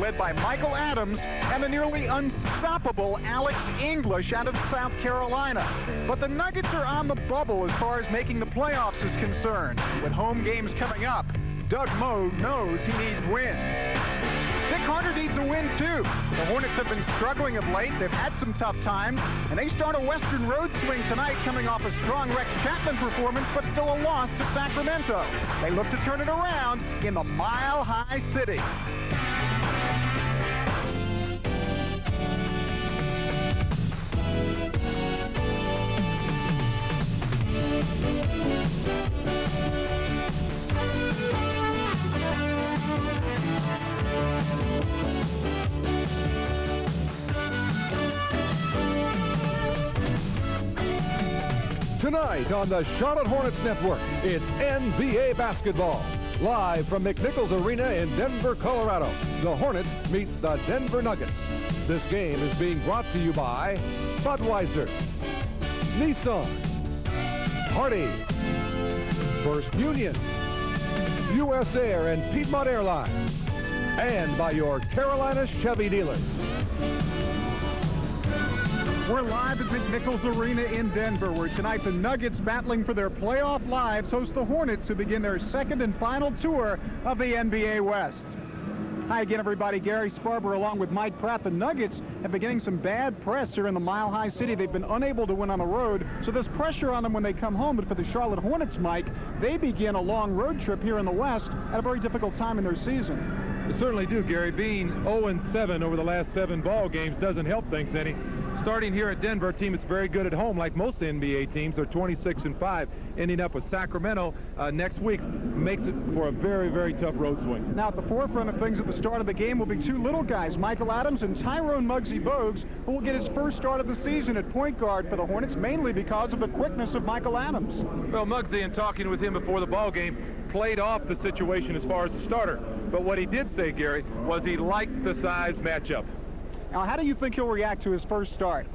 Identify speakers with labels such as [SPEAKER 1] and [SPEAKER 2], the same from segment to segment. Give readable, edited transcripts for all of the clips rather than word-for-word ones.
[SPEAKER 1] led by Michael Adams and the nearly unstoppable Alex English out of South Carolina. But the Nuggets are on the bubble as far as making the playoffs is concerned. With home games coming up, Doug Moe knows he needs wins. Dick Carter needs a win, too. The Hornets have been struggling of late. They've had some tough times, and they start a Western road swing tonight coming off a strong Rex Chapman performance, but still a loss to Sacramento. They look to turn it around in the Mile High City.
[SPEAKER 2] Tonight on the Charlotte Hornets Network, it's NBA basketball. Live from McNichols Arena in Denver, Colorado, the Hornets meet the Denver Nuggets. This game is being brought to you by Budweiser, Nissan, Hardy, First Union, U.S. Air and Piedmont Airlines, and by your Carolina Chevy dealers.
[SPEAKER 1] We're live at McNichols Arena in Denver, where tonight the Nuggets, battling for their playoff lives, host the Hornets, who begin their second and final tour of the NBA West. Hi again, everybody. Gary Sparber along with Mike Pratt. The Nuggets have been getting some bad press here in the Mile High City. They've been unable to win on the road, so there's pressure on them when they come home. But for the Charlotte Hornets, Mike, they begin a long road trip here in the West at a very difficult time in their season.
[SPEAKER 3] They certainly do, Gary. Being 0-7 over the last 7 ball games doesn't help things any. Starting here at Denver, a team that's very good at home, like most NBA teams. They're 26-5, ending up with Sacramento next week. Makes it for a very, very tough road swing.
[SPEAKER 1] Now, at the forefront of things at the start of the game will be 2 little guys, Michael Adams and Tyrone Muggsy Bogues, who will get his first start of the season at point guard for the Hornets, mainly because of the quickness of Michael Adams.
[SPEAKER 3] Well, Muggsy, in talking with him before the ball game, played off the situation as far as the starter. But what he did say, Gary, was he liked the size matchup.
[SPEAKER 1] Now, how do you think he'll react to his first start?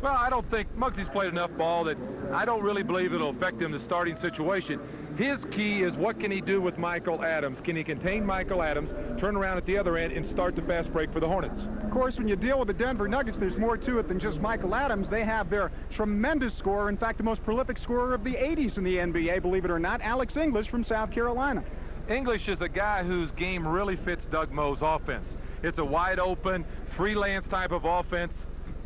[SPEAKER 3] Well, I don't think Muggsy's played enough ball that I don't really believe it'll affect him, the starting situation. His key is what can he do with Michael Adams? Can he contain Michael Adams, turn around at the other end, and start the fast break for the Hornets?
[SPEAKER 1] Of course, when you deal with the Denver Nuggets, there's more to it than just Michael Adams. They have their tremendous scorer, in fact, the most prolific scorer of the 80s in the NBA, believe it or not, Alex English from South Carolina.
[SPEAKER 3] English is a guy whose game really fits Doug Moe's offense. It's a wide-open, freelance type of offense.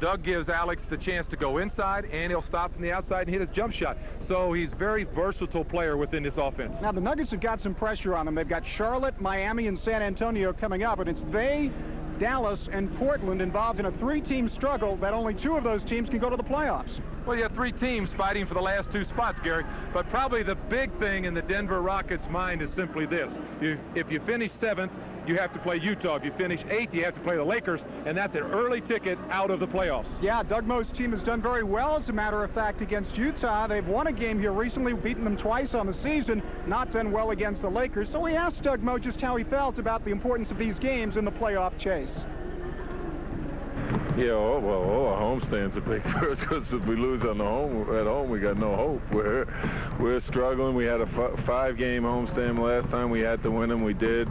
[SPEAKER 3] Doug gives Alex the chance to go inside, and he'll stop from the outside and hit his jump shot. So he's a very versatile player within this offense.
[SPEAKER 1] Now, the Nuggets have got some pressure on them. They've got Charlotte, Miami, and San Antonio coming up, and it's they, Dallas, and Portland involved in a 3-team struggle that only 2 of those teams can go to the playoffs.
[SPEAKER 3] Well, you have 3 teams fighting for the last 2 spots, Gary. But probably the big thing in the Denver Rockets' mind is simply this. If you finish 7th, you have to play Utah. If you finish 8th, you have to play the Lakers, and that's an early ticket out of the playoffs.
[SPEAKER 1] Yeah, Doug Moe's team has done very well, as a matter of fact, against Utah. They've won a game here recently, beaten them twice on the season, not done well against the Lakers. So we asked Doug Moe just how he felt about the importance of these games in the playoff chase.
[SPEAKER 4] Yeah, well, a homestand's a big first, because if we lose at home, we got no hope. We're struggling. We had a 5-game homestand last time. We had to win them. We did.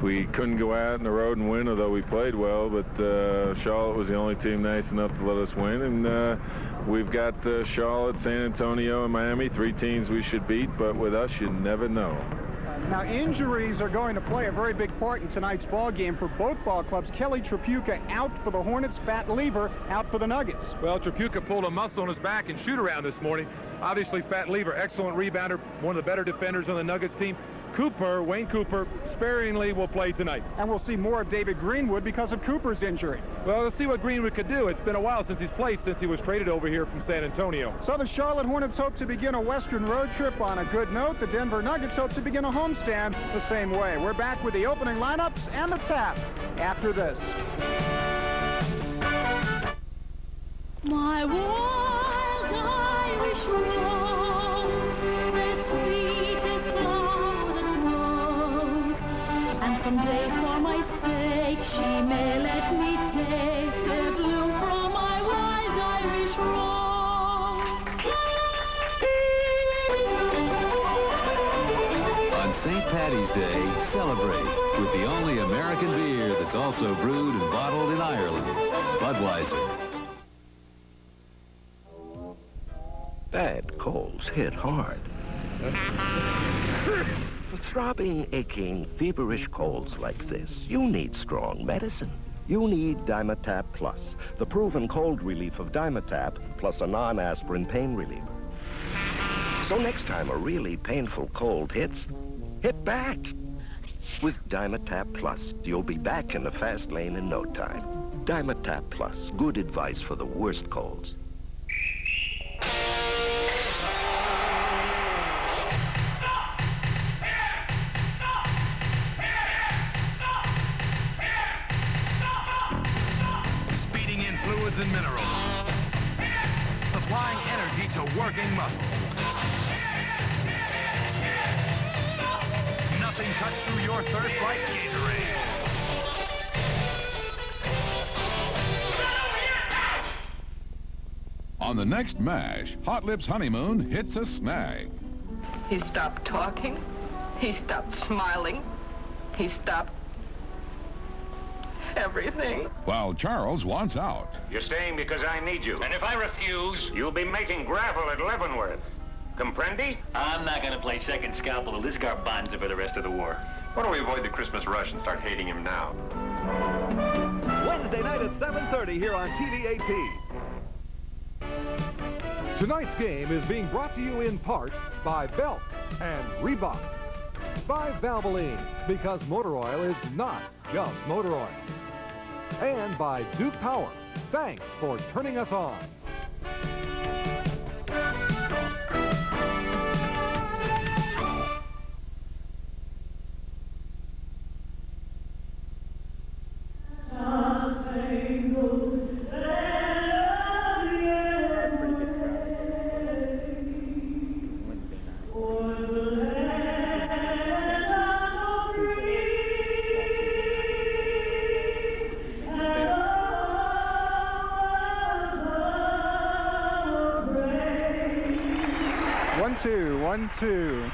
[SPEAKER 4] We couldn't go out on the road and win, although we played well, but Charlotte was the only team nice enough to let us win. And we've got Charlotte, San Antonio, and Miami, 3 teams we should beat, but with us, you never know.
[SPEAKER 1] Now, injuries are going to play a very big part in tonight's ball game for both ball clubs. Kelly Tripucka out for the Hornets, Fat Lever out for the Nuggets.
[SPEAKER 3] Well, Tripucka pulled a muscle on his back and shoot around this morning. Obviously, Fat Lever, excellent rebounder, one of the better defenders on the Nuggets team. Wayne Cooper, sparingly will play tonight.
[SPEAKER 1] And we'll see more of David Greenwood because of Cooper's injury.
[SPEAKER 3] Well, let's see what Greenwood could do. It's been a while since he's played, since he was traded over here from San Antonio.
[SPEAKER 1] So the Charlotte Hornets hope to begin a Western road trip on a good note. The Denver Nuggets hope to begin a homestand the same way. We're back with the opening lineups and the tap after this.
[SPEAKER 5] My wild Irish rose, the sweetest flower that grows, and someday for my sake she may let me take the bloom from my wild Irish rose.
[SPEAKER 6] On St. Paddy's Day, celebrate. with the only American beer that's also brewed and bottled in Ireland, Budweiser.
[SPEAKER 7] Bad colds hit hard. For throbbing, aching, feverish colds like this, you need strong medicine. You need Dimetap Plus, the proven cold relief of Dimetap, plus a non-aspirin pain reliever. So next time a really painful cold hits, hit back. With Dimetap Plus, you'll be back in the fast lane in no time. Dimetap Plus, good advice for the worst colds.
[SPEAKER 8] Speeding in fluids and minerals. Supplying energy to working muscles. Nothing cuts through your thirst like Gatorade.
[SPEAKER 9] On the next MASH, Hot Lips Honeymoon hits a snag.
[SPEAKER 10] He stopped talking. He stopped smiling. He stopped everything.
[SPEAKER 9] While Charles wants out.
[SPEAKER 11] You're staying because I need you. And if I refuse, you'll be making gravel at Leavenworth. Comprendi?
[SPEAKER 12] I'm not going to play second scalpel to this garbanzo for the rest of the war.
[SPEAKER 3] Why don't we avoid the Christmas rush and start hating him now?
[SPEAKER 13] Wednesday night at 7:30 here on TV-18.
[SPEAKER 2] Tonight's game is being brought to you in part by Belk and Reebok. By Valvoline, because motor oil is not just motor oil. And by Duke Power. Thanks for turning us on.
[SPEAKER 1] One, two.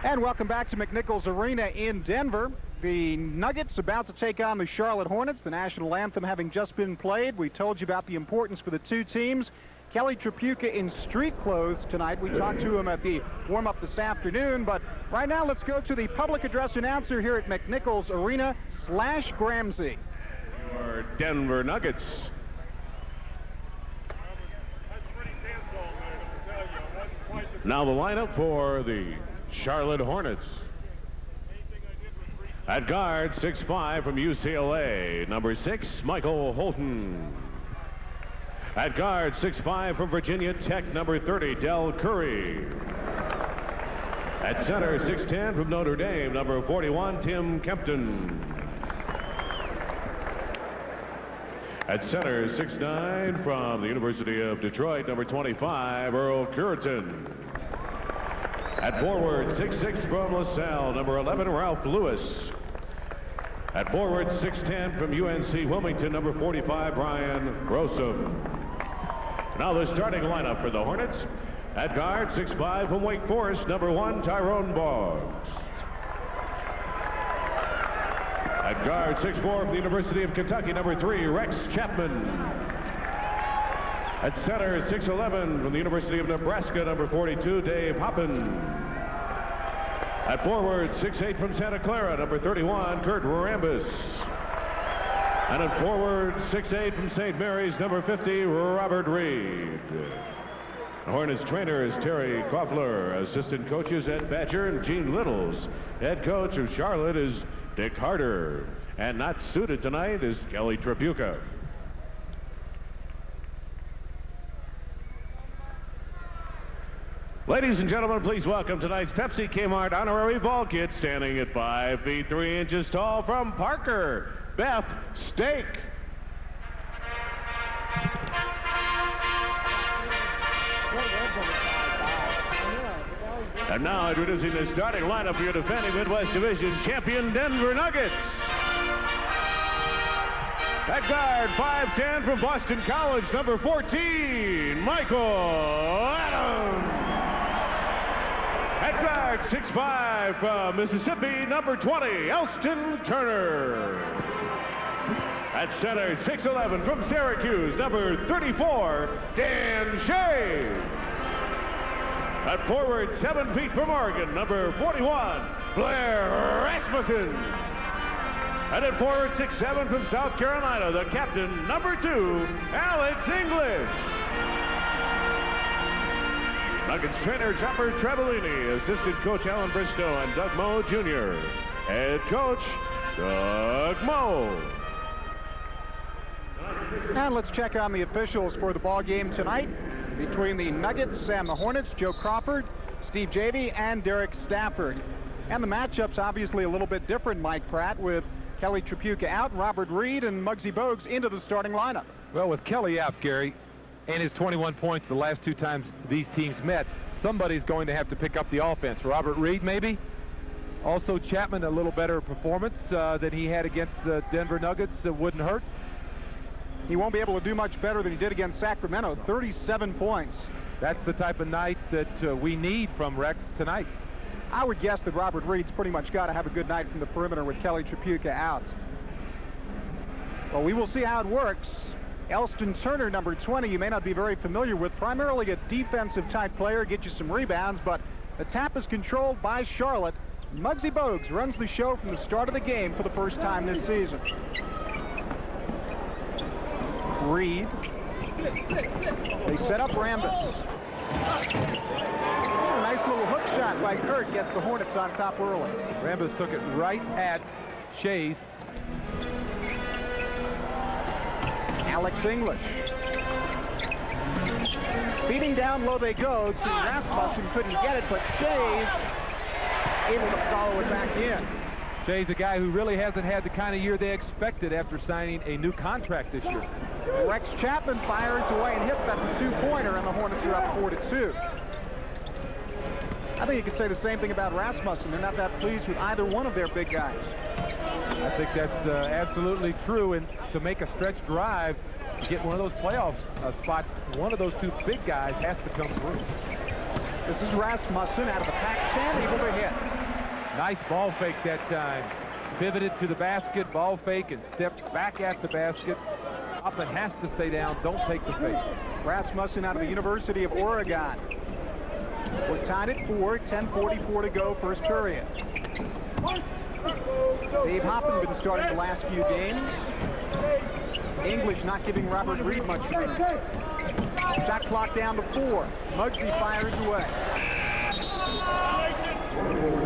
[SPEAKER 1] And welcome back to McNichols Arena in Denver. The Nuggets about to take on the Charlotte Hornets, the national anthem having just been played. We told you about the importance for the two teams. Kelly Tripucka in street clothes tonight. We talked to him at the warm-up this afternoon, but right now let's go to the public address announcer here at McNichols Arena, Slash Gramsey.
[SPEAKER 14] Your Denver Nuggets. Now the lineup for the Charlotte Hornets. At guard, 6'5" from UCLA, number 6, Michael Holton. At guard, 6'5" from Virginia Tech, number 30, Del Curry. At center, 6'10" from Notre Dame, number 41, Tim Kempton. At center, 6'9" from the University of Detroit, number 25, Earl Curitan. At forward, 6'6" from LaSalle, number 11, Ralph Lewis. At forward, 6'10" from UNC Wilmington, number 45, Brian Grossum. Now the starting lineup for the Hornets. At guard, 6'5" from Wake Forest, number 1, Tyrone Boggs. At guard, 6'4" from the University of Kentucky, number 3, Rex Chapman. At center, 6'11" from the University of Nebraska, number 42, Dave Hoppin. At forward, 6'8" from Santa Clara, number 31, Kurt Rambis. And at forward, 6'8" from St. Mary's, number 50, Robert Reed. The Hornets trainer is Terry Koffler. Assistant coaches Ed Badger and Gene Littles. Head coach of Charlotte is Dick Harder. And not suited tonight is Kelly Tripucka. Ladies and gentlemen, please welcome tonight's Pepsi Kmart honorary ball kid, standing at 5 feet 3 inches tall, from Parker, Beth Stake. And now introducing the starting lineup for your defending Midwest Division champion Denver Nuggets. At guard, 5'10" from Boston College, number 14, Michael Adams. At guard, guard, 6'5", from Mississippi, number 20, Elston Turner. At center, 6'11", from Syracuse, number 34, Dan Shea. At forward, 7 feet from Oregon, number 41, Blair Rasmussen. And at forward, 6'7", from South Carolina, the captain, number 2, Alex English. Nuggets trainer Chopper Travellini, assistant coach Alan Bristow, and Doug Moe Jr. Head coach Doug Moe.
[SPEAKER 1] And let's check on the officials for the ball game tonight between the Nuggets and the Hornets. Joe Crawford, Steve Javey, and Derek Stafford. And the matchup's obviously a little bit different, Mike Pratt, with Kelly Tripucka out, Robert Reed and Muggsy Bogues into the starting lineup.
[SPEAKER 3] Well, with Kelly out, Gary, and his 21 points the last 2 times these teams met, somebody's going to have to pick up the offense. Robert Reed, maybe. Also, Chapman, a little better performance than he had against the Denver Nuggets. Wouldn't hurt.
[SPEAKER 1] He won't be able to do much better than he did against Sacramento, 37 points.
[SPEAKER 3] That's the type of night that we need from Rex tonight.
[SPEAKER 1] I would guess that Robert Reed's pretty much got to have a good night from the perimeter with Kelly Tripucka out. Well, we will see how it works. Elston Turner, number 20, you may not be very familiar with, primarily a defensive type player, get you some rebounds, but the tap is controlled by Charlotte. Muggsy Bogues runs the show from the start of the game for the first time this season. Reed. They set up Rambis. A nice little hook shot by Kurt gets the Hornets on top early.
[SPEAKER 3] Rambis took it right at Shays.
[SPEAKER 1] Alex English. Feeding down low they go to Rasmussen, couldn't get it, but Shays able to follow it back in.
[SPEAKER 3] Shay's a guy who really hasn't had the kind of year they expected after signing a new contract this year.
[SPEAKER 1] Rex Chapman fires away and hits. That's a 2-pointer, and the Hornets are up 4-2. I think you could say the same thing about Rasmussen. They're not that pleased with either one of their big guys.
[SPEAKER 3] I think that's absolutely true, and to make a stretch drive to get one of those playoff spots, one of those 2 big guys has to come through.
[SPEAKER 1] This is Rasmussen out of the pack, able to hit.
[SPEAKER 3] Nice ball fake that time. Pivoted to the basket, ball fake, and stepped back at the basket. Hoffman has to stay down, don't take the fake.
[SPEAKER 1] Rasmussen out of the University of Oregon. We're tied at 4, 10:44 to go, first period. Dave Hoffman been starting the last few games. English not giving Robert Reed much room. Shot clock down to 4. Muggsy fires away.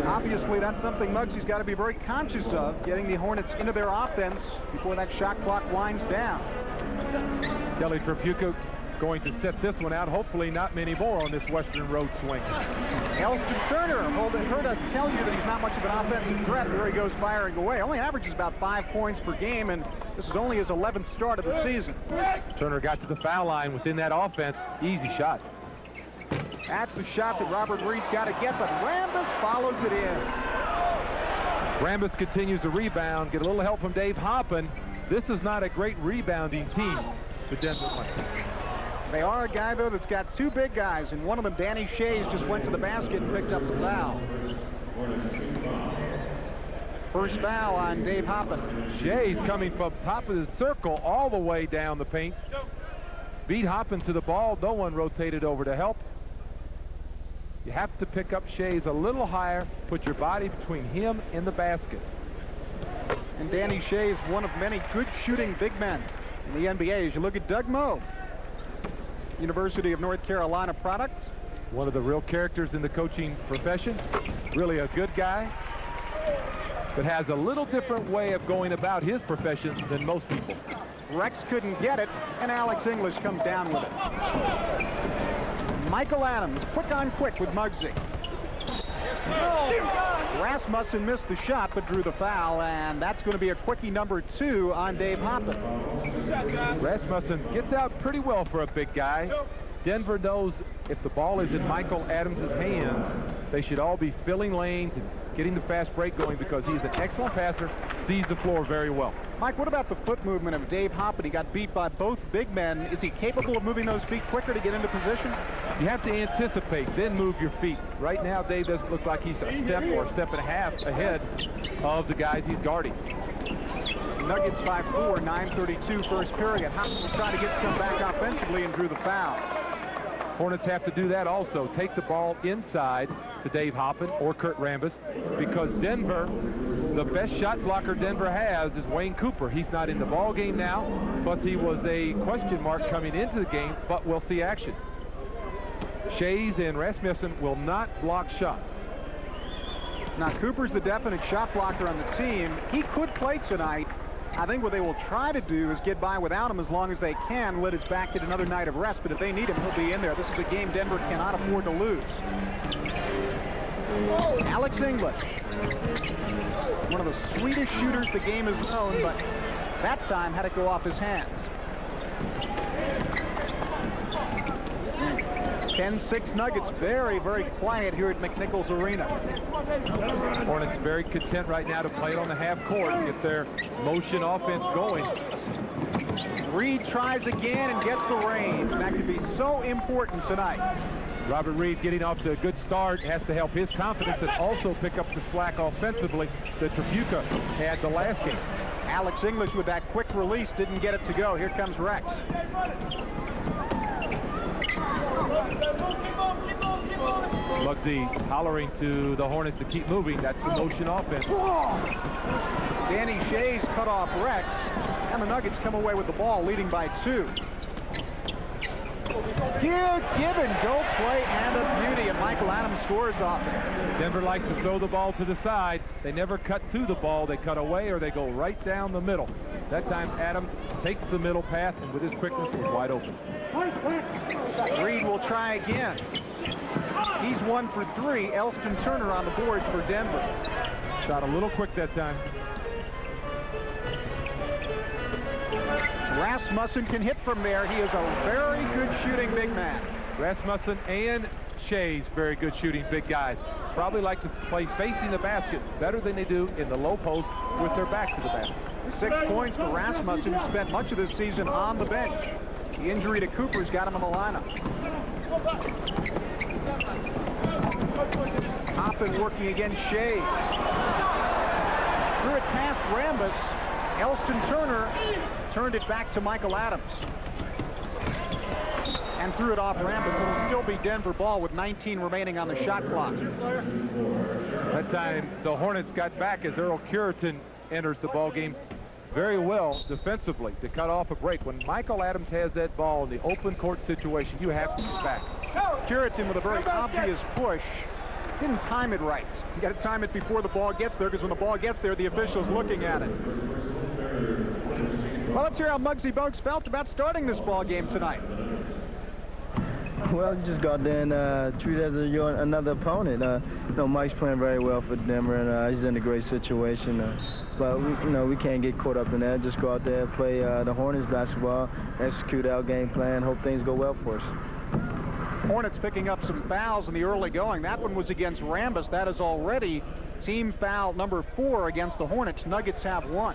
[SPEAKER 1] Obviously, that's something Muggsy's got to be very conscious of, getting the Hornets into their offense before that shot clock winds down.
[SPEAKER 3] Kelly Tripucka going to set this one out. Hopefully not many more on this Western Road swing.
[SPEAKER 1] Elston Turner heard us tell you that he's not much of an offensive threat. There he goes firing away. Only averages about 5 points per game, and this is only his 11th start of the season.
[SPEAKER 3] Turner got to the foul line within that offense. Easy shot.
[SPEAKER 1] That's the shot that Robert Reed's got to get, but Rambis follows it in.
[SPEAKER 3] Rambis continues to rebound, get a little help from Dave Hoffman. This is not a great rebounding team, the Denver Nuggets.
[SPEAKER 1] They are a guy, though, that's got 2 big guys, and one of them, Danny Shays, just went to the basket and picked up the foul. First foul on Dave Hoffman.
[SPEAKER 3] Shays coming from top of the circle all the way down the paint. Beat Hoffman to the ball. No one rotated over to help. You have to pick up Shays a little higher, put your body between him and the basket.
[SPEAKER 1] And Danny Shays, one of many good shooting big men in the NBA. As you look at Doug Moe, University of North Carolina product.
[SPEAKER 3] One of the real characters in the coaching profession. Really a good guy, but has a little different way of going about his profession than most people.
[SPEAKER 1] Rex couldn't get it, and Alex English comes down with it. Michael Adams, quick on quick with Muggsy. Rasmussen missed the shot, but drew the foul, and that's going to be a quickie number 2 on Dave Hoffman.
[SPEAKER 3] Rasmussen gets out pretty well for a big guy. Denver knows if the ball is in Michael Adams' hands, they should all be filling lanes and getting the fast break going, because he's an excellent passer, sees the floor very well.
[SPEAKER 1] Mike, what about the foot movement of Dave Hoppen? He got beat by both big men. Is he capable of moving those feet quicker to get into position?
[SPEAKER 3] You have to anticipate, then move your feet. Right now, Dave doesn't look like he's a step or a step and a half ahead of the guys he's guarding.
[SPEAKER 1] Nuggets by 4, 9:32 first period. Hoppen was trying to get some back offensively and drew the foul.
[SPEAKER 3] Hornets have to do that also. Take the ball inside to Dave Hoppen or Kurt Rambis, because Denver, the best shot blocker Denver has is Wayne Cooper. He's not in the ball game now, plus he was a question mark coming into the game, but we'll see action. Shays and Rasmussen will not block shots.
[SPEAKER 1] Now, Cooper's the definite shot blocker on the team. He could play tonight. I think what they will try to do is get by without him as long as they can, let his back get another night of rest. But if they need him, he'll be in there. This is a game Denver cannot afford to lose. Alex English, one of the sweetest shooters the game has known, but that time had it go off his hands. 10-6 Nuggets, very, very quiet here at McNichols Arena.
[SPEAKER 3] Hornets very content right now to play it on the half court, get their motion offense going.
[SPEAKER 1] Reed tries again and gets the range. That could be so important tonight.
[SPEAKER 3] Robert Reed getting off to a good start has to help his confidence and also pick up the slack offensively that Tripucka had the last game.
[SPEAKER 1] Alex English with that quick release didn't get it to go. Here comes Rex.
[SPEAKER 3] Muggsy hollering to the Hornets to keep moving. That's the motion offense.
[SPEAKER 1] Danny Shays cut off Rex, and the Nuggets come away with the ball, leading by 2. Give and go play and a beauty, and Michael Adams scores off it.
[SPEAKER 3] Denver likes to throw the ball to the side. They never cut to the ball. They cut away or they go right down the middle. That time Adams takes the middle path and with his quickness was wide open.
[SPEAKER 1] Reed will try again. He's 1 for 3. Elston Turner on the boards for Denver.
[SPEAKER 3] Shot a little quick that time.
[SPEAKER 1] Rasmussen can hit from there. He is a very good shooting big man.
[SPEAKER 3] Rasmussen and Shays, very good shooting big guys. Probably like to play facing the basket better than they do in the low post with their back to the basket.
[SPEAKER 1] 6 points for Rasmussen, who spent much of this season on the bench. The injury to Cooper's got him in the lineup. Hoppen working against Shays. Threw it past Rambis. Elston Turner turned it back to Michael Adams. And threw it off Rambis. It'll still be Denver ball with 19 remaining on the shot clock.
[SPEAKER 3] That time the Hornets got back as Earl Curitan enters the ball game very well defensively to cut off a break. When Michael Adams has that ball in the open court situation, you have to get back.
[SPEAKER 1] Curitan with a very obvious push. Didn't time it right. You got to time it before the ball gets there, because when the ball gets there, the official's looking at it. Well, let's hear how Muggsy Bogues felt about starting this ball game tonight.
[SPEAKER 15] Well, you just go out there and treat it as another opponent. You know, Mike's playing very well for Denver, and he's in a great situation. But we can't get caught up in that. Just go out there, play the Hornets basketball, execute our game plan, hope things go well for us.
[SPEAKER 1] Hornets picking up some fouls in the early going. That one was against Rambis. That is already team foul number 4 against the Hornets. Nuggets have 1.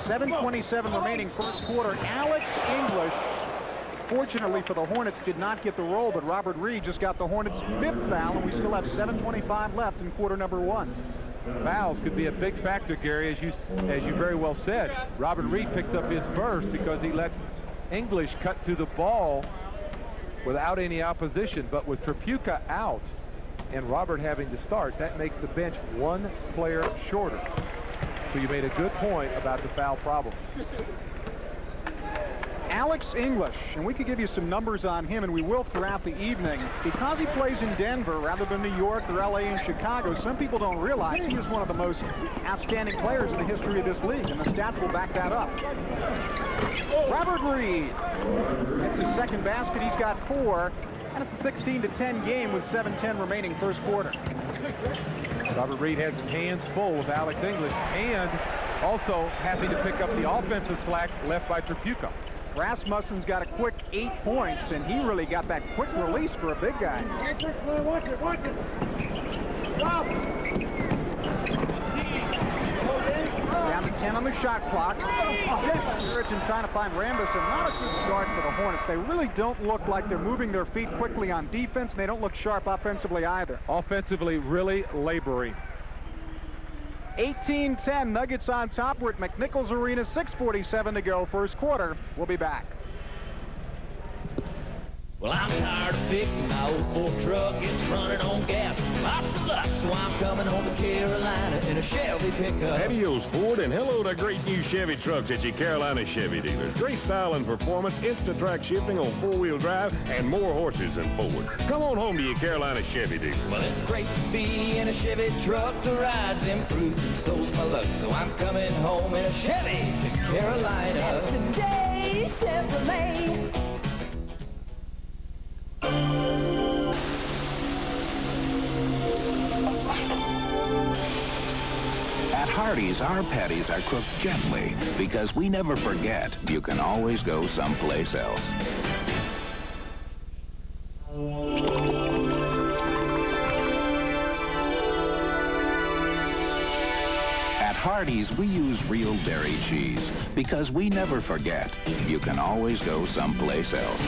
[SPEAKER 1] 7:27 remaining first quarter. Alex English, fortunately for the Hornets, did not get the roll, but Robert Reed just got the Hornets' 5th foul, and we still have 7:25 left in quarter number 1.
[SPEAKER 3] Fouls could be a big factor, Gary, as you very well said. Robert Reed picks up his first because he let English cut to the ball without any opposition, but with Tripucka out and Robert having to start, that makes the bench 1 player shorter. So you made a good point about the foul problem.
[SPEAKER 1] Alex English, and we could give you some numbers on him, and we will throughout the evening. Because he plays in Denver rather than New York or LA and Chicago, some people don't realize he is one of the most outstanding players in the history of this league, and the stats will back that up. Robert Reed, that's his second basket. He's got 4, and it's a 16-10 game with 7:10 remaining first quarter.
[SPEAKER 3] Robert Reed has his hands full with Alex English, and also happy to pick up the offensive slack left by Tripucka.
[SPEAKER 1] Rasmussen's got a quick 8 points, and he really got that quick release for a big guy.
[SPEAKER 16] Watch it.
[SPEAKER 1] Down on the shot clock. Puritan trying to find Rambus, and not a good start for the Hornets. They really don't look like they're moving their feet quickly on defense, and they don't look sharp offensively either.
[SPEAKER 3] Offensively, really laboring.
[SPEAKER 1] 18-10, Nuggets on top. We're at McNichols Arena, 6:47 to go, first quarter. We'll be back.
[SPEAKER 16] Well, I'm tired of fixing my old Ford truck. It's running on gas. Lots of luck, so I'm coming home to Carolina in a Chevy pickup.
[SPEAKER 14] Adios, Ford, and hello to great new Chevy trucks at your Carolina Chevy dealers. Great style and performance, instant track shifting on four-wheel drive, and more horses than Ford. Come on home to your Carolina Chevy dealers.
[SPEAKER 16] Well, it's great to be in a Chevy truck. The ride's improved and so's my luck, so I'm coming home in a Chevy to Carolina.
[SPEAKER 5] That's today's Chevrolet.
[SPEAKER 17] At Hardee's, our patties are cooked gently because we never forget you can always go someplace else. At Hardee's, we use real dairy cheese because we never forget you can always go someplace else.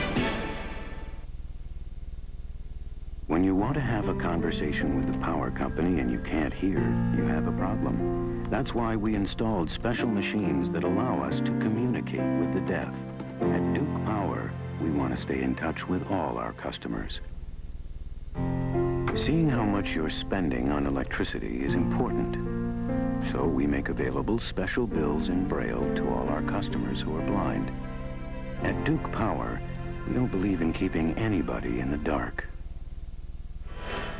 [SPEAKER 18] When you want to have a conversation with the power company and you can't hear, you have a problem. That's why we installed special machines that allow us to communicate with the deaf. At Duke Power, we want to stay in touch with all our customers. Seeing how much you're spending on electricity is important. So we make available special bills in Braille to all our customers who are blind. At Duke Power, we don't believe in keeping anybody in the dark.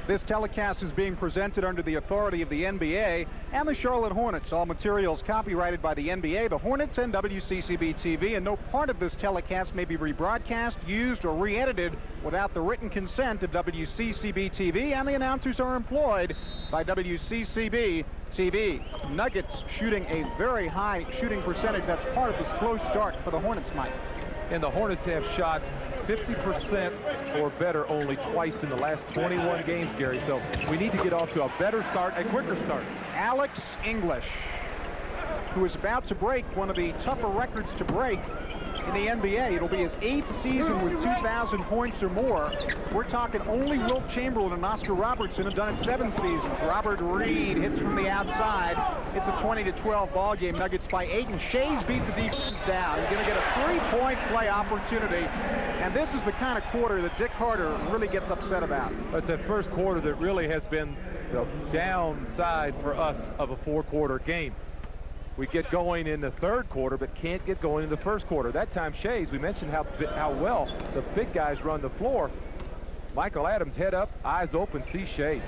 [SPEAKER 1] This telecast is being presented under the authority of the NBA and the Charlotte Hornets. All materials copyrighted by the NBA, the Hornets, and WCCB-TV, and no part of this telecast may be rebroadcast, used, or re-edited without the written consent of WCCB-TV, and the announcers are employed by WCCB-TV. Nuggets shooting a very high shooting percentage. That's part of the slow start for the Hornets, Mike.
[SPEAKER 3] And the Hornets have shot 50% or better only twice in the last 21 games, Gary. So we need to get off to a better start, a quicker start.
[SPEAKER 1] Alex English, who is about to break one of the tougher records to break in the NBA. It'll be his 8th season with 2,000 points or more. We're talking only Wilt Chamberlain and Oscar Robertson have done it 7 seasons. Robert Reed hits from the outside. It's a 20-12 ball game. Nuggets by 8, and Shays beat the defense down. He's going to get a 3-point play opportunity. And this is the kind of quarter that Dick Carter really gets upset about.
[SPEAKER 3] It's that first quarter that really has been the downside for us of a 4-quarter game. We get going in the third quarter, but can't get going in the first quarter. That time, Shays, we mentioned how well the big guys run the floor. Michael Adams, head up, eyes open, sees Shays.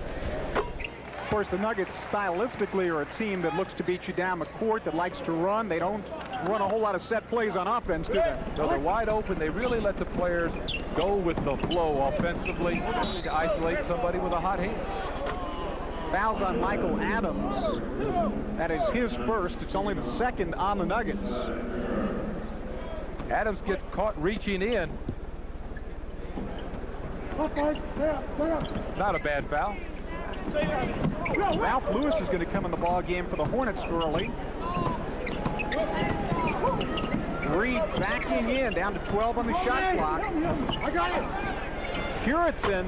[SPEAKER 1] Of course, the Nuggets stylistically are a team that looks to beat you down the court, that likes to run. They don't run a whole lot of set plays on offense, do they?
[SPEAKER 3] So they're wide open. They really let the players go with the flow offensively to isolate somebody with a hot hand.
[SPEAKER 1] Fouls on Michael Adams. That is his first. It's only the second on the Nuggets.
[SPEAKER 3] Adams gets caught reaching in. Not a bad foul.
[SPEAKER 1] Ralph Lewis is going to come in the ball game for the Hornets early. Reed backing in, down to 12 on the shot clock. I got it. Puritan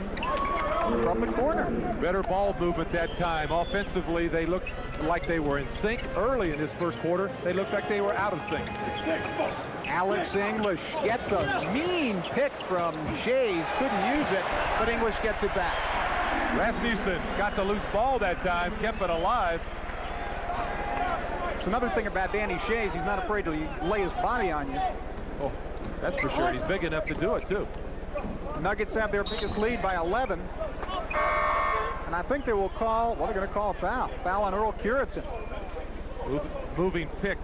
[SPEAKER 1] from the corner.
[SPEAKER 3] Better ball movement that time. Offensively, they looked like they were in sync early in this first quarter. They looked like they were out of sync.
[SPEAKER 1] Alex English gets a mean pick from Shays. Couldn't use it, but English gets it back.
[SPEAKER 3] Rasmussen got the loose ball that time, kept it alive.
[SPEAKER 1] It's another thing about Danny Shays. He's not afraid to lay his body on you.
[SPEAKER 3] Oh, that's for sure. He's big enough to do it, too.
[SPEAKER 1] Nuggets have their biggest lead by 11. And I think they will call, well, they're going to call a foul. Foul on Earl Curitan.
[SPEAKER 3] Moving pick.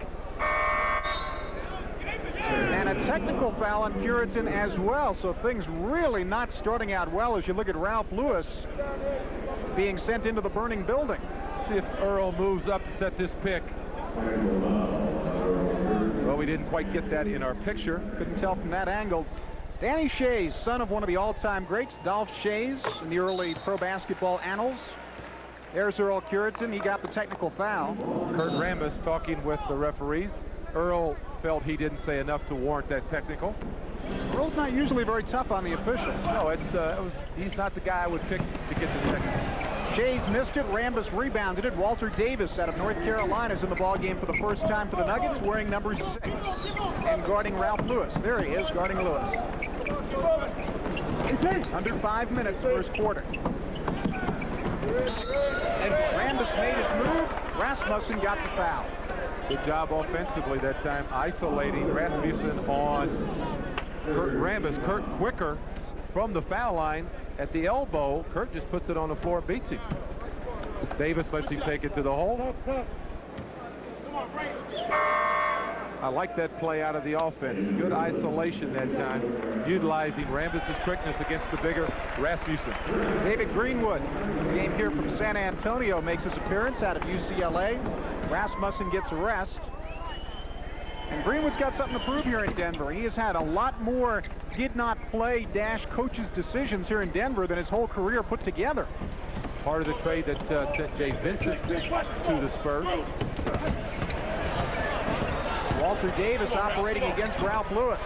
[SPEAKER 1] And a technical foul on Curitan as well. So things really not starting out well as you look at Ralph Lewis being sent into the burning building.
[SPEAKER 3] See if Earl moves up to set this pick. Well, we didn't quite get that in our picture.
[SPEAKER 1] Couldn't tell from that angle. Danny Shays, son of one of the all-time greats, Dolph Shays, in the early pro basketball annals. There's Earl Curitan. He got the technical foul.
[SPEAKER 3] Kurt Rambis talking with the referees. Earl felt he didn't say enough to warrant that technical.
[SPEAKER 1] Earl's not usually very tough on the officials.
[SPEAKER 3] No, he's not the guy I would pick to get the technical.
[SPEAKER 1] Shays missed it. Rambis rebounded it. Walter Davis out of North Carolina is in the ballgame for the first time for the Nuggets, wearing number 6 and guarding Ralph Lewis. There he is, guarding Lewis. Under 5 minutes, first quarter. And Rambis made his move. Rasmussen got the foul.
[SPEAKER 3] Good job offensively that time, isolating Rasmussen on Kurt Rambis. Kurt quicker from the foul line at the elbow. Kurt just puts it on the floor and beats him. Davis lets him take it to the hole. I like that play out of the offense. Good isolation that time, utilizing Rambis's quickness against the bigger Rasmussen.
[SPEAKER 1] David Greenwood, game here from San Antonio, makes his appearance out of UCLA. Rasmussen gets a rest. And Greenwood's got something to prove here in Denver. He has had a lot more did not play dash coaches decisions here in Denver than his whole career put together.
[SPEAKER 3] Part of the trade that sent Jay Vincent to the Spurs.
[SPEAKER 1] Walter Davis operating against Ralph Lewis.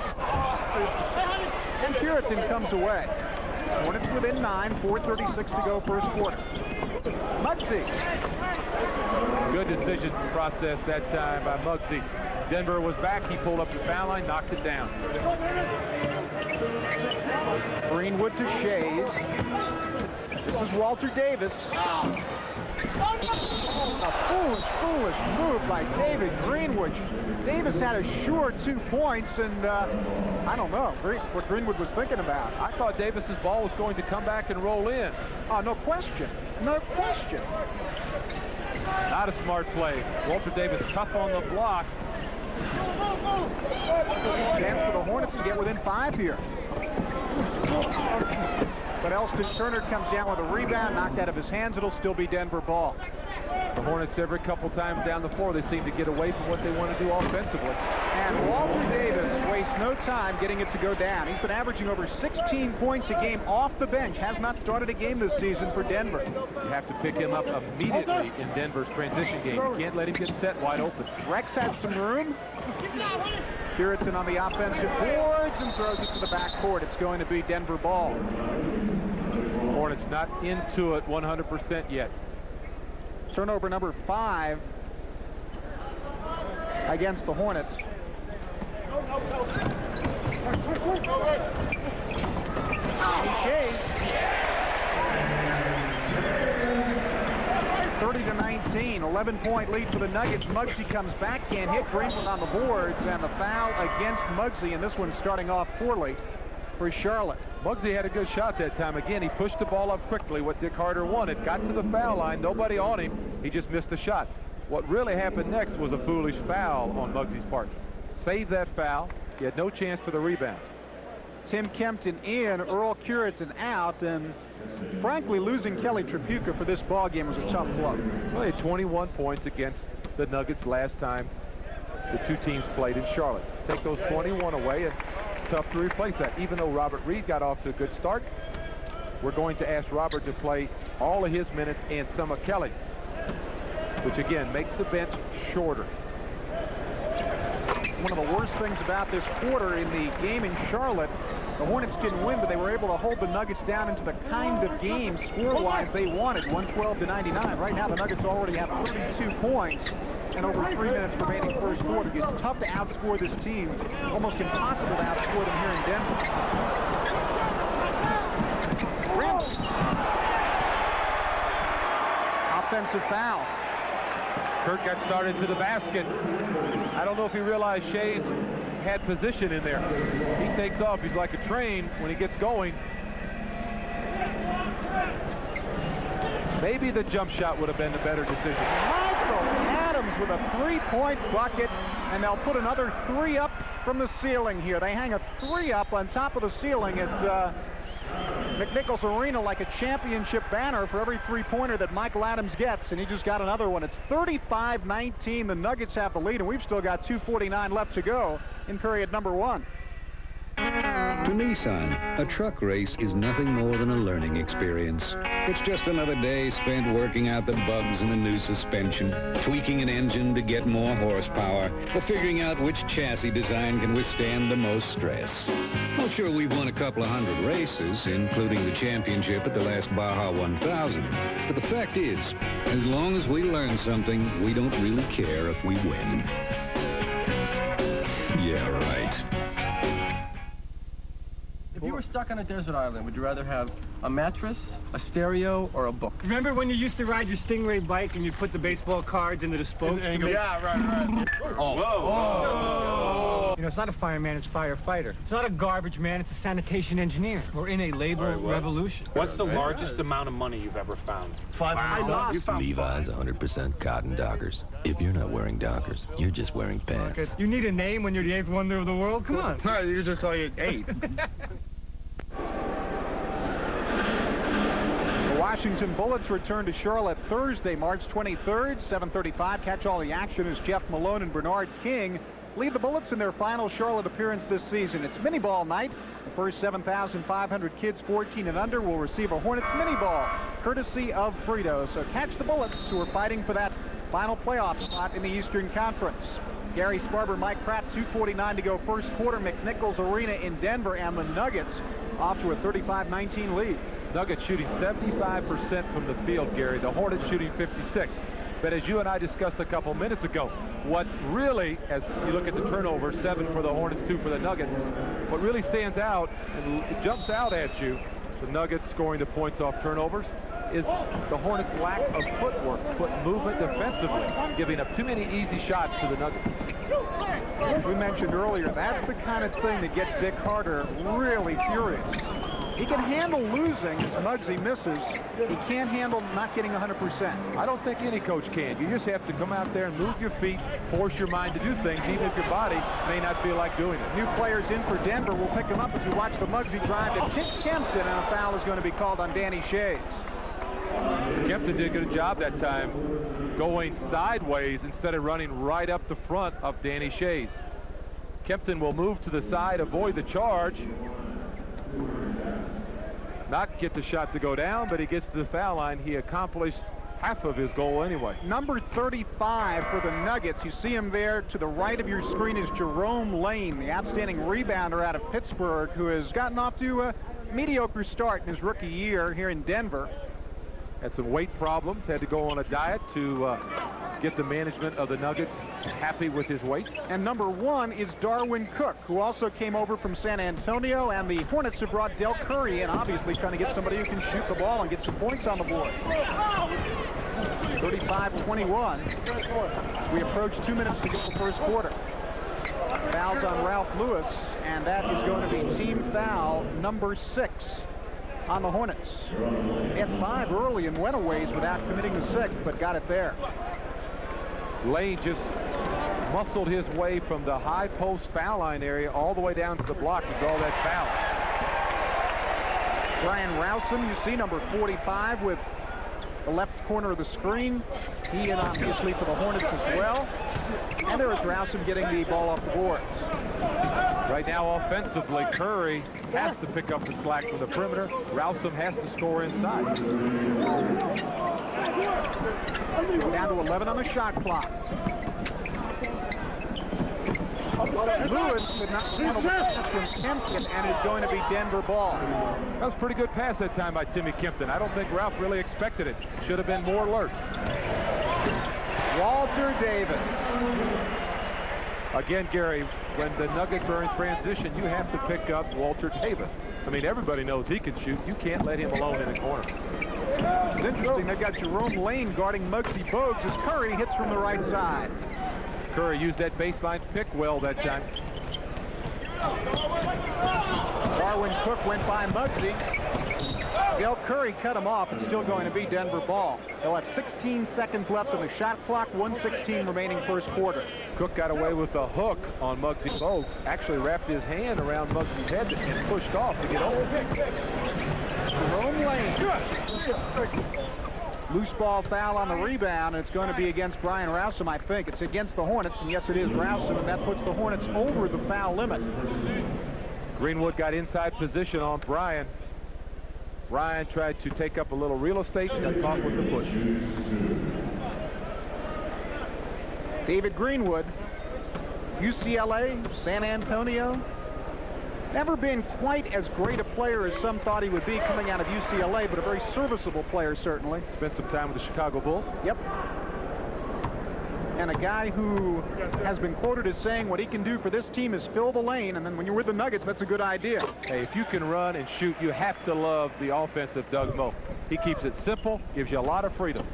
[SPEAKER 1] And Curitan comes away. Hornets within 9, 4:36 to go first quarter. Muggsy.
[SPEAKER 3] Good decision process that time by Muggsy. Denver was back. He pulled up the foul line, knocked it down.
[SPEAKER 1] Greenwood to Shays. This is Walter Davis. A foolish move by David Greenwood. Davis had a sure 2 points, and I don't know what Greenwood was thinking about.
[SPEAKER 3] I thought Davis's ball was going to come back and roll in.
[SPEAKER 1] Oh, no question. No question.
[SPEAKER 3] Not a smart play. Walter Davis tough on the block.
[SPEAKER 1] Chance for the Hornets to get within 5 here. But Elston Turner comes down with a rebound, knocked out of his hands. It'll still be Denver ball.
[SPEAKER 3] The Hornets, every couple times down the floor, they seem to get away from what they want to do offensively.
[SPEAKER 1] And Walter Davis wastes no time getting it to go down. He's been averaging over 16 points a game off the bench. Has not started a game this season for Denver.
[SPEAKER 3] You have to pick him up immediately in Denver's transition game. You can't let him get set wide open.
[SPEAKER 1] Rex had some room. Curitan on the offensive boards and throws it to the backcourt. It's going to be Denver ball.
[SPEAKER 3] Hornets not into it 100% yet.
[SPEAKER 1] Turnover number 5 against the Hornets. Shays. 30-19, 11-point lead for the Nuggets. Muggsy comes back, can't hit. Greenwood on the boards, and the foul against Muggsy, and this one's starting off poorly for Charlotte.
[SPEAKER 3] Muggsy had a good shot that time. Again, he pushed the ball up quickly, what Dick Harder wanted. Got to the foul line, nobody on him. He just missed a shot. What really happened next was a foolish foul on Muggsy's part. Saved that foul. He had no chance for the rebound.
[SPEAKER 1] Tim Kempton in, Earl Curitan out, and frankly, losing Kelly Tripucka for this ball game was a tough blow.
[SPEAKER 3] Well, he had 21 points against the Nuggets last time the two teams played in Charlotte. Take those 21 away, and it's tough to replace that. Even though Robert Reed got off to a good start, we're going to ask Robert to play all of his minutes and some of Kelly's, which again makes the bench shorter.
[SPEAKER 1] One of the worst things about this quarter in the game in Charlotte, the Hornets didn't win, but they were able to hold the Nuggets down into the kind of game score-wise they wanted, 112-99. Right now, the Nuggets already have 32 points and over 3 minutes remaining first quarter. It's tough to outscore this team, almost impossible to outscore them here in Denver. Rims. Offensive foul.
[SPEAKER 3] Kurt got started to the basket. I don't know if he realized Shays had position in there. He takes off. He's like a train when he gets going. Maybe the jump shot would have been the better decision.
[SPEAKER 1] Michael Adams with a three-point bucket, and they'll put another 3 up from the ceiling here. They hang a 3 up on top of the ceiling at McNichols Arena like a championship banner for every three-pointer that Michael Adams gets, and he just got another one. It's 35-19. The Nuggets have the lead, and we've still got 2:49 left to go in period number 1.
[SPEAKER 6] To Nissan, a truck race is nothing more than a learning experience. It's just another day spent working out the bugs in a new suspension, tweaking an engine to get more horsepower, or figuring out which chassis design can withstand the most stress. Well, sure, we've won a couple of hundred races, including the championship at the last Baja 1000. But the fact is, as long as we learn something, we don't really care if we win. Yeah, right.
[SPEAKER 19] If you were stuck on a desert island, would you rather have a mattress, a stereo, or a book?
[SPEAKER 20] Remember when you used to ride your Stingray bike and you put the baseball cards into the spokes?
[SPEAKER 19] Yeah, right.
[SPEAKER 20] Oh. Whoa. You know, it's not a fireman, it's firefighter. It's not a garbage man, it's a sanitation engineer. We're in a labor revolution.
[SPEAKER 21] What's the largest amount of money you've ever found?
[SPEAKER 20] $500.
[SPEAKER 22] Levi's 100% cotton Dockers. If you're not wearing Dockers, you're just wearing pants.
[SPEAKER 20] You need a name when you're the 8th wonder of the world? Come on.
[SPEAKER 19] No, you just call you 8.
[SPEAKER 1] The Washington Bullets return to Charlotte Thursday, March 23rd, 7:35. Catch all the action as Jeff Malone and Bernard King lead the Bullets in their final Charlotte appearance this season. It's mini ball night. The first 7,500 kids 14 and under will receive a Hornets mini ball, courtesy of Frito. So catch the Bullets, who are fighting for that final playoff spot in the Eastern Conference. Gary Sparber, Mike Pratt, 2:49 to go first quarter. McNichols Arena in Denver, and the Nuggets off to a 35-19 lead.
[SPEAKER 3] Nuggets shooting 75% from the field, Gary. The Hornets shooting 56. But as you and I discussed a couple minutes ago, what really, as you look at the turnover, 7 for the Hornets, 2 for the Nuggets, what really stands out and it jumps out at you, the Nuggets scoring the points off turnovers, is the Hornets' lack of footwork, foot movement defensively, giving up too many easy shots to the Nuggets.
[SPEAKER 1] As we mentioned earlier, that's the kind of thing that gets Dick Carter really furious. He can handle losing as Muggsy misses. He can't handle not getting 100%.
[SPEAKER 3] I don't think any coach can. You just have to come out there and move your feet, force your mind to do things, even if your body may not feel like doing it.
[SPEAKER 1] New players in for Denver. We'll pick them up as we watch the Muggsy drive to Tim Kempton, and a foul is going to be called on Danny Shays.
[SPEAKER 3] Kempton did a good job that time going sideways instead of running right up the front of Danny Shays. Kempton will move to the side, avoid the charge. Not get the shot to go down, but he gets to the foul line. He accomplished half of his goal anyway.
[SPEAKER 1] Number 35 for the Nuggets. You see him there to the right of your screen is Jerome Lane, the outstanding rebounder out of Pittsburgh, who has gotten off to a mediocre start in his rookie year here in Denver.
[SPEAKER 3] Had some weight problems, had to go on a diet to get the management of the Nuggets happy with his weight.
[SPEAKER 1] And number 1 is Darwin Cook, who also came over from San Antonio, and the Hornets have brought Del Curry in, obviously trying to get somebody who can shoot the ball and get some points on the board. 35-21. We approach 2 minutes to get the first quarter. Fouls on Ralph Lewis, and that is going to be team foul number 6 on the Hornets. They had 5 early and went a ways without committing the 6th, but got it there.
[SPEAKER 3] Lane just muscled his way from the high post foul line area all the way down to the block to draw that foul.
[SPEAKER 1] Brian Rowsome, you see, number 45 with the left corner of the screen. He in obviously for the Hornets as well. And there is Rowsome getting the ball off the boards.
[SPEAKER 3] Right now, offensively, Curry has to pick up the slack from the perimeter. Rowsome has to score inside.
[SPEAKER 1] Down to 11 on the shot clock. Lewis did not handle the pass from Kempton, and is going to be Denver ball.
[SPEAKER 3] That was a pretty good pass that time by Timmy Kempton. I don't think Ralph really expected it. Should have been more alert.
[SPEAKER 1] Walter Davis.
[SPEAKER 3] Again, Gary, when the Nuggets are in transition, you have to pick up Walter Davis. I mean, everybody knows he can shoot. You can't let him alone in the corner.
[SPEAKER 1] This is interesting. They've got Jerome Lane guarding Muggsy Bogues as Curry hits from the right side.
[SPEAKER 3] Curry used that baseline pick well that time.
[SPEAKER 1] Darwin Cook went by Muggsy. Del Curry cut him off. It's still going to be Denver ball. They'll have 16 seconds left on the shot clock, 1:16 remaining first quarter.
[SPEAKER 3] Cook got away with a hook on Muggsy Bogues. Actually wrapped his hand around Muggsy's head and pushed off to get over.
[SPEAKER 1] Jerome Lane. Loose ball foul on the rebound, and it's going to be against Brian Rowsome, I think. It's against the Hornets, and yes, it is Rowsome, and that puts the Hornets over the foul limit.
[SPEAKER 3] Greenwood got inside position on Bryan. Bryan tried to take up a little real estate and got caught with the push.
[SPEAKER 1] David Greenwood, UCLA, San Antonio. Never been quite as great a player as some thought he would be coming out of UCLA, but a very serviceable player, certainly.
[SPEAKER 3] Spent some time with the Chicago Bulls.
[SPEAKER 1] Yep. And a guy who has been quoted as saying what he can do for this team is fill the lane, and then when you're with the Nuggets, that's a good idea.
[SPEAKER 3] Hey, if you can run and shoot, you have to love the offense of Doug Moe. He keeps it simple, gives you a lot of freedom.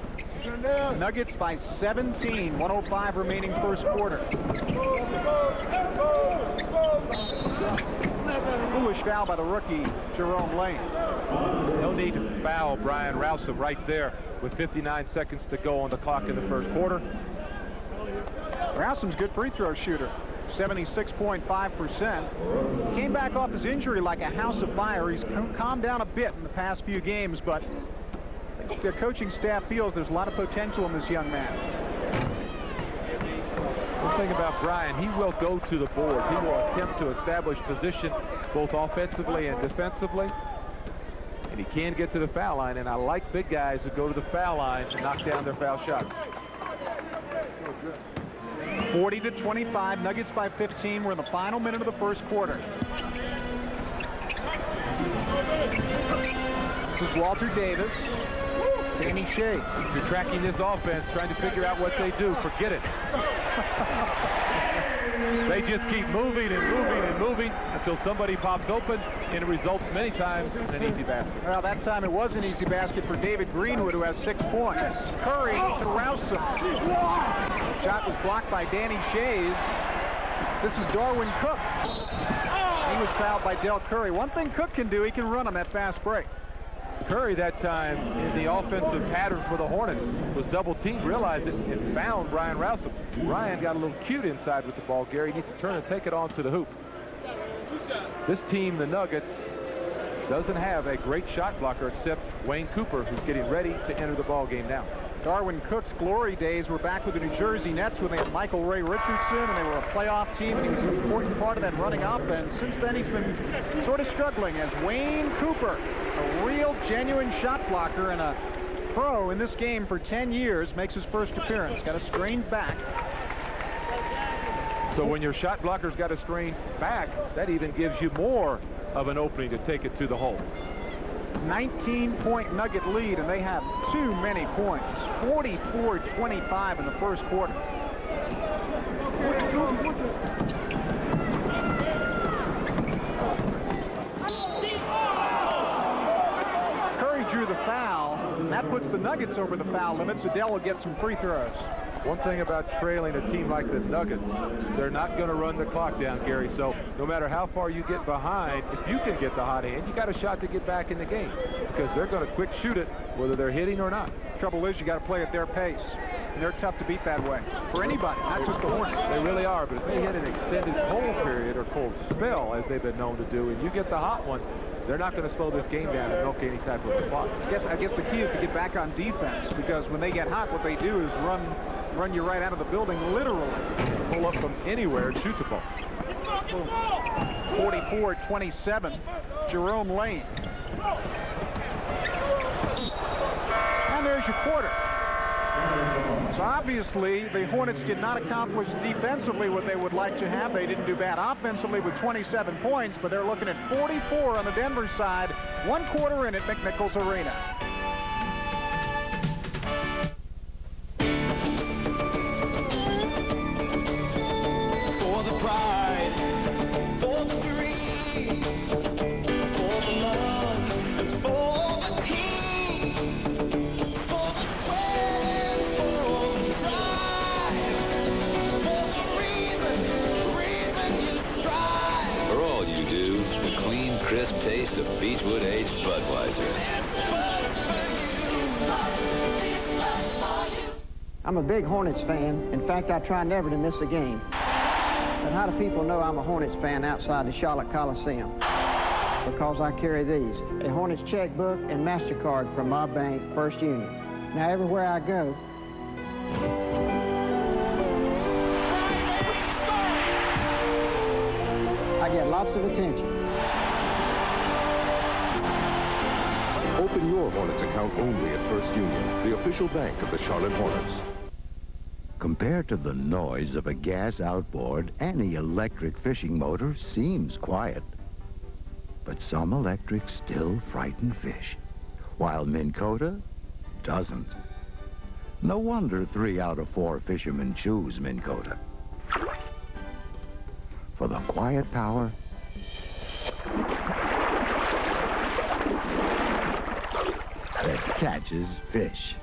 [SPEAKER 1] Nuggets by 17, 105 remaining first quarter. Foolish foul by the rookie, Jerome Lane.
[SPEAKER 3] No need to foul Brian Rousom right there with 59 seconds to go on the clock in the first quarter.
[SPEAKER 1] Rousum's a good free throw shooter, 76.5%. Came back off his injury like a house of fire. He's calmed down a bit in the past few games, but I think their coaching staff feels there's a lot of potential in this young man.
[SPEAKER 3] One thing about Brian, he will go to the boards. He will attempt to establish position both offensively and defensively. And he can get to the foul line, and I like big guys who go to the foul line and knock down their foul shots.
[SPEAKER 1] 40-25, Nuggets by 15. We're in the final minute of the first quarter. This is Walter Davis. Danny Shea.
[SPEAKER 3] You're tracking this offense, trying to figure out what they do. Forget it. They just keep moving and moving and moving until somebody pops open, and it results many times in an easy basket.
[SPEAKER 1] Well, that time it was an easy basket for David Greenwood, who has 6 points. Curry to Rousom. Shot was blocked by Danny Shays. This is Darwin Cook. He was fouled by Del Curry. One thing Cook can do, he can run on that fast break.
[SPEAKER 3] Curry that time in the offensive pattern for the Hornets was double teamed, realized it, and found Brian Rousom. Brian got a little cute inside with the ball. Gary needs to turn and take it on to the hoop. This team, the Nuggets, doesn't have a great shot blocker except Wayne Cooper, who's getting ready to enter the ball game now.
[SPEAKER 1] Darwin Cook's glory days were back with the New Jersey Nets when they had Michael Ray Richardson, and they were a playoff team, and he was an important part of that running offense. Since then, he's been sort of struggling as Wayne Cooper, a real, genuine shot blocker and a pro in this game for 10 years, makes his first appearance. Got a strained back.
[SPEAKER 3] So when your shot blocker's got a strained back, that even gives you more of an opening to take it to the hole.
[SPEAKER 1] 19-point Nugget lead, and they have too many points. 44-25 in the first quarter. Curry drew the foul, and that puts the Nuggets over the foul limit, so Dell will get some free throws.
[SPEAKER 3] One thing about trailing a team like the Nuggets, they're not going to run the clock down, Gary. So no matter how far you get behind, if you can get the hot hand, you got a shot to get back in the game because they're going to quick shoot it whether they're hitting or not.
[SPEAKER 1] Trouble is you got to play at their pace, and they're tough to beat that way for anybody, not just the Hornets.
[SPEAKER 3] They really are, but if they hit an extended cold period or cold spell, as they've been known to do, and you get the hot one, they're not going to slow this game down and milk any type of clock.
[SPEAKER 1] I guess the key is to get back on defense, because when they get hot, what they do is run you right out of the building, literally.
[SPEAKER 3] Pull up from anywhere and shoot the ball.
[SPEAKER 1] 44-27, Jerome Lane. And there's your quarter. So obviously, the Hornets did not accomplish defensively what they would like to have. They didn't do bad offensively with 27 points, but they're looking at 44 on the Denver side. 1 quarter in at McNichols Arena.
[SPEAKER 22] Taste of Beechwood aged Budweiser.
[SPEAKER 4] I'm a big Hornets fan. In fact, I try never to miss a game. But how do people know I'm a Hornets fan outside the Charlotte Coliseum? Because I carry these, a Hornets checkbook and MasterCard from my bank, First Union. Now, everywhere I go, I get lots of attention.
[SPEAKER 7] your Hornets account only at First Union, the official bank of the Charlotte Hornets.
[SPEAKER 8] Compared to the noise of a gas outboard, any electric fishing motor seems quiet. But some electrics still frighten fish, while Minn Kota doesn't. No wonder 3 out of 4 fishermen choose Minn Kota. For the quiet power that catches fish.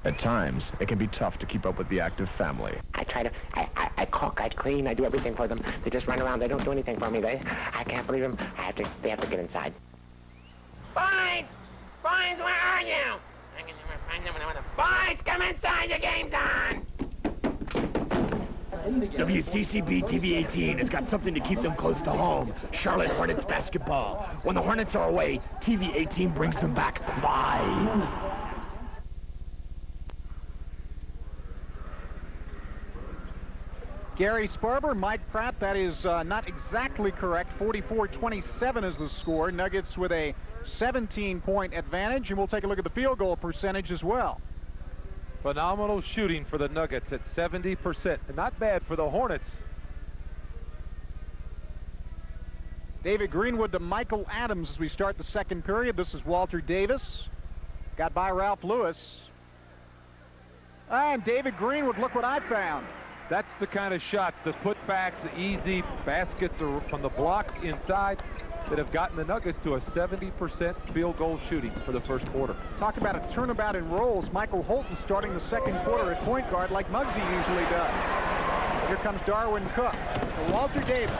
[SPEAKER 23] At times, it can be tough to keep up with the active family.
[SPEAKER 24] I try to, I cook, I clean, I do everything for them. They just run around, they don't do anything for me. I can't believe them. They have to get inside. Boys! Boys, where are you? I can never find them. Boys, come inside, your game's on!
[SPEAKER 25] WCCB TV-18 has got something to keep them close to home. Charlotte Hornets basketball. When the Hornets are away, TV-18 brings them back live.
[SPEAKER 1] Gary Sparber, Mike Pratt, that is not exactly correct. 44-27 is the score. Nuggets with a 17-point advantage, and we'll take a look at the field goal percentage as well.
[SPEAKER 3] Phenomenal shooting for the Nuggets at 70%. Not bad for the Hornets.
[SPEAKER 1] David Greenwood to Michael Adams as we start the second period. This is Walter Davis. Got by Ralph Lewis. And David Greenwood, look what I found.
[SPEAKER 3] That's the kind of shots, the putbacks, the easy baskets from the blocks inside that have gotten the Nuggets to a 70% field goal shooting for the first quarter.
[SPEAKER 1] Talk about a turnabout in roles. Michael Holton starting the second quarter at point guard like Muggsy usually does. Here comes Darwin Cook to Walter Davis.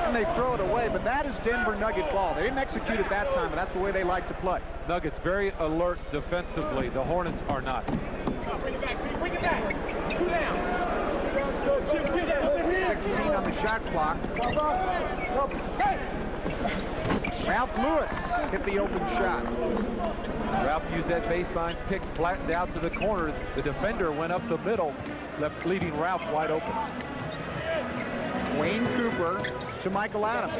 [SPEAKER 1] And they throw it away, but that is Denver Nugget ball. They didn't execute it that time, but that's the way they like to play.
[SPEAKER 3] Nuggets very alert defensively. The Hornets are not.
[SPEAKER 1] Bring it back. Bring it back. 2 down. 16 on the shot clock. Ralph Lewis hit the open shot.
[SPEAKER 3] Ralph used that baseline pick, flattened out to the corner. The defender went up the middle, leaving Ralph wide open.
[SPEAKER 1] Wayne Cooper to Michael Adams.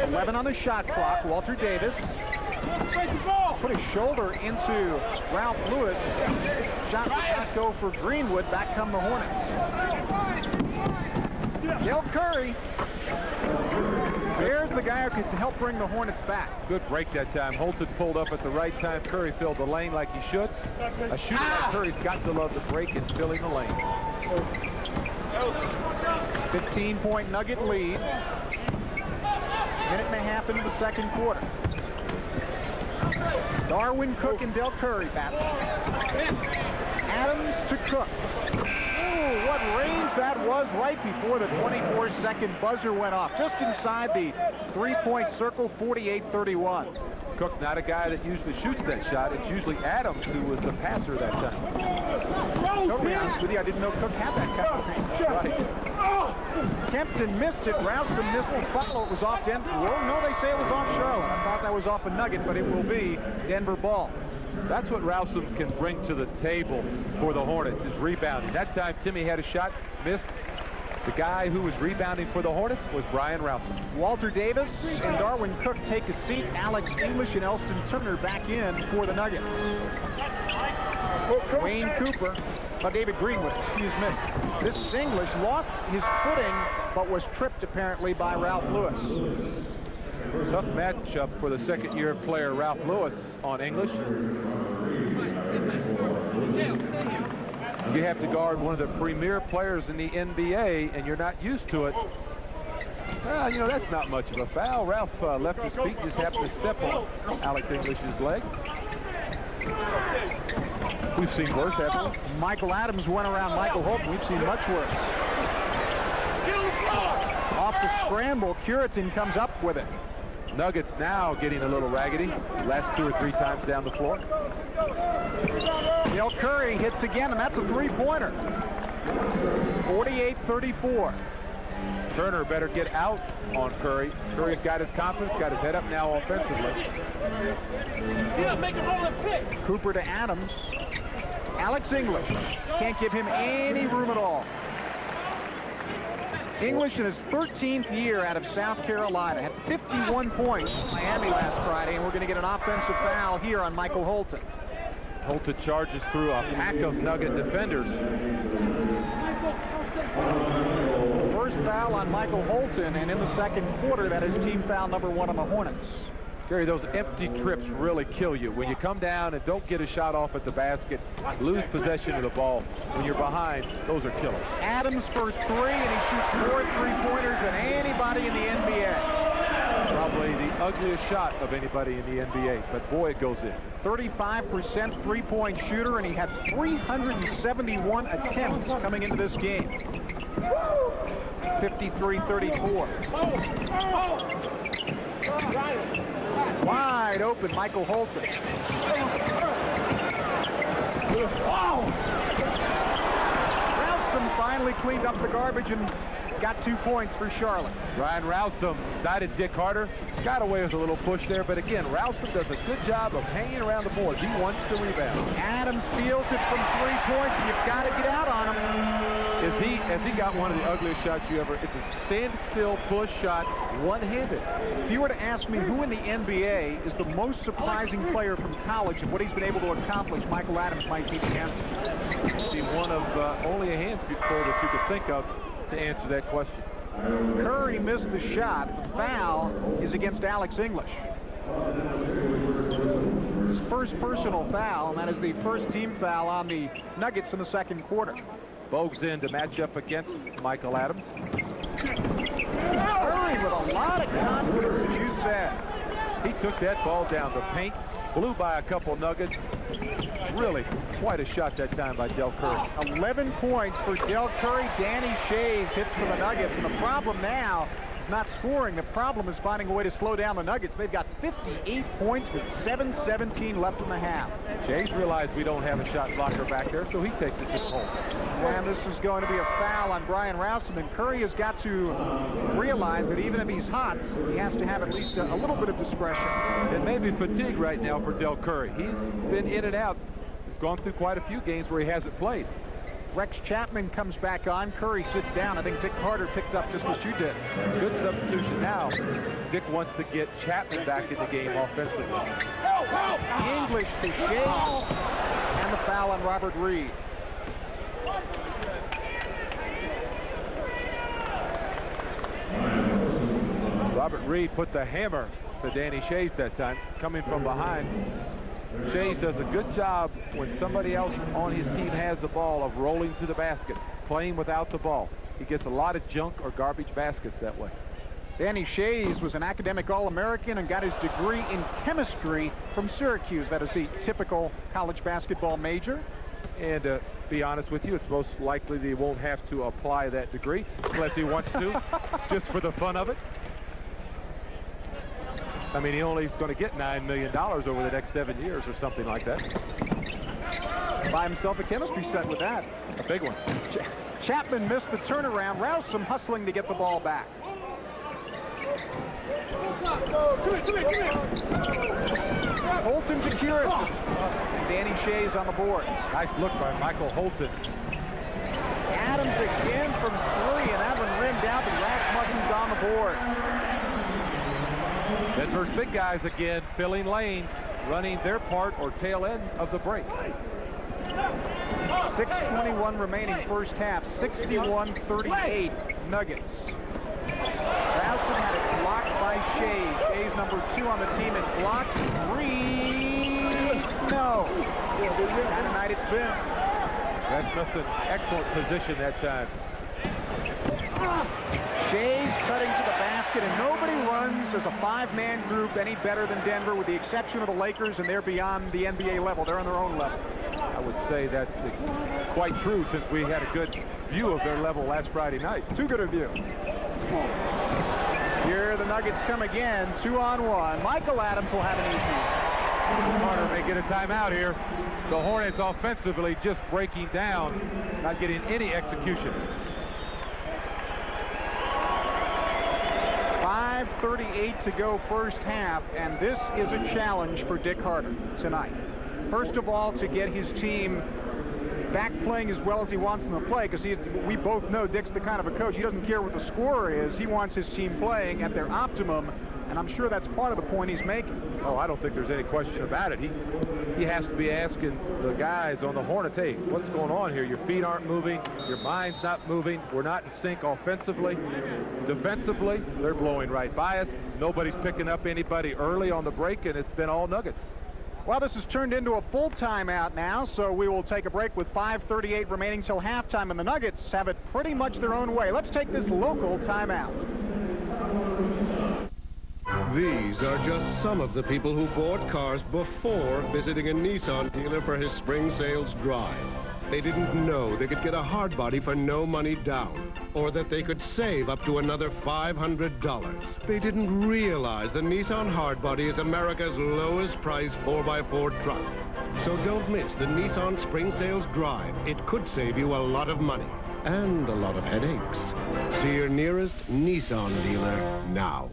[SPEAKER 1] 11 on the shot clock. Walter Davis put his shoulder into Ralph Lewis. Shot did not go for Greenwood. Back come the Hornets. Del Curry. There's the guy who could help bring the Hornets back.
[SPEAKER 3] Good break that time. Holton pulled up at the right time. Curry filled the lane like he should. A shooter like Curry's got to love the break and filling the lane.
[SPEAKER 1] 15-point Nugget lead. Minute and a half into the second quarter. Darwin Cook and Del Curry battle. Adams to Cook. Ooh, what range that was right before the 24-second buzzer went off. Just inside the three-point circle, 48-31.
[SPEAKER 3] Cook, not a guy that usually shoots that shot. It's usually Adams who was the passer that time.
[SPEAKER 1] Totally honest with you, I didn't know Cook had that kind of range. Right. Kempton missed it. Rowson missed the follow. It was off Denver. Well, no, they say it was off Charlotte. I thought that was off a Nugget, but it will be Denver ball.
[SPEAKER 3] That's what Rowson can bring to the table for the Hornets, is rebounding. That time, Timmy had a shot, missed. The guy who was rebounding for the Hornets was Brian Rowson.
[SPEAKER 1] Walter Davis and Darwin Cook take a seat. Alex English and Elston Turner back in for the Nuggets. Wayne Cooper, David Greenwood, excuse me. This is English, lost his footing, but was tripped apparently by Ralph Lewis.
[SPEAKER 3] Tough matchup for the second-year player Ralph Lewis on English. You have to guard one of the premier players in the NBA, and you're not used to it. Well, you know, that's not much of a foul. Ralph left his feet, just happened to step on Alex English's leg. We've seen worse, haven't we?
[SPEAKER 1] Michael Adams went around Michael Holton. We've seen much worse. Off the scramble, Curitin comes up with it.
[SPEAKER 3] Nuggets now getting a little raggedy. Last 2 or 3 times down the floor.
[SPEAKER 1] Del Curry hits again, and that's a three-pointer. 48-34.
[SPEAKER 3] Turner better get out on Curry. Curry's got his confidence, got his head up now offensively.
[SPEAKER 1] Cooper to Adams. Alex English can't give him any room at all. English in his 13th year out of South Carolina had 51 points in Miami last Friday, and we're going to get an offensive foul here on Michael Holton.
[SPEAKER 3] Holton charges through a pack of Nugget defenders.
[SPEAKER 1] First foul on Michael Holton, and in the second quarter, that is team foul number 1 on the Hornets.
[SPEAKER 3] Gary, those empty trips really kill you. When you come down and don't get a shot off at the basket, lose possession of the ball. When you're behind, those are killers.
[SPEAKER 1] Adams for 3, and he shoots more three-pointers than anybody in the NBA.
[SPEAKER 3] Probably the ugliest shot of anybody in the NBA, but boy, it goes in.
[SPEAKER 1] 35% three-point shooter, and he had 371 attempts coming into this game. 53-34. Wide open, Michael Holton. Ralston finally cleaned up the garbage and got 2 points for Charlotte.
[SPEAKER 3] Ryan Ralston sided Dick Carter. Got away with a little push there, but again, Ralston does a good job of hanging around the boards. He wants to rebound.
[SPEAKER 1] Adams feels it from 3 points. You've got to get out on him.
[SPEAKER 3] Has he got one of the ugliest shots you ever? It's a stand-still push shot, one-handed.
[SPEAKER 1] If you were to ask me who in the NBA is the most surprising player from college and what he's been able to accomplish, Michael Adams might be the answer.
[SPEAKER 3] Be one of only a handful that you could think of to answer that question.
[SPEAKER 1] Curry missed the shot. The foul is against Alex English. His first personal foul, and that is the first team foul on the Nuggets in the second quarter.
[SPEAKER 3] Bogues in to match up against Michael Adams.
[SPEAKER 1] Curry with a lot of confidence, as you said.
[SPEAKER 3] He took that ball down the paint, blew by a couple Nuggets. Really quite a shot that time by Del Curry.
[SPEAKER 1] 11 points for Del Curry. Danny Shays hits for the Nuggets, and the problem now is not scoring. The problem is finding a way to slow down the Nuggets. They've got 58 points with 7:17 left in the half.
[SPEAKER 3] Shays realized we don't have a shot blocker back there, so he takes it to the hole.
[SPEAKER 1] And this is going to be a foul on Brian Ralston, and Curry has got to realize that even if he's hot, he has to have at least a little bit of discretion.
[SPEAKER 3] It may be fatigue right now for Del Curry. He's been in and out. He's gone through quite a few games where he hasn't played.
[SPEAKER 1] Rex Chapman comes back on. Curry sits down. I think Dick Carter picked up just what you did.
[SPEAKER 3] Good substitution now. Dick wants to get Chapman back in the game offensively.
[SPEAKER 1] English to Shays, and the foul on Robert Reed.
[SPEAKER 3] Robert Reed put the hammer to Danny Shays that time, coming from behind. Shays does a good job when somebody else on his team has the ball of rolling to the basket, playing without the ball. He gets a lot of junk or garbage baskets that way.
[SPEAKER 1] Danny Shays was an academic All-American and got his degree in chemistry from Syracuse. That is the typical college basketball major.
[SPEAKER 3] And to be honest with you, it's most likely that he won't have to apply that degree unless he wants to, just for the fun of it. I mean, he only is going to get $9 million over the next 7 years or something like that.
[SPEAKER 1] Buy himself a chemistry set with that.
[SPEAKER 3] A big one.
[SPEAKER 1] Chapman missed the turnaround. Ralston hustling to get the ball back. Holton to Curtis. And Danny Shays on the board.
[SPEAKER 3] Nice look by Michael Holton.
[SPEAKER 1] Adams again from 3, and that one rimmed out, but Rasmussen's on the board.
[SPEAKER 3] Denver's big guys again filling lanes, running their part or tail end of the break.
[SPEAKER 1] 6:21 remaining first half. 61-38 Nuggets. Ralston had it blocked by Shays. Shays number 2 on the team and blocked. Reed, no. Kind of night it's been.
[SPEAKER 3] Rasmussen, excellent position that time.
[SPEAKER 1] Shays cutting to the basket, and nobody runs as a 5-man group any better than Denver, with the exception of the Lakers, and they're beyond the NBA level. They're on their own level.
[SPEAKER 3] I would say that's quite true, since we had a good view of their level last Friday night.
[SPEAKER 1] Too good a view. Here the Nuggets come again, 2-on-1. Michael Adams will have an easy.
[SPEAKER 3] Carter may get a timeout here. The Hornets offensively just breaking down, not getting any execution.
[SPEAKER 1] 5:38 to go first half, and this is a challenge for Dick Carter tonight. First of all, to get his team back playing as well as he wants them to play, because we both know Dick's the kind of a coach. He doesn't care what the score is. He wants his team playing at their optimum, and I'm sure that's part of the point he's making.
[SPEAKER 3] Oh, I don't think there's any question about it. He has to be asking the guys on the Hornets, hey, what's going on here? Your feet aren't moving. Your mind's not moving. We're not in sync offensively. Defensively, they're blowing right by us. Nobody's picking up anybody early on the break, and it's been all Nuggets.
[SPEAKER 1] Well, this has turned into a full timeout now, so we will take a break with 5:38 remaining till halftime, and the Nuggets have it pretty much their own way. Let's take this local timeout.
[SPEAKER 9] These are just some of the people who bought cars before visiting a Nissan dealer for his spring sales drive. They didn't know they could get a hard body for no money down, or that they could save up to another $500. They didn't realize the Nissan hard body is America's lowest price 4x4 truck. So don't miss the Nissan spring sales drive. It could save you a lot of money and a lot of headaches. See your nearest Nissan dealer now.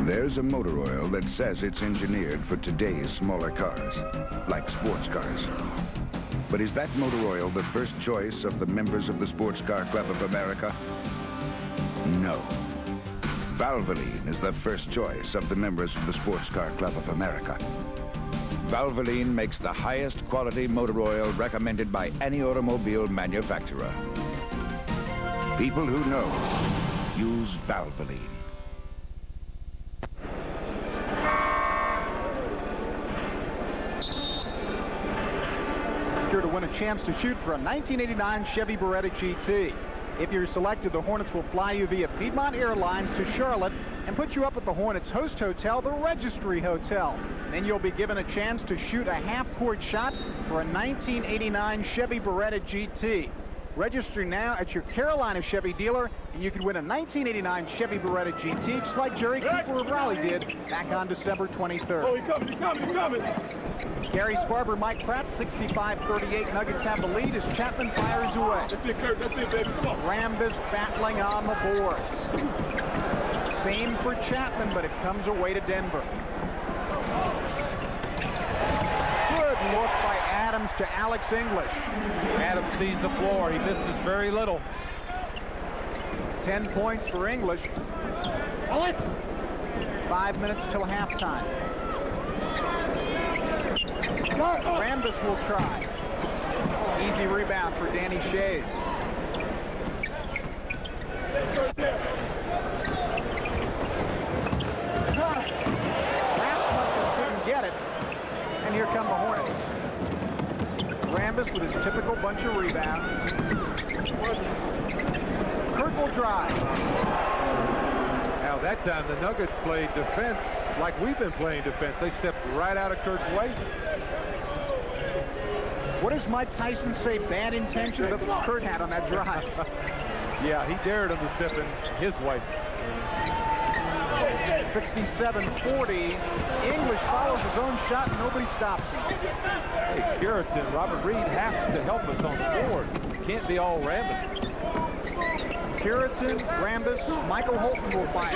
[SPEAKER 10] There's a motor oil that says it's engineered for today's smaller cars, like sports cars. But is that motor oil the first choice of the members of the Sports Car Club of America? No. Valvoline is the first choice of the members of the Sports Car Club of America. Valvoline makes the highest quality motor oil recommended by any automobile manufacturer. People who know use Valvoline.
[SPEAKER 1] To win a chance to shoot for a 1989 Chevy Beretta GT. If you're selected, the Hornets will fly you via Piedmont Airlines to Charlotte and put you up at the Hornets host hotel, the Registry Hotel. Then you'll be given a chance to shoot a half-court shot for a 1989 Chevy Beretta GT. Register now at your Carolina Chevy dealer, and you can win a 1989 Chevy Beretta GT, just like Jerry Cooper of Raleigh did back on December 23rd.
[SPEAKER 11] Oh, he's coming.
[SPEAKER 1] Gary Sparber, Mike Pratt, 65-38. Nuggets have the lead as Chapman fires away.
[SPEAKER 11] That's it, Kurt. That's it, baby. Come on.
[SPEAKER 1] Rambis battling on the boards. Same for Chapman, but it comes away to Denver. Good look by Adams to Alex English.
[SPEAKER 3] Adams sees the floor. He misses very little.
[SPEAKER 1] 10 points for English. 5 minutes till halftime. Rambis will try. Easy rebound for Danny Shays. Rasmussen couldn't get it. And here come the Hornets. Rambis with his typical bunch of rebounds. Kurt will drive.
[SPEAKER 3] Now that time the Nuggets played defense like we've been playing defense. They stepped right out of Kurt's way.
[SPEAKER 1] What does Mike Tyson say? Bad intentions? That's what Kurt had on that drive.
[SPEAKER 3] Yeah, he dared him to step in his way.
[SPEAKER 1] 67-40. English follows his own shot and nobody stops him.
[SPEAKER 3] Hey, Curitan, Robert Reed have to help us on the board. It can't be all Rambis.
[SPEAKER 1] Curitan, Rambis, Michael Holton will fire.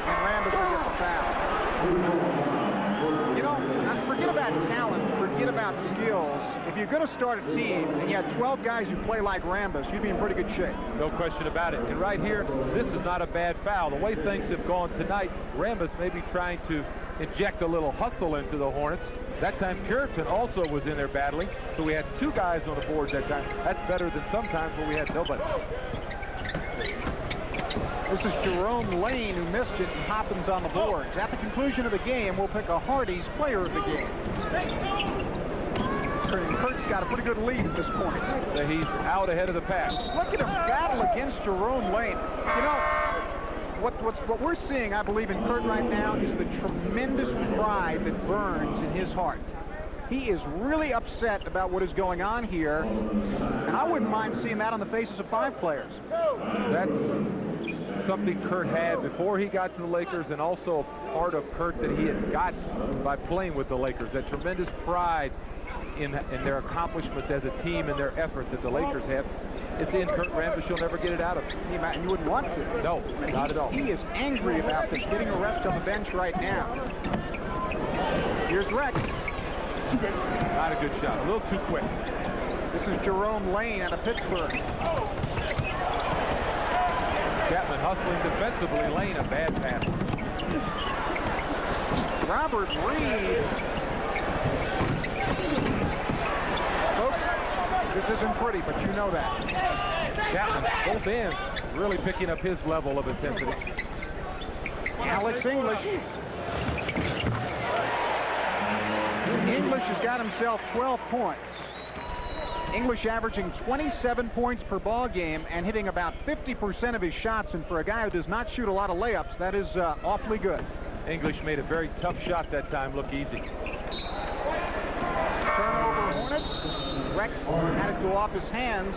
[SPEAKER 1] And Rambis will get the foul. You know, forget about talent, forget about skills. If you're going to start a team and you had 12 guys who play like Rambis, you'd be in pretty good shape.
[SPEAKER 3] No question about it. And right here, this is not a bad foul. The way things have gone tonight, Rambis may be trying to inject a little hustle into the Hornets. That time, Curitan also was in there battling, so we had two guys on the boards that time. That's better than sometimes where we had nobody.
[SPEAKER 1] This is Jerome Lane who missed it, and Hoppins on the boards. At the conclusion of the game, we'll pick a Hardy's player of the game. Kurt's got a pretty good lead at this point.
[SPEAKER 3] So he's out ahead of the pass.
[SPEAKER 1] Look at him battle against Jerome Lane. You know, what we're seeing, I believe, in Kurt right now is the tremendous pride that burns in his heart. He is really upset about what is going on here, and I wouldn't mind seeing that on the faces of 5 players.
[SPEAKER 3] That's something Kurt had before he got to the Lakers, and also a part of Kurt that he had got by playing with the Lakers. That tremendous pride in their accomplishments as a team and their effort that the Lakers have. It's in Kurt Rambis. You'll never get it out of him.
[SPEAKER 1] And you wouldn't want to.
[SPEAKER 3] No, not at all.
[SPEAKER 1] He is angry about this, getting a rest on the bench right now. Here's Rex.
[SPEAKER 3] Not a good shot. A little too quick.
[SPEAKER 1] This is Jerome Lane out of Pittsburgh.
[SPEAKER 3] Chapman hustling defensively. Lane, a bad pass.
[SPEAKER 1] Robert Reed. Folks, this isn't pretty, but you know that.
[SPEAKER 3] Chapman, both ends, really picking up his level of intensity.
[SPEAKER 1] Alex English. English has got himself 12 points. English averaging 27 points per ball game and hitting about 50% of his shots. And for a guy who does not shoot a lot of layups, that is awfully good.
[SPEAKER 3] English made a very tough shot that time look easy.
[SPEAKER 1] Turnover Hornets. Rex had it go off his hands.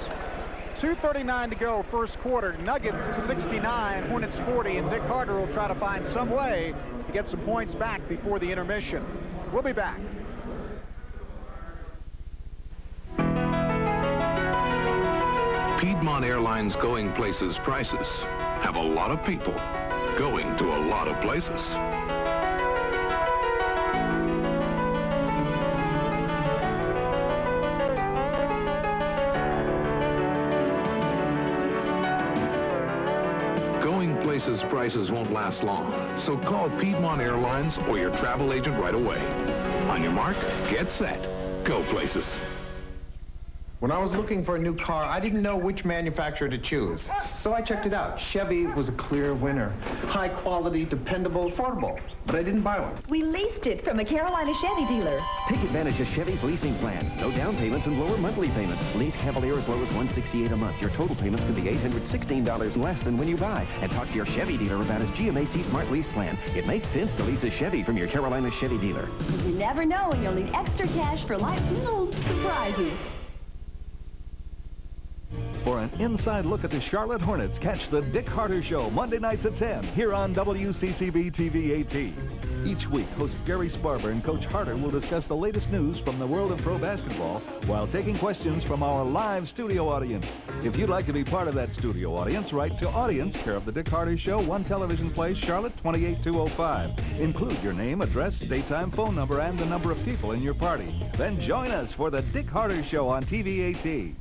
[SPEAKER 1] 2:39 to go, first quarter. Nuggets 69, Hornets 40, and Dick Carter will try to find some way to get some points back before the intermission. We'll be back.
[SPEAKER 17] Piedmont Airlines Going Places prices have a lot of people going to a lot of places. Going Places prices won't last long, so call Piedmont Airlines or your travel agent right away. On your mark, get set, go places.
[SPEAKER 2] When I was looking for a new car, I didn't know which manufacturer to choose. So I checked it out. Chevy was a clear winner. High quality, dependable, affordable. But I didn't buy one.
[SPEAKER 12] We leased it from a Carolina Chevy dealer.
[SPEAKER 13] Take advantage of Chevy's leasing plan. No down payments and lower monthly payments. Lease Cavalier as low as $168 a month. Your total payments can be $816 less than when you buy. And talk to your Chevy dealer about his GMAC Smart Lease plan. It makes sense to lease a Chevy from your Carolina Chevy dealer.
[SPEAKER 12] You never know, and you'll need extra cash for life little surprises.
[SPEAKER 14] For an inside look at the Charlotte Hornets, catch the Dick Carter Show Monday nights at 10 here on WCCB TV 18. Each week, host Gary Sparber and Coach Harder will discuss the latest news from the world of pro basketball while taking questions from our live studio audience. If you'd like to be part of that studio audience, write to Audience, care of the Dick Carter Show, 1 Television Place, Charlotte, 28205. Include your name, address, daytime phone number, and the number of people in your party. Then join us for the Dick Carter Show on TV 18.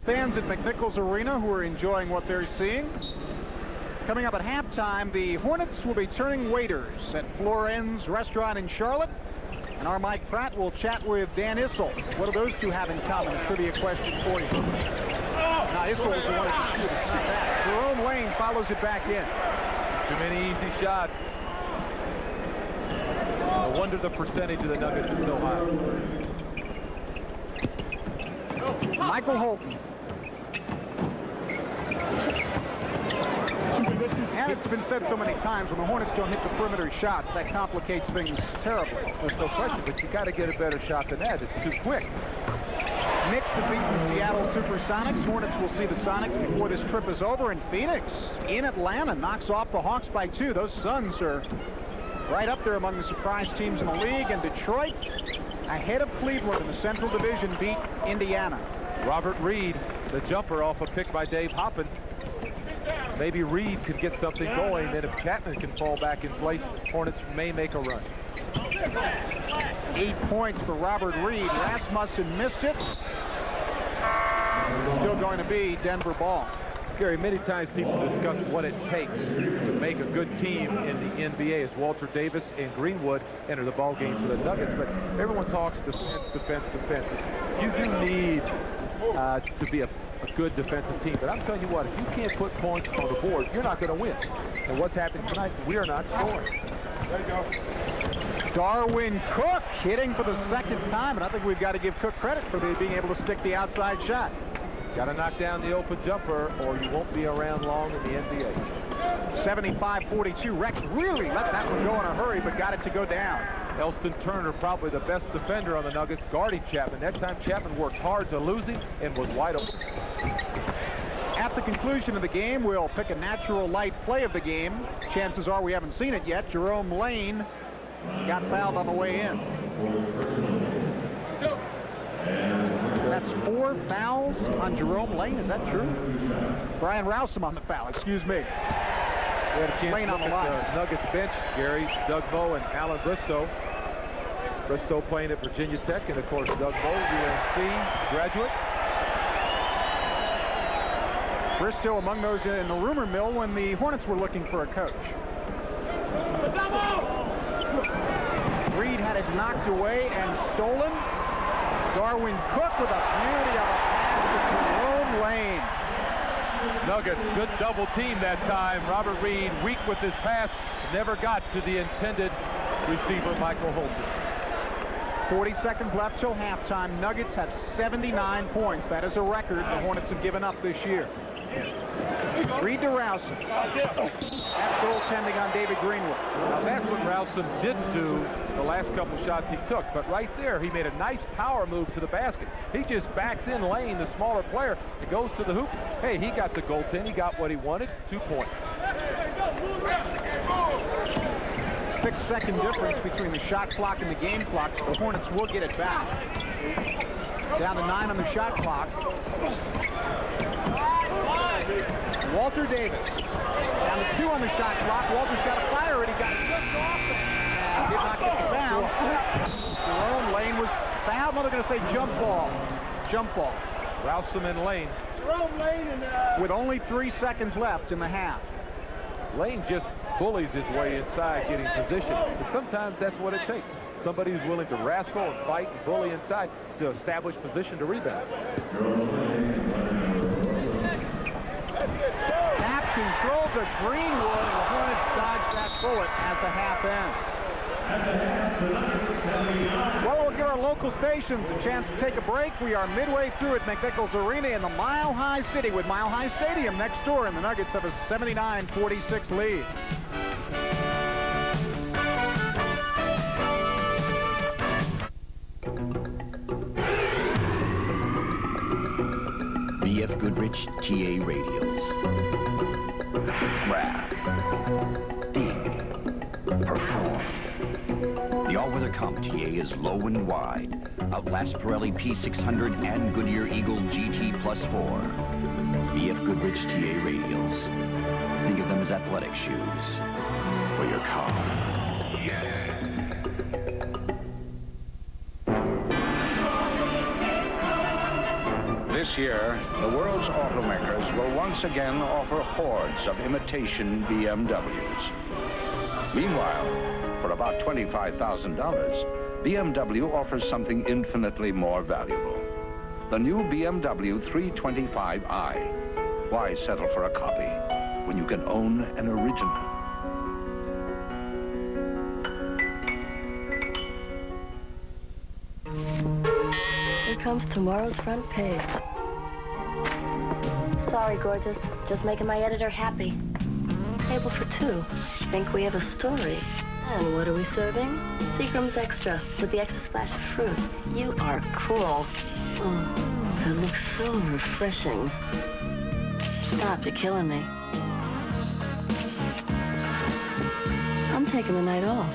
[SPEAKER 1] Fans at McNichols Arena who are enjoying what they're seeing. Coming up at halftime, the Hornets will be turning waiters at Floren's Restaurant in Charlotte. And our Mike Pratt will chat with Dan Issel. What do those two have in common? A trivia question for you. Now, Issel was the one that shoot it, not that. Jerome Lane follows it back in.
[SPEAKER 3] Too many easy shots. No wonder the percentage of the Nuggets is so high.
[SPEAKER 1] Michael Holton. And it's been said so many times, when the Hornets don't hit the perimeter shots, that complicates things terribly.
[SPEAKER 3] There's no question, but you got to get a better shot than that. It's too quick.
[SPEAKER 1] Knicks have beaten the Seattle Supersonics. Hornets will see the Sonics before this trip is over. And Phoenix in Atlanta knocks off the Hawks by 2. Those Suns are right up there among the surprise teams in the league. And Detroit, ahead of Cleveland in the Central Division, beat Indiana.
[SPEAKER 3] Robert Reed, the jumper off a pick by Dave Hoppin. Maybe Reed could get something going. Then if Chapman can fall back in place, Hornets may make a run.
[SPEAKER 1] 8 points for Robert Reed. Rasmussen missed it. It's still going to be Denver ball.
[SPEAKER 3] Gary, many times people discuss what it takes to make a good team in the NBA as Walter Davis and Greenwood enter the ball game for the Nuggets. But everyone talks defense. You do need to be a good defensive team. But I'm telling you what, if you can't put points on the board, you're not going to win. And what's happened tonight, we are not scoring.
[SPEAKER 1] There you go. Darwin Cook hitting for the second time, and I think we've got to give Cook credit for being able to stick the outside shot.
[SPEAKER 3] Got to knock down the open jumper, or you won't be around long in the NBA.
[SPEAKER 1] 75-42. Rex really let that one go in a hurry, but got it to go down.
[SPEAKER 3] Elston Turner, probably the best defender on the Nuggets, guarding Chapman. That time Chapman worked hard to lose him and was wide open.
[SPEAKER 1] At the conclusion of the game, we'll pick a natural light play of the game. Chances are we haven't seen it yet. Jerome Lane got fouled on the way in. That's 4 fouls on Jerome Lane. Is that true? Brian Rousum on the foul. Excuse me.
[SPEAKER 3] We had a chance
[SPEAKER 1] Lane
[SPEAKER 3] to
[SPEAKER 1] on the
[SPEAKER 3] look
[SPEAKER 1] line.
[SPEAKER 3] at the Nuggets bench. Gary, Doug Moe, and Alan Bristow. Bristow playing at Virginia Tech, and of course Doug Moe, UNC graduate.
[SPEAKER 1] Bristow among those in the rumor mill when the Hornets were looking for a coach. Reed had it knocked away and stolen. Darwin Cook with a beauty of a pass to Jerome Lane.
[SPEAKER 3] Nuggets, good double team that time. Robert Reed, weak with his pass, never got to the intended receiver, Michael Holton.
[SPEAKER 1] 40 seconds left till halftime. Nuggets have 79 points. That is a record the Hornets have given up this year. Reed to Rowson. That's goaltending on David Greenwood.
[SPEAKER 3] Now that's what Rowson didn't do the last couple shots he took, but right there he made a nice power move to the basket. He just backs in Lane, the smaller player. It goes to the hoop. Hey, he got the goaltend. He got what he wanted. 2 points.
[SPEAKER 1] 6-second difference between the shot clock and the game clock. The Hornets will get it back. Down to 9 on the shot clock. Walter Davis. Down to 2 on the shot clock. Walter's got to fire it. He got just off it. And did not get the bounce. Jerome Lane was fouled. Now they're going to say jump ball. Jump ball.
[SPEAKER 3] Rowson and Lane.
[SPEAKER 11] Jerome Lane and
[SPEAKER 1] with only 3 seconds left in the half.
[SPEAKER 3] Lane just bullies his way inside getting position. But sometimes that's what it takes. Somebody who's willing to wrestle and fight and bully inside to establish position to rebound.
[SPEAKER 1] Tap control to Greenwood, and the Hornets dodge that bullet as the half ends. Well, we'll give our local stations a chance to take a break. We are midway through at McNichols Arena in the Mile High City with Mile High Stadium next door, and the Nuggets have a 79-46 lead.
[SPEAKER 5] B.F. Goodrich TA radios. Rap. Dig. Perform. The all-weather comp TA is low and wide. Outlast Pirelli P600 and Goodyear Eagle GT Plus 4. B.F. Goodrich TA radials. Think of them as athletic shoes for your car.
[SPEAKER 10] This year, the world's automakers will once again offer hordes of imitation BMWs. Meanwhile, for about $25,000, BMW offers something infinitely more valuable. The new BMW 325i. Why settle for a copy when you can own an original?
[SPEAKER 6] Here comes tomorrow's front page. Sorry, gorgeous. Just making my editor happy. Table for 2. Think we have a story. And what are we serving? Seagram's Extra with the extra splash of fruit. You are cool. Oh, that looks so refreshing. Stop, you're killing me. I'm taking the night off.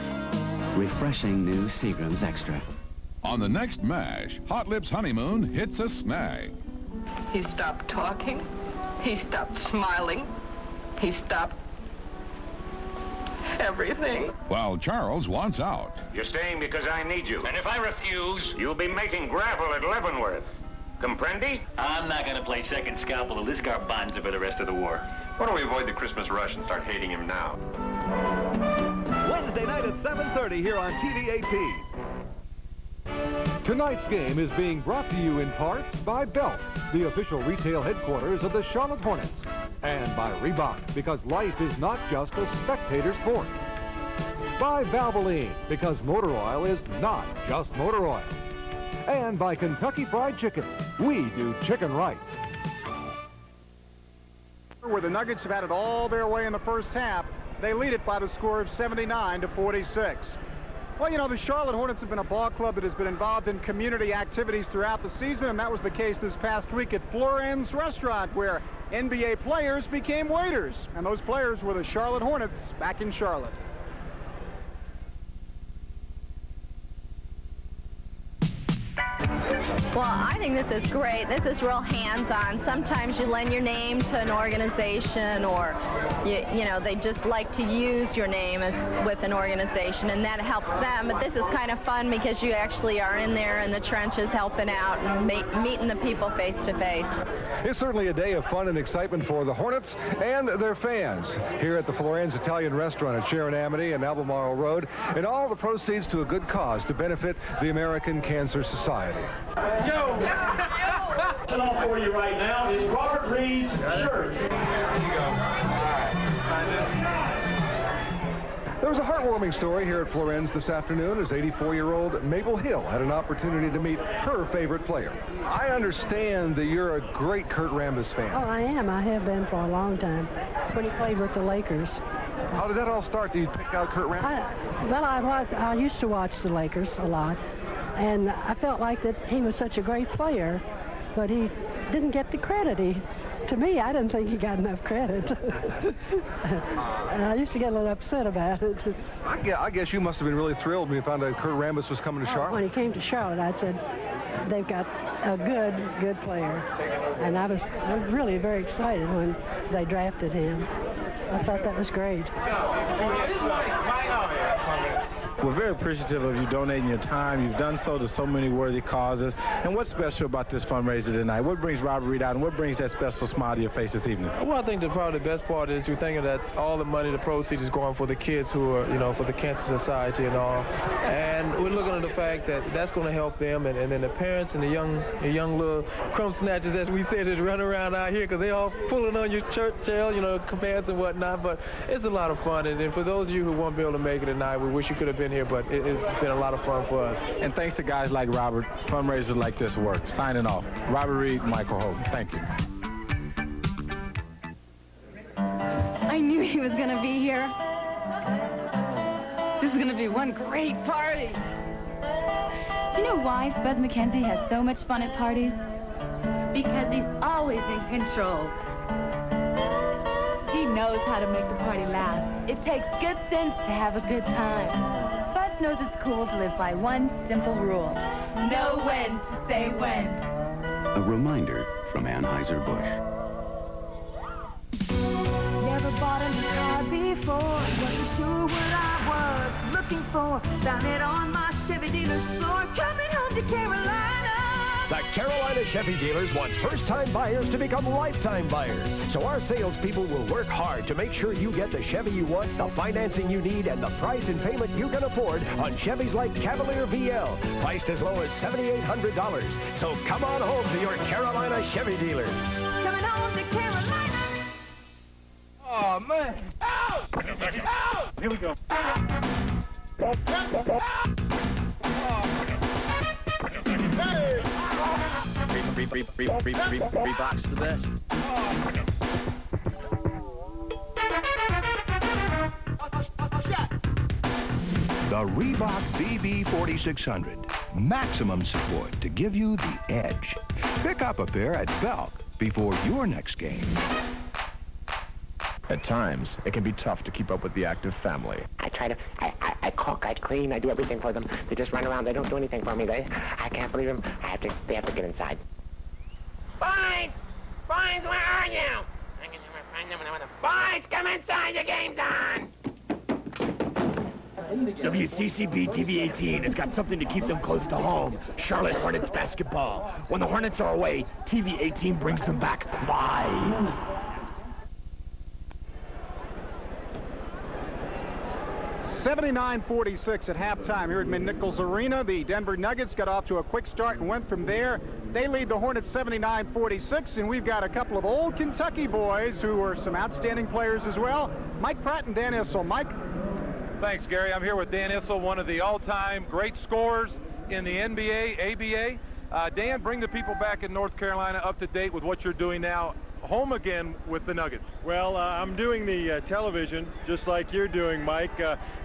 [SPEAKER 13] Refreshing new Seagram's Extra.
[SPEAKER 17] On the next MASH, Hot Lips Honeymoon hits a snag.
[SPEAKER 15] He stopped talking. He stopped smiling. He stopped everything.
[SPEAKER 17] While Charles wants out.
[SPEAKER 16] You're staying because I need you. And if I refuse, you'll be making gravel at Leavenworth. Comprendi?
[SPEAKER 18] I'm not going to play second scalpel to this Garbanzo for the rest of the war.
[SPEAKER 26] Why don't we avoid the Christmas rush and start hating him now?
[SPEAKER 14] Wednesday night at 7:30 here on TV-18. Tonight's game is being brought to you in part by Belk, the official retail headquarters of the Charlotte Hornets, and by Reebok, because life is not just a spectator sport. By Valvoline, because motor oil is not just motor oil. And by Kentucky Fried Chicken. We do chicken right.
[SPEAKER 1] Where the Nuggets have had it all their way in the first half, they lead it by the score of 79-46. Well, you know, the Charlotte Hornets have been a ball club that has been involved in community activities throughout the season, and that was the case this past week at Floren's Restaurant, where NBA players became waiters, and those players were the Charlotte Hornets back in Charlotte.
[SPEAKER 4] Well, I think this is great. This is real hands-on. Sometimes you lend your name to an organization, or you know, they just like to use your name with an organization, and that helps them. But this is kind of fun because you actually are in there in the trenches helping out and meeting the people face to face.
[SPEAKER 7] It's certainly a day of fun and excitement for the Hornets and their fans here at the Florenz Italian Restaurant at Sharon Amity and Albemarle Road, and all the proceeds to a good cause to benefit the American Cancer Society.
[SPEAKER 19] Yo! On for you right now is Robert Reed's shirt. There you go.
[SPEAKER 7] There was a heartwarming story here at Florenz this afternoon as 84-year-old Mabel Hill had an opportunity to meet her favorite player. I understand that you're a great Kurt Rambis fan.
[SPEAKER 20] Oh, I am. I have been for a long time, when he played with the Lakers.
[SPEAKER 7] How did that all start? Did you pick out Kurt Rambis?
[SPEAKER 20] I used to watch the Lakers a lot, and I felt like that he was such a great player, but he didn't get the credit. To me, I didn't think he got enough credit. And I used to get a little upset about it.
[SPEAKER 7] I guess you must have been really thrilled when you found out Kurt Rambis was coming to Charlotte.
[SPEAKER 20] When he came to Charlotte, I said, they've got a good player. And I was really very excited when they drafted him. I thought that was great.
[SPEAKER 21] We're very appreciative of you donating your time. You've done so to so many worthy causes. And what's special about this fundraiser tonight? What brings Robert Reed out, and what brings that special smile to your face this evening?
[SPEAKER 22] Well, I think probably the best part is you're thinking that all the money, the proceeds is going for the kids who are, you know, for the Cancer Society and all. And we're looking at the fact that that's going to help them, and then the parents and the young little crumb snatchers, as we said, just run around out here because they all pulling on your church tail, you know, pants and whatnot. But it's a lot of fun. And for those of you who won't be able to make it tonight, we wish you could have been here, but it's been a lot of fun for us.
[SPEAKER 21] And thanks to guys like Robert, fundraisers like this work. Signing off, Robert Reed, Michael Hope. Thank you.
[SPEAKER 12] I knew he was going to be here. This is going to be one great party. You know why Spud McKenzie has so much fun at parties? Because he's always in control. He knows how to make the party last. It takes good sense to have a good time. Spud knows it's cool to live by one simple rule. Know when to say when.
[SPEAKER 5] A reminder from Anheuser-Busch.
[SPEAKER 27] Never bought a new car before. Wasn't sure what I was looking for. Found it on my Chevy dealer's floor. Coming home to Carolina.
[SPEAKER 13] The Carolina Chevy dealers want first-time buyers to become lifetime buyers. So our salespeople will work hard to make sure you get the Chevy you want, the financing you need, and the price and payment you can afford on Chevys like Cavalier VL, priced as low as $7,800. So come on home to your Carolina Chevy dealers.
[SPEAKER 27] Coming home to Carolina.
[SPEAKER 19] Oh, man. Ow! Ow! Here we go. Hey!
[SPEAKER 28] Reebok's the best.
[SPEAKER 8] The Reebok BB4600. Maximum support to give you the edge. Pick up a pair at Belk before your next game.
[SPEAKER 23] At times, it can be tough to keep up with the active family.
[SPEAKER 24] I cook, I clean, I do everything for them. They just run around, they don't do anything for me. I can't believe them. They have to get inside. Boys! Boys, where are you? I can never find them. Boys, come inside, the game's on!
[SPEAKER 25] WCCB TV 18 has got something to keep them close to home. Charlotte Hornets basketball. When the Hornets are away, TV 18 brings them back live.
[SPEAKER 1] $79-46 at halftime here at Mid-Nichols Arena. The Denver Nuggets got off to a quick start and went from there. They lead the Hornets 79-46, and we've got a couple of old Kentucky boys who are some outstanding players as well. Mike Pratt and Dan Issel. Mike?
[SPEAKER 3] Thanks, Gary. I'm here with Dan Issel, one of the all-time great scorers in the NBA, ABA. Dan, bring the people back in North Carolina up to date with what you're doing now, home again with the Nuggets.
[SPEAKER 29] Well, I'm doing the television, just like you're doing, Mike,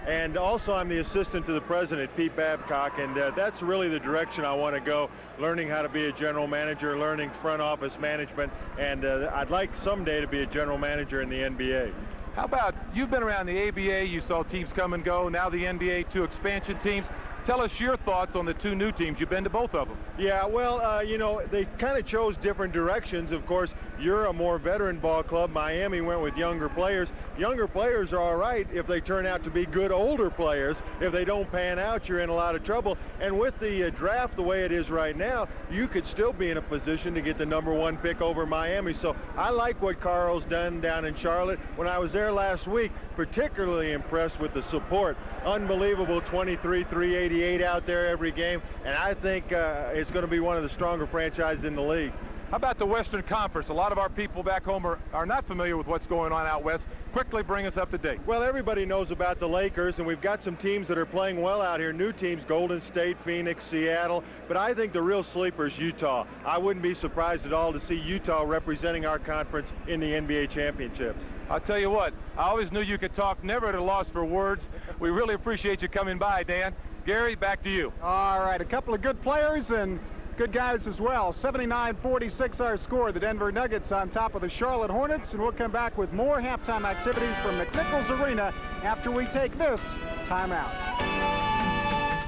[SPEAKER 29] and also I'm the assistant to the president, Pete Babcock, and that's really the direction I want to go, learning how to be a general manager, learning front office management, and I'd like someday to be a general manager in the NBA.
[SPEAKER 3] How about, you've been around the ABA, you saw teams come and go, now the NBA, 2 expansion teams. Tell us your thoughts on the two new teams. You've been to both of them.
[SPEAKER 29] Yeah, well, you know, they kind of chose different directions. Of course, you're a more veteran ball club. Miami went with younger players. Younger players are all right if they turn out to be good older players. If they don't pan out, you're in a lot of trouble. And with the draft the way it is right now, you could still be in a position to get the #1 pick over Miami. So I like what Carl's done down in Charlotte. When I was there last week, particularly impressed with the support. Unbelievable 23-388 out there every game, and I think it's going to be one of the stronger franchises in the league.
[SPEAKER 3] How about the Western Conference? A lot of our people back home are not familiar with what's going on out west. Quickly bring us up to date.
[SPEAKER 29] Well, everybody knows about the Lakers, and we've got some teams that are playing well out here. New teams, Golden State, Phoenix, Seattle. But I think the real sleeper is Utah. I wouldn't be surprised at all to see Utah representing our conference in the NBA championships.
[SPEAKER 3] I'll tell you what, I always knew you could talk, never at a loss for words. We really appreciate you coming by, Dan. Gary, back to you.
[SPEAKER 1] All right, a couple of good players and good guys as well. 79-46 our score. The Denver Nuggets on top of the Charlotte Hornets, and we'll come back with more halftime activities from McNichols Arena after we take this timeout.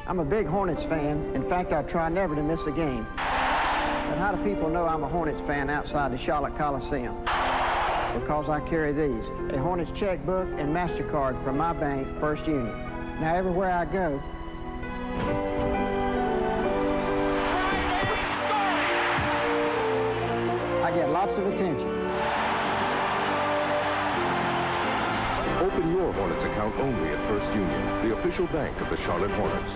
[SPEAKER 2] I'm a big Hornets fan. In fact, I try never to miss a game. But how do people know I'm a Hornets fan outside the Charlotte Coliseum? Because I carry these, a Hornets checkbook and MasterCard from my bank, First Union. Now, everywhere I go, I get lots of attention.
[SPEAKER 6] Open your Hornets account only at First Union, the official bank of the Charlotte Hornets.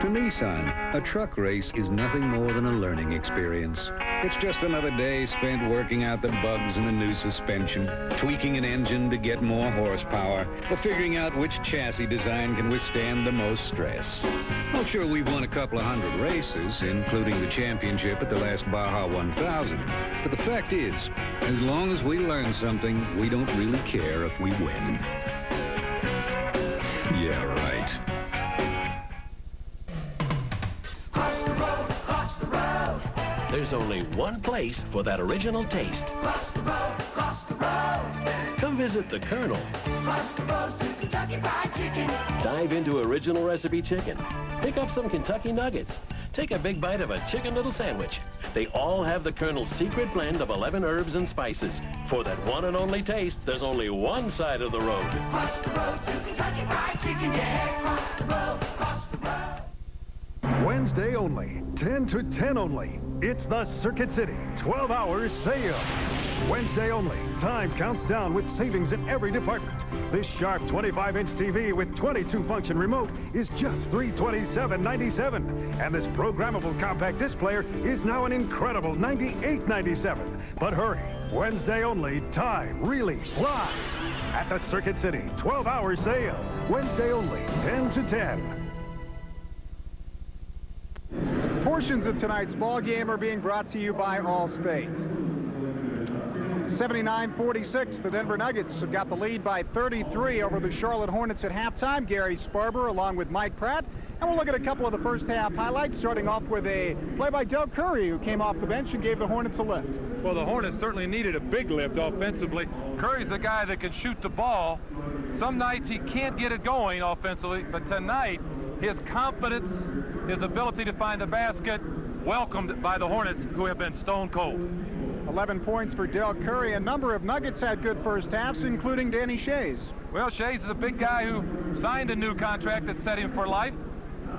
[SPEAKER 9] To Nissan, a truck race is nothing more than a learning experience. It's just another day spent working out the bugs in a new suspension, tweaking an engine to get more horsepower, or figuring out which chassis design can withstand the most stress. Oh, sure, we've won a couple of hundred races, including the championship at the last Baja 1000. But the fact is, as long as we learn something, we don't really care if we win. Yeah, right.
[SPEAKER 10] There's only one place for that original taste.
[SPEAKER 27] Cross the road.
[SPEAKER 10] Come visit the Colonel.
[SPEAKER 27] Cross the road to Kentucky Fried Chicken.
[SPEAKER 10] Dive into original recipe chicken. Pick up some Kentucky nuggets. Take a big bite of a chicken little sandwich. They all have the Colonel's secret blend of 11 herbs and spices. For that one and only taste, there's only one side of the road.
[SPEAKER 27] Cross the road to Kentucky Fried Chicken, yeah. Cross the road, cross the road.
[SPEAKER 11] Wednesday only, 10 to 10 only. It's the Circuit City 12-hour sale. Wednesday only, time counts down with savings in every department. This sharp 25-inch TV with 22-function remote is just $327.97. And this programmable compact disc player is now an incredible $98.97. But hurry, Wednesday only, time really flies. At the Circuit City 12-hour sale. Wednesday only, 10 to 10.
[SPEAKER 1] Portions of tonight's ball game are being brought to you by Allstate. 79-46, the Denver Nuggets have got the lead by 33 over the Charlotte Hornets at halftime. Gary Sparber along with Mike Pratt. And we'll look at a couple of the first half highlights, starting off with a play by Del Curry, who came off the bench and gave the Hornets a lift.
[SPEAKER 3] Well, the Hornets certainly needed a big lift offensively. Curry's the guy that can shoot the ball. Some nights he can't get it going offensively, but tonight his confidence, his ability to find the basket, welcomed by the Hornets, who have been stone cold.
[SPEAKER 1] 11 points for Del Curry. A number of Nuggets had good first halves, including Danny Shays.
[SPEAKER 3] Well, Shays is a big guy who signed a new contract that set him for life.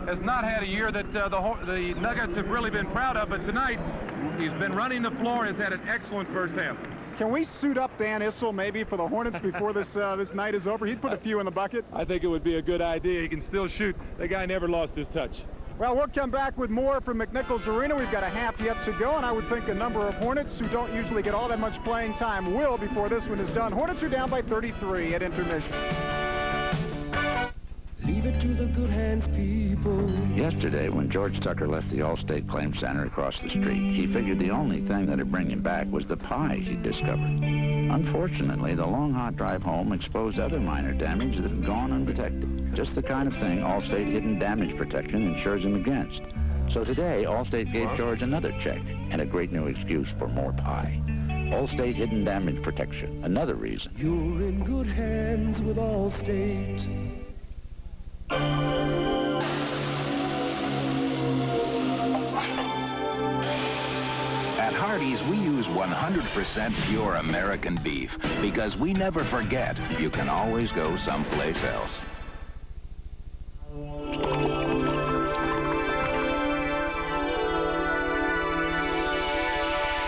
[SPEAKER 3] Has not had a year that the Nuggets have really been proud of, but tonight he's been running the floor and has had an excellent first half.
[SPEAKER 1] Can we suit up Dan Issel maybe for the Hornets before this this night is over? He'd put a few in the bucket.
[SPEAKER 3] I think it would be a good idea. He can still shoot. The guy never lost his touch.
[SPEAKER 1] Well, we'll come back with more from McNichols Arena. We've got a half yet to go, and I would think a number of Hornets who don't usually get all that much playing time will before this one is done. Hornets are down by 33 at intermission.
[SPEAKER 15] Leave it to the good hands, people.
[SPEAKER 16] Yesterday, when George Tucker left the Allstate Claim Center across the street, he figured the only thing that'd bring him back was the pie he'd discovered. Unfortunately, the long, hot drive home exposed other minor damage that had gone undetected. Just the kind of thing Allstate Hidden Damage Protection insures him against. So today, Allstate gave George another check and a great new excuse for more pie. Allstate Hidden Damage Protection, another reason.
[SPEAKER 15] You're in good hands with Allstate.
[SPEAKER 4] Hardee's, we use 100% pure American beef because we never forget you can always go someplace else.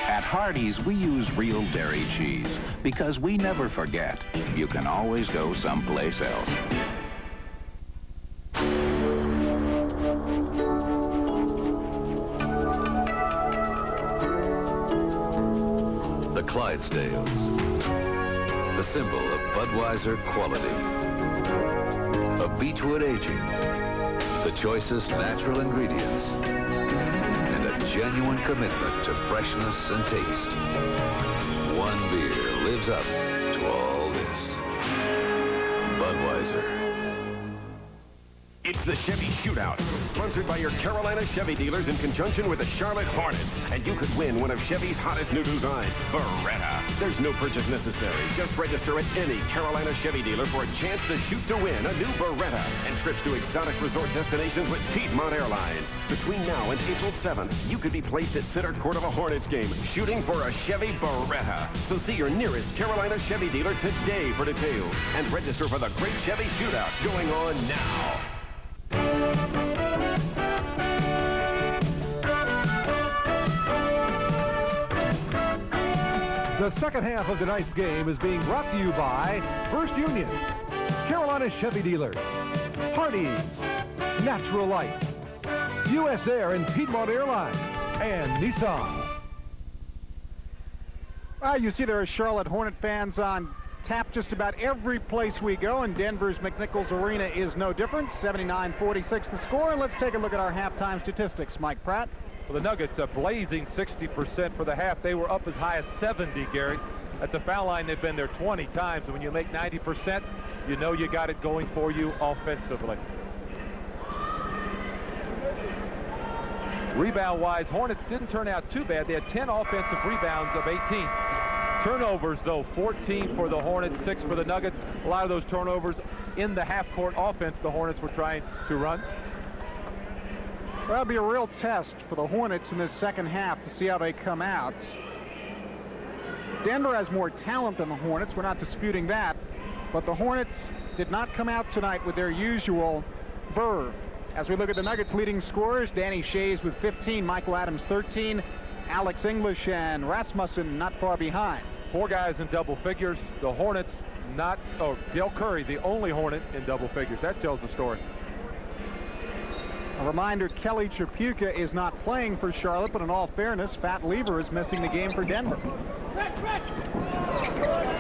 [SPEAKER 4] At Hardee's, we use real dairy cheese because we never forget you can always go someplace else.
[SPEAKER 7] The Clydesdales, the symbol of Budweiser quality, of beechwood aging, the choicest natural ingredients, and a genuine commitment to freshness and taste. One beer lives up to all this. Budweiser.
[SPEAKER 14] It's the Chevy Shootout, sponsored by your Carolina Chevy dealers in conjunction with the Charlotte Hornets. And you could win one of Chevy's hottest new designs, Beretta. There's no purchase necessary. Just register at any Carolina Chevy dealer for a chance to shoot to win a new Beretta and trips to exotic resort destinations with Piedmont Airlines. Between now and April 7th, you could be placed at center court of a Hornets game, shooting for a Chevy Beretta. So see your nearest Carolina Chevy dealer today for details and register for the Great Chevy Shootout going on now.
[SPEAKER 17] The second half of tonight's game is being brought to you by First Union, Carolina Chevy Dealers, Hardee's, Natural Light, U.S. Air and Piedmont Airlines, and Nissan.
[SPEAKER 1] Well, you see there are Charlotte Hornet fans on tap just about every place we go, and Denver's McNichols Arena is no different. 79-46 the score, and let's take a look at our halftime statistics. Mike Pratt.
[SPEAKER 3] Well, the Nuggets are blazing 60% for the half. They were up as high as 70, Gary. At the foul line, they've been there 20 times. And when you make 90%, you know you got it going for you offensively. Rebound-wise, Hornets didn't turn out too bad. They had 10 offensive rebounds of 18. Turnovers, though, 14 for the Hornets, 6 for the Nuggets. A lot of those turnovers in the half-court offense the Hornets were trying to run.
[SPEAKER 1] That'll be a real test for the Hornets in this second half to see how they come out. Denver has more talent than the Hornets. We're not disputing that. But the Hornets did not come out tonight with their usual verve. As we look at the Nuggets' leading scorers, Danny Shays with 15, Michael Adams 13, Alex English and Rasmussen not far behind.
[SPEAKER 3] 4 guys in double figures. The Hornets not, Del Curry, the only Hornet in double figures. That tells the story.
[SPEAKER 1] A reminder, Kelly Tripucka is not playing for Charlotte, but in all fairness, Fat Lever is missing the game for Denver.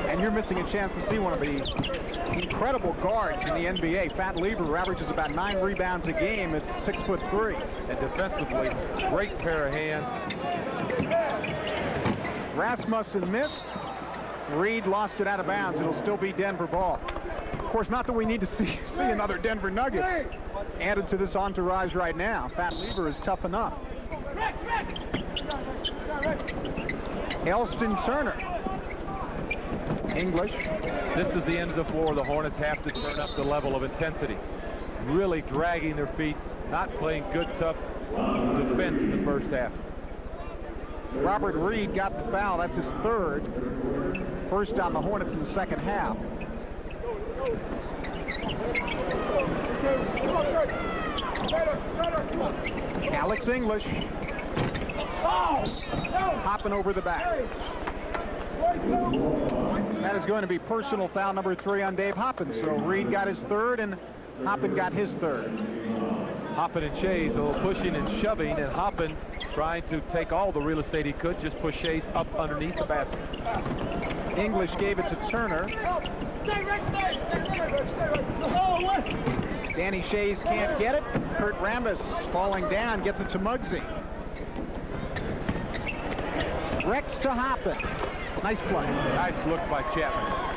[SPEAKER 1] And you're missing a chance to see one of the incredible guards in the NBA. Fat Lever averages about 9 rebounds a game at 6'3".
[SPEAKER 3] And defensively, great pair of hands.
[SPEAKER 1] Rasmussen missed. Reed lost it out of bounds. It'll still be Denver ball. Of course, not that we need to see another Denver Nuggets added to this entourage right now. Fat Lever is tough enough. Elston Turner. English.
[SPEAKER 3] This is the end of the floor. The Hornets have to turn up the level of intensity. Really dragging their feet, not playing good, tough defense in the first half.
[SPEAKER 1] Robert Reed got the foul. That's his third. First on the Hornets in the second half. Alex English. Hopping over the back. That is going to be personal foul number 3 on Dave Hoppin. So Reed got his third and Hoppin got his third.
[SPEAKER 3] Hoppin and Shays a little pushing and shoving, and Hoppin trying to take all the real estate he could, just push Shays up underneath the basket.
[SPEAKER 1] English gave it to Turner. Danny Shays can't get it. Kurt Rambis falling down, gets it to Muggsy. Rex to Hoppin. Nice play.
[SPEAKER 3] Nice look by Chapman.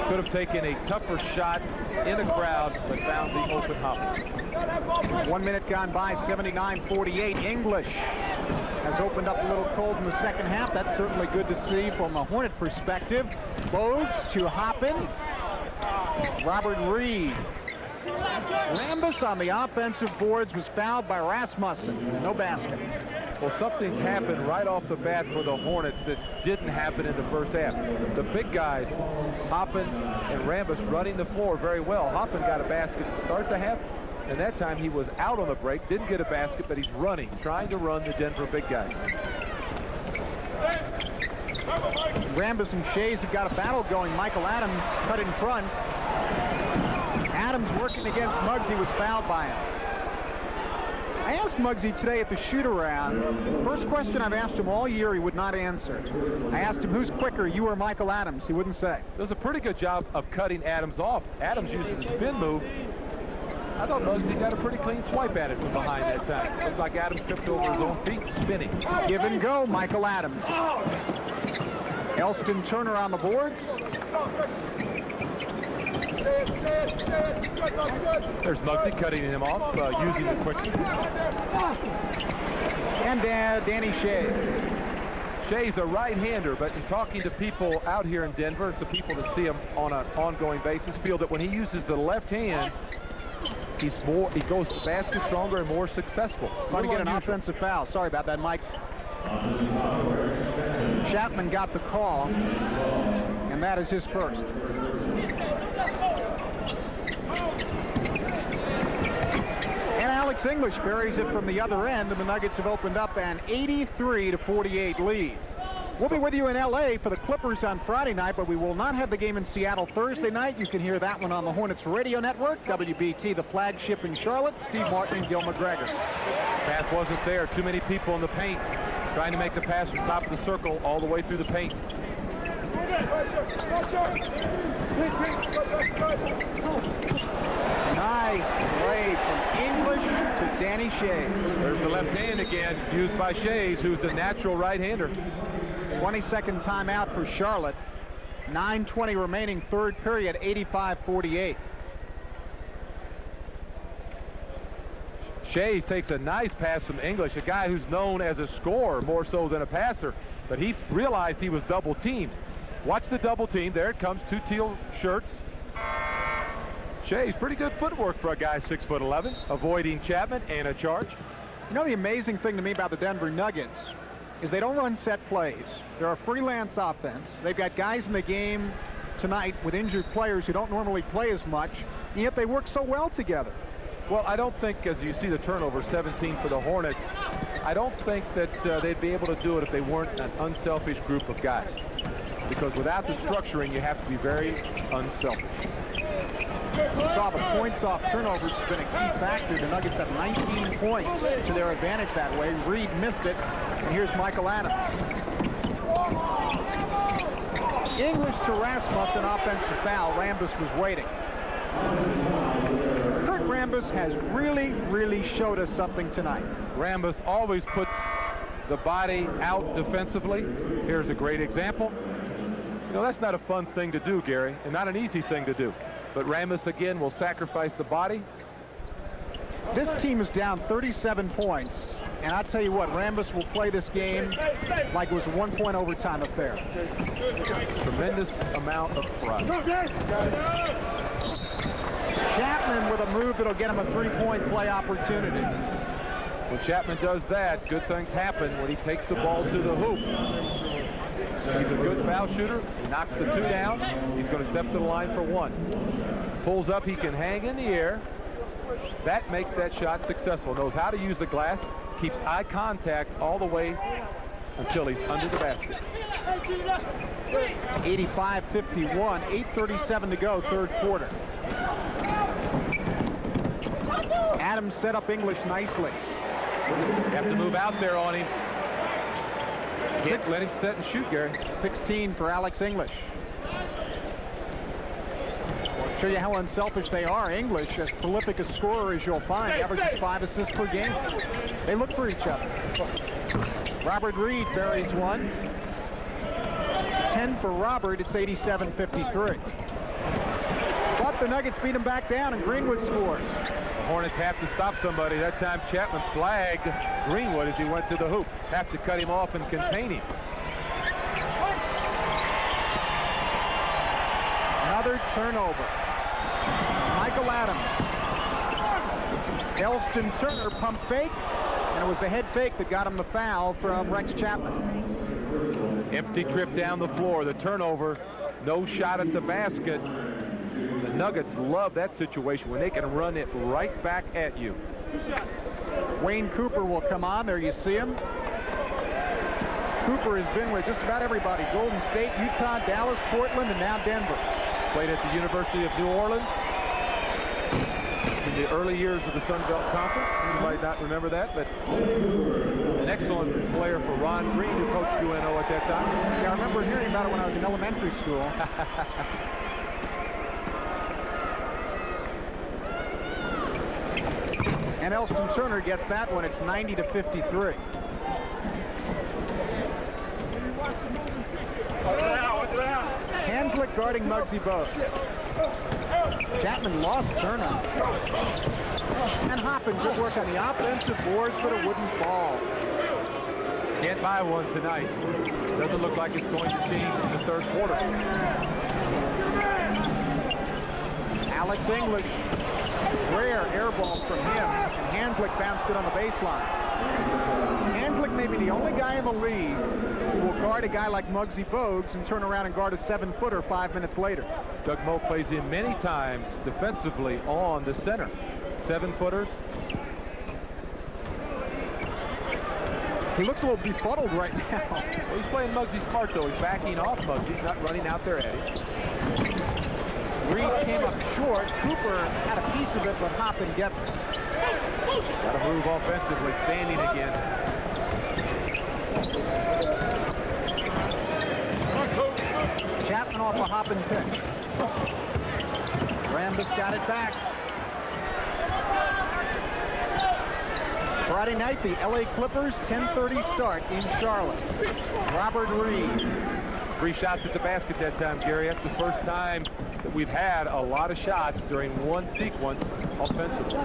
[SPEAKER 3] Could have taken a tougher shot in a crowd, but found the open Hoppin.
[SPEAKER 1] 1 minute gone by, 79-48. English has opened up a little cold in the second half. That's certainly good to see from a Hornet perspective. Bogues to Hoppin. Robert Reed. Rambis on the offensive boards was fouled by Rasmussen. No basket.
[SPEAKER 3] Well, something's happened right off the bat for the Hornets that didn't happen in the first half. The big guys, Hoppen and Rambus, running the floor very well. Hoppen got a basket to start the half, and that time he was out on the break, didn't get a basket, but he's running, trying to run the Denver big guys.
[SPEAKER 1] Rambus and Shays have got a battle going. Michael Adams cut in front. Adams working against Muggsy, was fouled by him. I asked Muggsy today at the shoot-around. First question I've asked him all year, he would not answer. I asked him, who's quicker, you or Michael Adams? He wouldn't say.
[SPEAKER 3] Does a pretty good job of cutting Adams off. Adams uses a spin move. I thought Muggsy got a pretty clean swipe at it from behind that time. Looked like Adams tripped over his own feet, spinning.
[SPEAKER 1] Give and go, Michael Adams. Elston Turner on the boards.
[SPEAKER 3] There's Muggsy cutting him off, using the quick.
[SPEAKER 1] And Danny Shays.
[SPEAKER 3] Shay's a right-hander, but in talking to people out here in Denver, some people that see him on an ongoing basis feel that when he uses the left hand, he goes to the basket stronger and more successful.
[SPEAKER 1] Trying to get an offensive foul. Sorry about that, Mike. Chapman got the call, and that is his first. And Alex English buries it from the other end, and the Nuggets have opened up an 83-48 lead. We'll be with you in L.A. for the Clippers on Friday night, but we will not have the game in Seattle Thursday night. You can hear that one on the Hornets radio network. WBT, the flagship in Charlotte. Steve Martin and Gil McGregor.
[SPEAKER 3] Pass wasn't there. Too many people in the paint. Trying to make the pass from top of the circle all the way through the paint.
[SPEAKER 1] Nice play from English to Danny Shays.
[SPEAKER 3] There's the left hand again, used by Shays, who's a natural right-hander.
[SPEAKER 1] 22nd timeout for Charlotte. 9:20 remaining, third period, 85-48.
[SPEAKER 3] Shays takes a nice pass from English, a guy who's known as a scorer more so than a passer, but he realized he was double-teamed. Watch the double team. There it comes, two teal shirts. Shays, pretty good footwork for a guy 6'11", avoiding Chapman and a charge.
[SPEAKER 1] You know, the amazing thing to me about the Denver Nuggets is they don't run set plays. They're a freelance offense. They've got guys in the game tonight with injured players who don't normally play as much, and yet they work so well together.
[SPEAKER 3] Well, I don't think, as you see the turnover, 17 for the Hornets, I don't think that they'd be able to do it if they weren't an unselfish group of guys. Because without the structuring, you have to be very unselfish.
[SPEAKER 1] You saw the points off turnovers has been a key factor. The Nuggets have 19 points to their advantage that way. Reed missed it, and here's Michael Adams. English to Rasmus, an offensive foul. Rambus was waiting. Kurt Rambus has really showed us something tonight.
[SPEAKER 3] Rambus always puts the body out defensively. Here's a great example. You know, that's not a fun thing to do, Gary, and not an easy thing to do. But Rambus, again, will sacrifice the body.
[SPEAKER 1] This team is down 37 points, and I'll tell you what, Rambus will play this game like it was a one-point overtime affair.
[SPEAKER 3] Tremendous amount of pride.
[SPEAKER 1] Chapman with a move that'll get him a three-point play opportunity.
[SPEAKER 3] When Chapman does that, good things happen when he takes the ball to the hoop. He's a good foul shooter. He knocks the two down. He's going to step to the line for one. Pulls up, he can hang in the air. That makes that shot successful. Knows how to use the glass. Keeps eye contact all the way until he's under the basket.
[SPEAKER 1] 85-51, 8:37 to go, third quarter. Adams set up English nicely.
[SPEAKER 3] You have to move out there on him. Can't let him set and shoot, Gary.
[SPEAKER 1] 16 for Alex English. I'll show you how unselfish they are. English, as prolific a scorer as you'll find, averages 5 assists per game. They look for each other. Robert Reed buries one. 10 for Robert. It's 87-53. But the Nuggets beat him back down, and Greenwood scores.
[SPEAKER 3] The Hornets have to stop somebody. That time Chapman flagged Greenwood as he went to the hoop. Have to cut him off and contain him.
[SPEAKER 1] Another turnover. Michael Adams. Elston Turner pump fake. And it was the head fake that got him the foul from Rex Chapman.
[SPEAKER 3] Empty trip down the floor, the turnover, no shot at the basket. The Nuggets love that situation when they can run it right back at you.
[SPEAKER 1] Wayne Cooper will come on. There you see him. Cooper has been with just about everybody. Golden State, Utah, Dallas, Portland, and now Denver.
[SPEAKER 3] Played at the University of New Orleans in the early years of the Sun Belt Conference. You might not remember that, but an excellent player for Ron Green, who coached UNO at that time.
[SPEAKER 1] Yeah, I remember hearing about it when I was in elementary school. And Elston Turner gets that one. It's 90-53. Hanslick guarding Muggsy Bogues. Chapman lost Turner. And Hoppin, good work on the offensive boards, but it wouldn't fall.
[SPEAKER 3] Can't buy one tonight. Doesn't look like it's going to change in the third quarter.
[SPEAKER 1] Alex English. Rare air ball from him, and Hanslick bounced it on the baseline. Hanslick may be the only guy in the league who will guard a guy like Muggsy Bogues and turn around and guard a 7-footer 5 minutes later.
[SPEAKER 3] Doug Moe plays in many times defensively on the center. 7-footers.
[SPEAKER 1] He looks a little befuddled right now.
[SPEAKER 3] Well, he's playing Muggsy smart, though. He's backing off Muggsy. He's not running out there at him.
[SPEAKER 1] Reed came up short. Cooper had a piece of it, but Hoppin gets it.
[SPEAKER 3] Got to move offensively, standing again.
[SPEAKER 1] Chapman off a Hoppin pitch. Rambis got it back. Friday night, the LA Clippers, 10:30 start in Charlotte. Robert Reed.
[SPEAKER 3] 3 shots at the basket that time, Gary. That's the first time that we've had a lot of shots during one sequence offensively.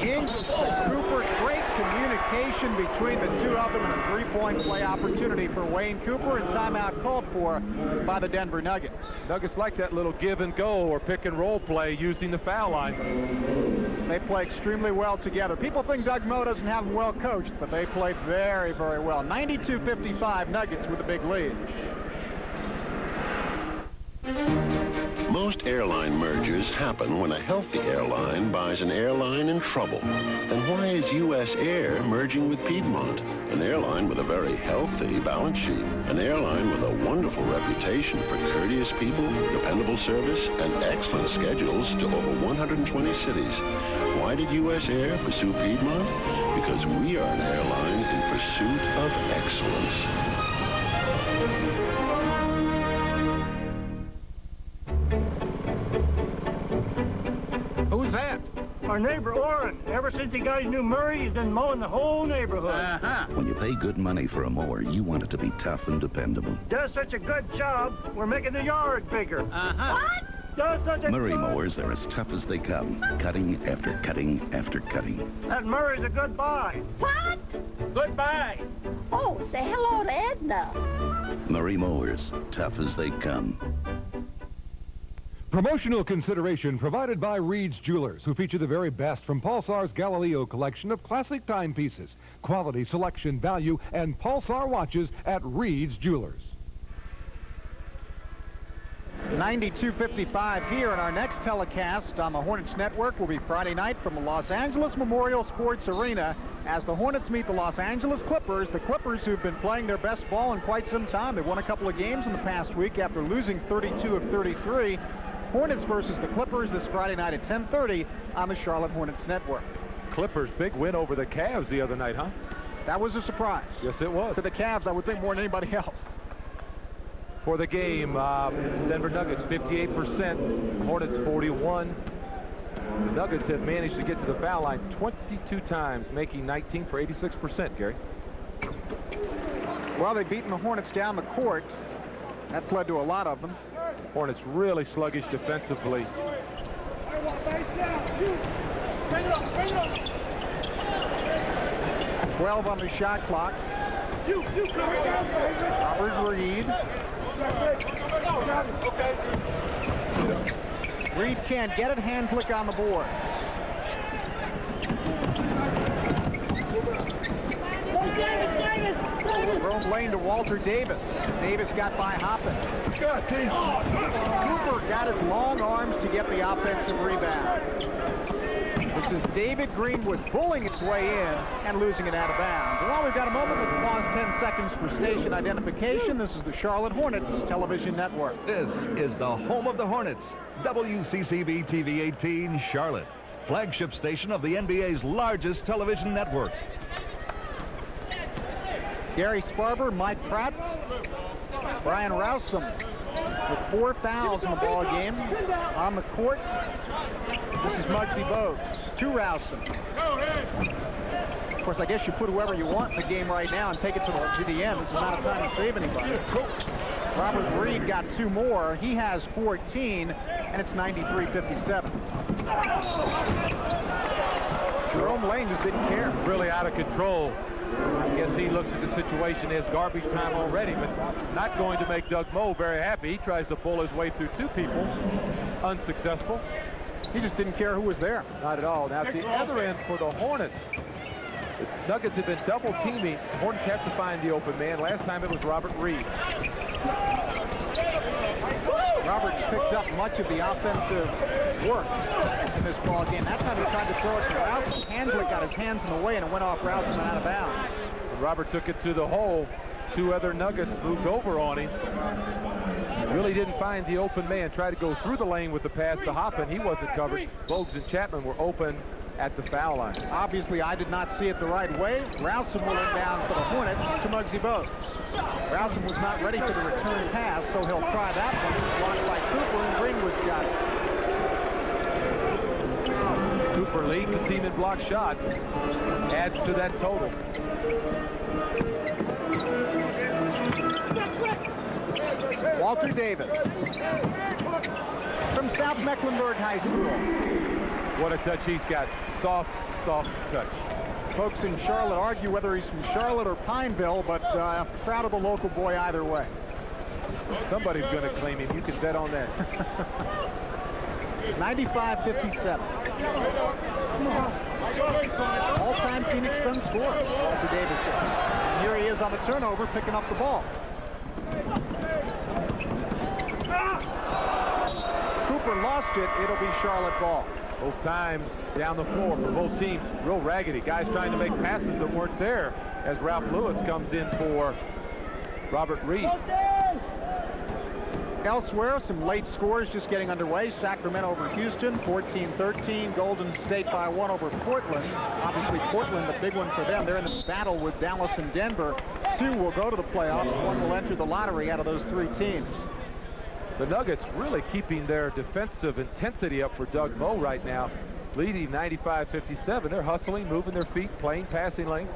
[SPEAKER 1] English and Cooper, great communication between the two of them, and a three-point play opportunity for Wayne Cooper, and timeout called for by the Denver Nuggets.
[SPEAKER 3] Nuggets like that little give and go or pick and roll play using the foul line.
[SPEAKER 1] They play extremely well together. People think Doug Moe doesn't have them well coached, but they played very, very well. 92-55 Nuggets with a big lead.
[SPEAKER 5] Most airline mergers happen when a healthy airline buys an airline in trouble. Then why is U.S. Air merging with Piedmont? An airline with a very healthy balance sheet. An airline with a wonderful reputation for courteous people, dependable service, and excellent schedules to over 120 cities. Why did U.S. Air pursue Piedmont? Because we are an airline in pursuit of excellence.
[SPEAKER 12] Who's that?
[SPEAKER 13] Our neighbor, Orrin. Ever since he got his new Murray, he's been mowing the whole neighborhood.
[SPEAKER 18] When you pay good money for a mower, you want it to be tough and dependable.
[SPEAKER 13] Does such a good job, we're making the yard bigger. What? Does such a
[SPEAKER 18] Murray
[SPEAKER 13] good...
[SPEAKER 18] mowers are as tough as they come, cutting after cutting after cutting.
[SPEAKER 13] That Murray's a good buy.
[SPEAKER 27] What?
[SPEAKER 13] Goodbye.
[SPEAKER 27] Oh, say hello to Edna.
[SPEAKER 18] Murray mowers, tough as they come.
[SPEAKER 17] Promotional consideration provided by Reed's Jewelers, who feature the very best from Pulsar's Galileo collection of classic timepieces. Quality, selection, value, and Pulsar watches at Reed's Jewelers.
[SPEAKER 1] 92-55 here, and our next telecast on the Hornets Network will be Friday night from the Los Angeles Memorial Sports Arena as the Hornets meet the Los Angeles Clippers. The Clippers, who've been playing their best ball in quite some time. They've won a couple of games in the past week after losing 32 of 33. Hornets versus the Clippers this Friday night at 10:30 on the Charlotte Hornets Network.
[SPEAKER 3] Clippers, big win over the Cavs the other night, huh?
[SPEAKER 1] That was a surprise.
[SPEAKER 3] Yes, it was.
[SPEAKER 1] To the Cavs, I would think more than anybody else.
[SPEAKER 3] For the game, Denver Nuggets 58%, Hornets 41. The Nuggets have managed to get to the foul line 22 times, making 19 for 86%, Gary.
[SPEAKER 1] Well, they've beaten the Hornets down the court. That's led to a lot of them.
[SPEAKER 3] Hornets really sluggish defensively.
[SPEAKER 1] 12 on the shot clock. Robert Reed. Reed can't get it. Hanslick on the board. home lane to Walter Davis. Davis got by Hoppin. Cooper got his long arms to get the offensive rebound. This is David Greenwood pulling its way in and losing it out of bounds. And while we've got a moment, let's pause 10 seconds for station identification. This is the Charlotte Hornets Television Network.
[SPEAKER 17] This is the home of the Hornets, WCCB TV 18 Charlotte, flagship station of the NBA's largest television network.
[SPEAKER 1] Gary Sparber, Mike Pratt, Brian Rousum with 4 fouls in the ball game. On the court, this is Muggsy Bogues, 2 Rousum. Of course, I guess you put whoever you want in the game right now and take it to the end. This is not a time to save anybody. Robert Reed got 2 more. He has 14, and it's 93-57. Jerome Lane just didn't care.
[SPEAKER 3] Really out of control. I guess he looks at the situation as garbage time already, but not going to make Doug Moe very happy. He tries to pull his way through 2 people. Unsuccessful.
[SPEAKER 1] He just didn't care who was there.
[SPEAKER 3] Not at all. Now, at the other end for the Hornets, the Nuggets have been double teaming. The Hornets have to find the open man. Last time it was Robert Reed.
[SPEAKER 1] Roberts picked up much of the offensive work in this ball game. That time he tried to throw it to Rousum. Hansley got his hands in the way and it went off Rousum and out of bounds.
[SPEAKER 3] Robert took it to the hole. 2 other Nuggets moved over on him. Really didn't find the open man. Tried to go through the lane with the pass to Hoppin. He wasn't covered. Bogues and Chapman were open at the foul line.
[SPEAKER 1] Obviously, I did not see it the right way. Rousum will inbound for the Hornets to Muggsy Bogues. Rousum was not ready for the return pass, so he'll try that one. Blocked by Cooper, and Greenwood's got it.
[SPEAKER 3] Cooper leads the team in block shots. Adds to that total.
[SPEAKER 1] Walter Davis from South Mecklenburg High School.
[SPEAKER 3] What a touch he's got. Soft, soft touch.
[SPEAKER 1] Folks in Charlotte argue whether he's from Charlotte or Pineville, but proud of the local boy either way.
[SPEAKER 3] Somebody's going to claim him. You can bet on that.
[SPEAKER 1] 95-57. All-time Phoenix Suns scorer, Walter Davis. And here he is on the turnover, picking up the ball. Cooper lost it. It'll be Charlotte ball.
[SPEAKER 3] Both times down the floor for both teams. Real raggedy. Guys trying to make passes that weren't there as Ralph Lewis comes in for Robert Reed.
[SPEAKER 1] Elsewhere, some late scores just getting underway. Sacramento over Houston, 14-13. Golden State by 1 over Portland. Obviously, Portland, the big one for them. They're in the battle with Dallas and Denver. 2 will go to the playoffs. 1 will enter the lottery out of those 3 teams.
[SPEAKER 3] The Nuggets really keeping their defensive intensity up for Doug Moe right now. Leading 95-57. They're hustling, moving their feet, playing passing lanes.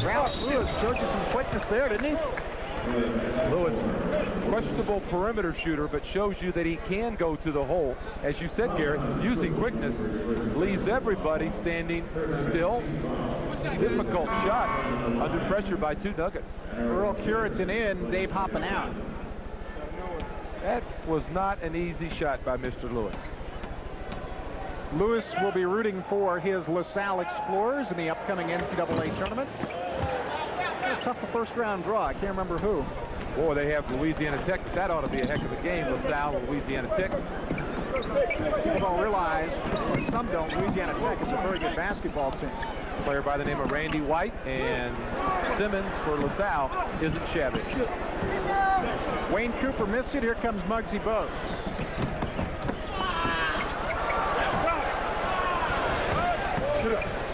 [SPEAKER 1] Ralph Lewis showed you some quickness there, didn't he?
[SPEAKER 3] Lewis, questionable perimeter shooter, but shows you that he can go to the hole. As you said, Garrett, using quickness, leaves everybody standing still. Difficult shot under pressure by 2 Nuggets.
[SPEAKER 1] Earl Curitan in, Dave Hoppin out.
[SPEAKER 3] That was not an easy shot by Mr. Lewis.
[SPEAKER 1] Lewis will be rooting for his LaSalle Explorers in the upcoming NCAA tournament. A tough first-round draw. I can't remember who.
[SPEAKER 3] Boy, they have Louisiana Tech. That ought to be a heck of a game, LaSalle, Louisiana Tech.
[SPEAKER 1] People don't realize, or some don't, Louisiana Tech is a very good basketball team.
[SPEAKER 3] Player by the name of Randy White, and Simmons for LaSalle isn't shabby.
[SPEAKER 1] Wayne Cooper missed it. Here comes Muggsy Bogues.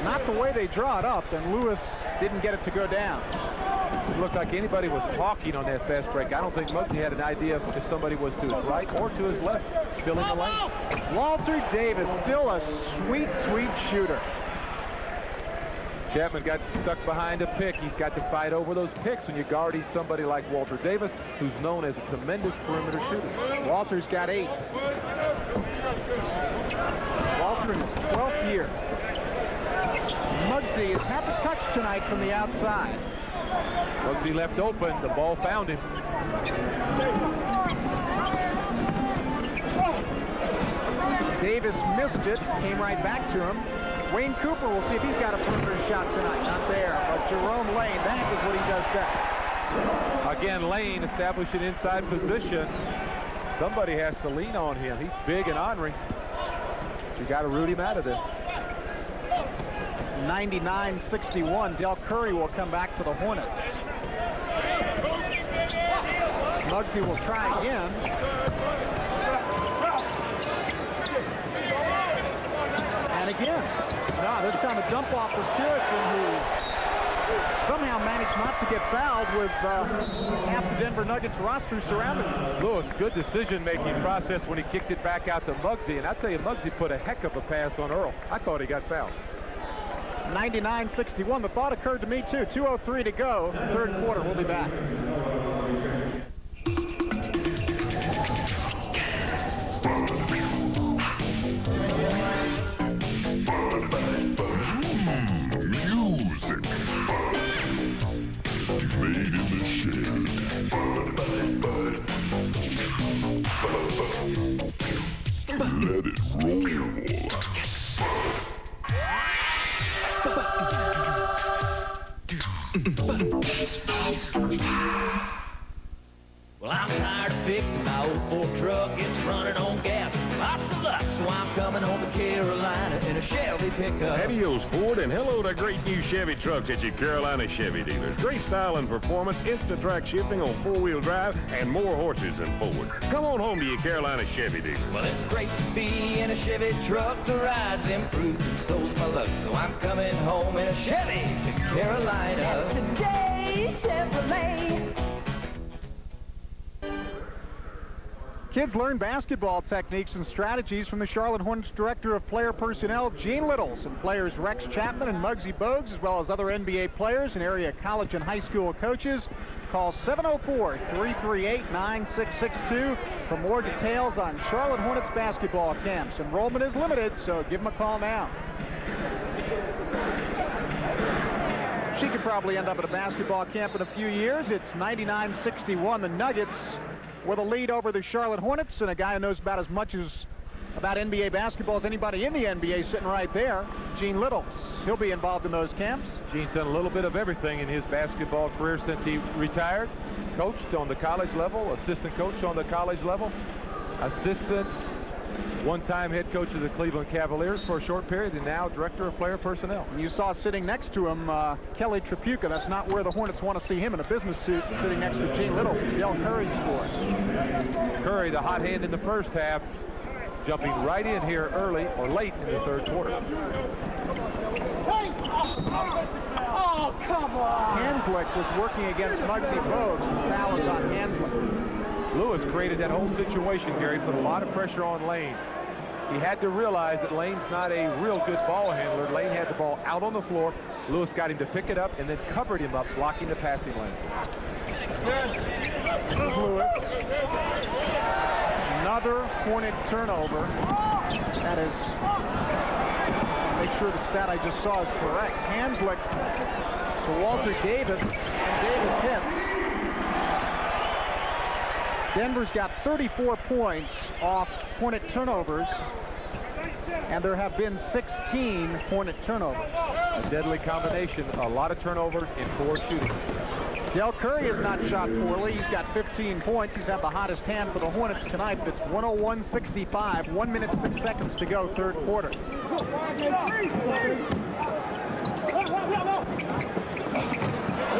[SPEAKER 1] Not the way they draw it up, and Lewis didn't get it to go down.
[SPEAKER 3] It looked like anybody was talking on that fast break. I don't think Muggsy had an idea if somebody was to his right or to his left, filling the lane.
[SPEAKER 1] Walter Davis, still a sweet, sweet shooter.
[SPEAKER 3] Chapman got stuck behind a pick. He's got to fight over those picks when you're guarding somebody like Walter Davis, who's known as a tremendous perimeter shooter.
[SPEAKER 1] Walter's got 8. Walter in his 12th year. Muggsy has had the touch tonight from the outside.
[SPEAKER 3] Muggsy left open. The ball found him.
[SPEAKER 1] Davis missed it. Came right back to him. Wayne Cooper, we'll see if he's got a perimeter shot tonight. Not there, but Jerome Lane, that is what he does best.
[SPEAKER 3] Again, Lane establishing inside position. Somebody has to lean on him. He's big and ornery. You got to root him out of there.
[SPEAKER 1] 99-61. Del Curry will come back for the Hornets. Muggsy will try again. And again. No, this time a dump off for Puritan, who somehow managed not to get fouled with half the Denver Nuggets roster surrounding him.
[SPEAKER 3] Lewis, good decision-making process when he kicked it back out to Muggsy. And I tell you, Muggsy put a heck of a pass on Earl. I thought he got fouled.
[SPEAKER 1] 99-61. The thought occurred to me, too. 2:03 to go. Third quarter. We'll be back.
[SPEAKER 8] Music. Made in the shed. Let it roll.
[SPEAKER 19] Well, I'm tired of fixing my old Ford truck. It's running on gas. Lots of luck, so I'm coming home to Carolina in a Chevy pickup.
[SPEAKER 14] Adios, Ford, and hello to great new Chevy trucks at your Carolina Chevy dealers. Great style and performance, instant track shifting on four-wheel drive, and more horses than Ford. Come on home to your Carolina Chevy dealer.
[SPEAKER 19] Well, it's great to be in a Chevy truck. The ride's improved and so's my luck, so I'm coming home in a Chevy to Carolina.
[SPEAKER 27] That's today, Chevrolet.
[SPEAKER 1] Kids learn basketball techniques and strategies from the Charlotte Hornets Director of Player Personnel, Gene Littles, and players Rex Chapman and Muggsy Bogues, as well as other NBA players and area college and high school coaches. Call 704-338-9662 for more details on Charlotte Hornets basketball camps. Enrollment is limited, so give them a call now. She could probably end up at a basketball camp in a few years. It's 99-61. The Nuggets with a lead over the Charlotte Hornets, and a guy who knows about as much about NBA basketball as anybody in the NBA sitting right there, Gene Littles. He'll be involved in those camps.
[SPEAKER 3] Gene's done a little bit of everything in his basketball career since he retired. Coached on the college level, assistant coach on the college level, assistant, one-time head coach of the Cleveland Cavaliers for a short period, and now director of player personnel.
[SPEAKER 1] And you saw sitting next to him Kelly Tripucka. That's not where the Hornets want to see him, in a business suit sitting next to Gene Littles. It's Del Curry scores.
[SPEAKER 3] Curry, the hot hand in the first half, jumping right in here early or late in the third quarter.
[SPEAKER 27] Oh, come on.
[SPEAKER 1] Hanslick was working against Muggsy Bogues. The foul is on Hanslick.
[SPEAKER 3] Lewis created that whole situation, Gary, put a lot of pressure on Lane. He had to realize that Lane's not a real good ball handler. Lane had the ball out on the floor. Lewis got him to pick it up and then covered him up, blocking the passing lane.
[SPEAKER 1] This is Lewis. Another Hornet turnover. That is, make sure the stat I just saw is correct. Hanslick to Walter Davis, and Davis hits. Denver's got 34 points off Hornet turnovers, and there have been 16 Hornet turnovers.
[SPEAKER 3] A deadly combination, a lot of turnovers and poor shooting.
[SPEAKER 1] Del Curry has not shot poorly. He's got 15 points. He's had the hottest hand for the Hornets tonight, but it's 101-65, 1 minute, 6 seconds to go, third quarter. One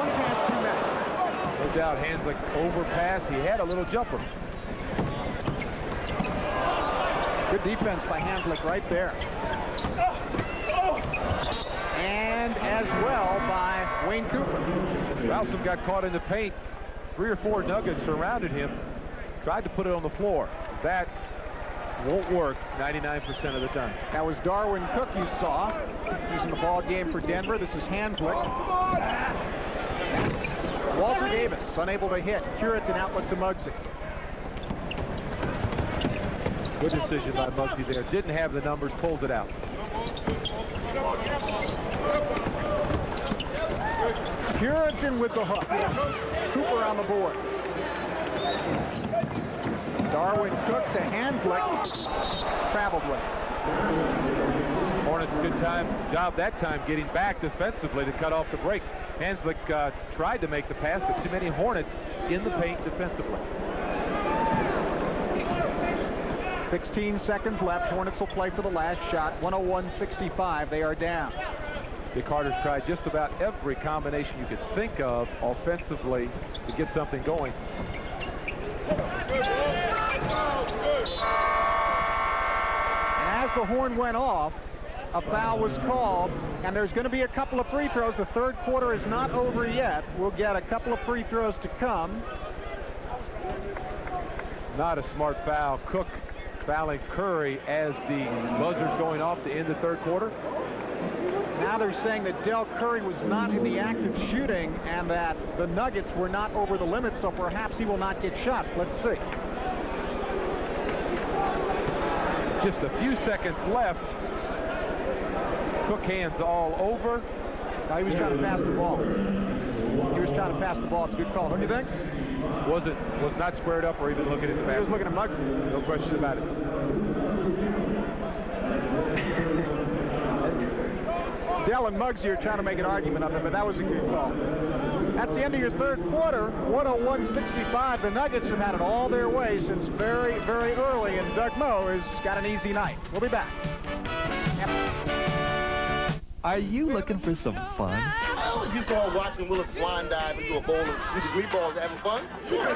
[SPEAKER 1] pass, 2 minutes.
[SPEAKER 3] No doubt Hanslick overpassed. He had a little jumper.
[SPEAKER 1] Good defense by Hanslick right there. And as well by Wayne Cooper.
[SPEAKER 3] Ralston got caught in the paint. 3 or 4 Nuggets surrounded him. Tried to put it on the floor. That won't work 99% of the time.
[SPEAKER 1] That was Darwin Cook you saw. He's in the ball game for Denver. This is Hanslick. Walter Davis, unable to hit. Curate's an outlet to Muggsy.
[SPEAKER 3] Good decision by Muggsy there. Didn't have the numbers, pulls it out.
[SPEAKER 1] Puritan with the hook. Cooper on the board. Darwin Cook to Hanslick. Traveled with.
[SPEAKER 3] Hornets good job that time getting back defensively to cut off the break. Hanslick tried to make the pass, but too many Hornets in the paint defensively.
[SPEAKER 1] 16 seconds left. Hornets will play for the last shot. 101-65. They are down.
[SPEAKER 3] The Carter's tried just about every combination you could think of offensively to get something going.
[SPEAKER 1] And as the horn went off, a foul was called, and there's going to be a couple of free throws. The third quarter is not over yet. We'll get a couple of free throws to come.
[SPEAKER 3] Not a smart foul. Cook fouling Curry as the buzzer's going off to end the third quarter.
[SPEAKER 1] Now they're saying that Del Curry was not in the act of shooting and that the Nuggets were not over the limit, so perhaps he will not get shots. Let's see.
[SPEAKER 3] Just a few seconds left. Cook hands all over.
[SPEAKER 1] No, he was trying to pass the ball. He was trying to pass the ball. It's a good call, don't you think?
[SPEAKER 3] Was not squared up or even looking at the basket.
[SPEAKER 1] He was looking at Muggsy.
[SPEAKER 3] No question about it.
[SPEAKER 1] Dell and Muggsy are trying to make an argument of it, but that was a good call. That's the end of your third quarter. 101-65. The Nuggets have had it all their way since very, very early, and Doug Moe has got an easy night. We'll be back.
[SPEAKER 20] Are you looking for some fun?
[SPEAKER 21] Well, if you call watching Willis Swan dive into a bowl of Swedish meatballs having fun, sure.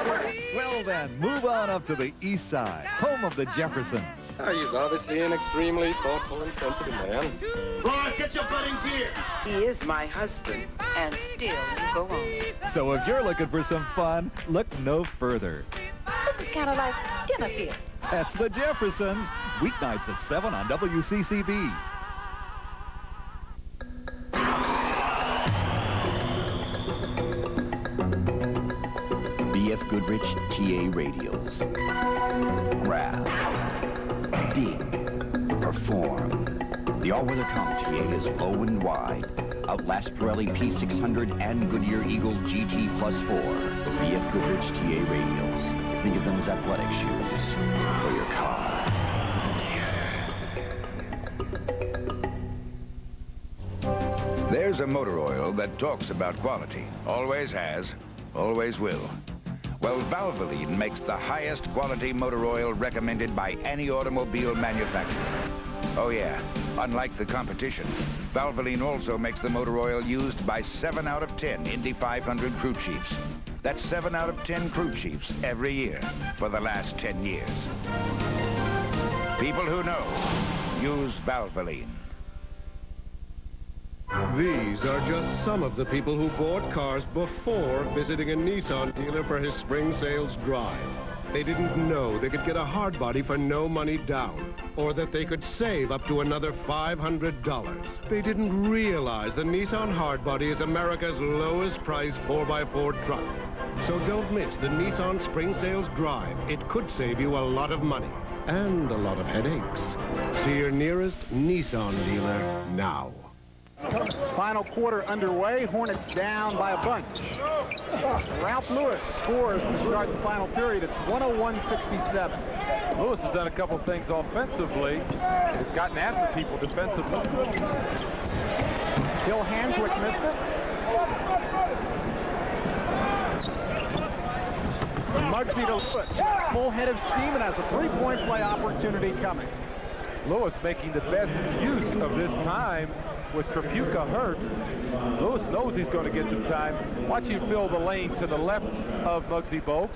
[SPEAKER 20] Well then, move on up to the east side, home of the Jeffersons.
[SPEAKER 22] He's obviously an extremely thoughtful and sensitive man.
[SPEAKER 21] Florence, get your butt in gear.
[SPEAKER 23] He is my husband, and still you go on.
[SPEAKER 20] So if you're looking for some fun, look no further.
[SPEAKER 23] This is kind of like dinner field.
[SPEAKER 20] That's the Jeffersons, weeknights at 7 on WCCB.
[SPEAKER 18] B.F. Goodrich TA radials. Grab. Dig. Perform. The all-weather Comet TA is low and wide. Outlast Pirelli P600 and Goodyear Eagle GT Plus 4. B.F. Goodrich TA radials. Think of them as athletic shoes for your car.
[SPEAKER 24] There's a motor oil that talks about quality. Always has, always will. Well, Valvoline makes the highest quality motor oil recommended by any automobile manufacturer. Oh yeah, unlike the competition, Valvoline also makes the motor oil used by 7 out of 10 Indy 500 crew chiefs. That's 7 out of 10 crew chiefs every year for the last 10 years. People who know, use Valvoline.
[SPEAKER 25] These are just some of the people who bought cars before visiting a Nissan dealer for his spring sales drive. They didn't know they could get a hard body for no money down, or that they could save up to another $500. They didn't realize the Nissan hard body is America's lowest price 4x4 truck. So don't miss the Nissan spring sales drive. It could save you a lot of money and a lot of headaches. See your nearest Nissan dealer now.
[SPEAKER 1] Final quarter underway. Hornets down by a bunch. Ralph Lewis scores to start the final period. It's 101-67.
[SPEAKER 3] Lewis has done a couple things offensively. He's gotten after people defensively.
[SPEAKER 1] Bill Hanswick missed it. Muggsy to Lewis. Full head of steam and has a three-point play opportunity coming.
[SPEAKER 3] Lewis making the best use of this time with Krapuka hurt. Lewis knows he's going to get some time. Watch him fill the lane to the left of Muggsy Bogues.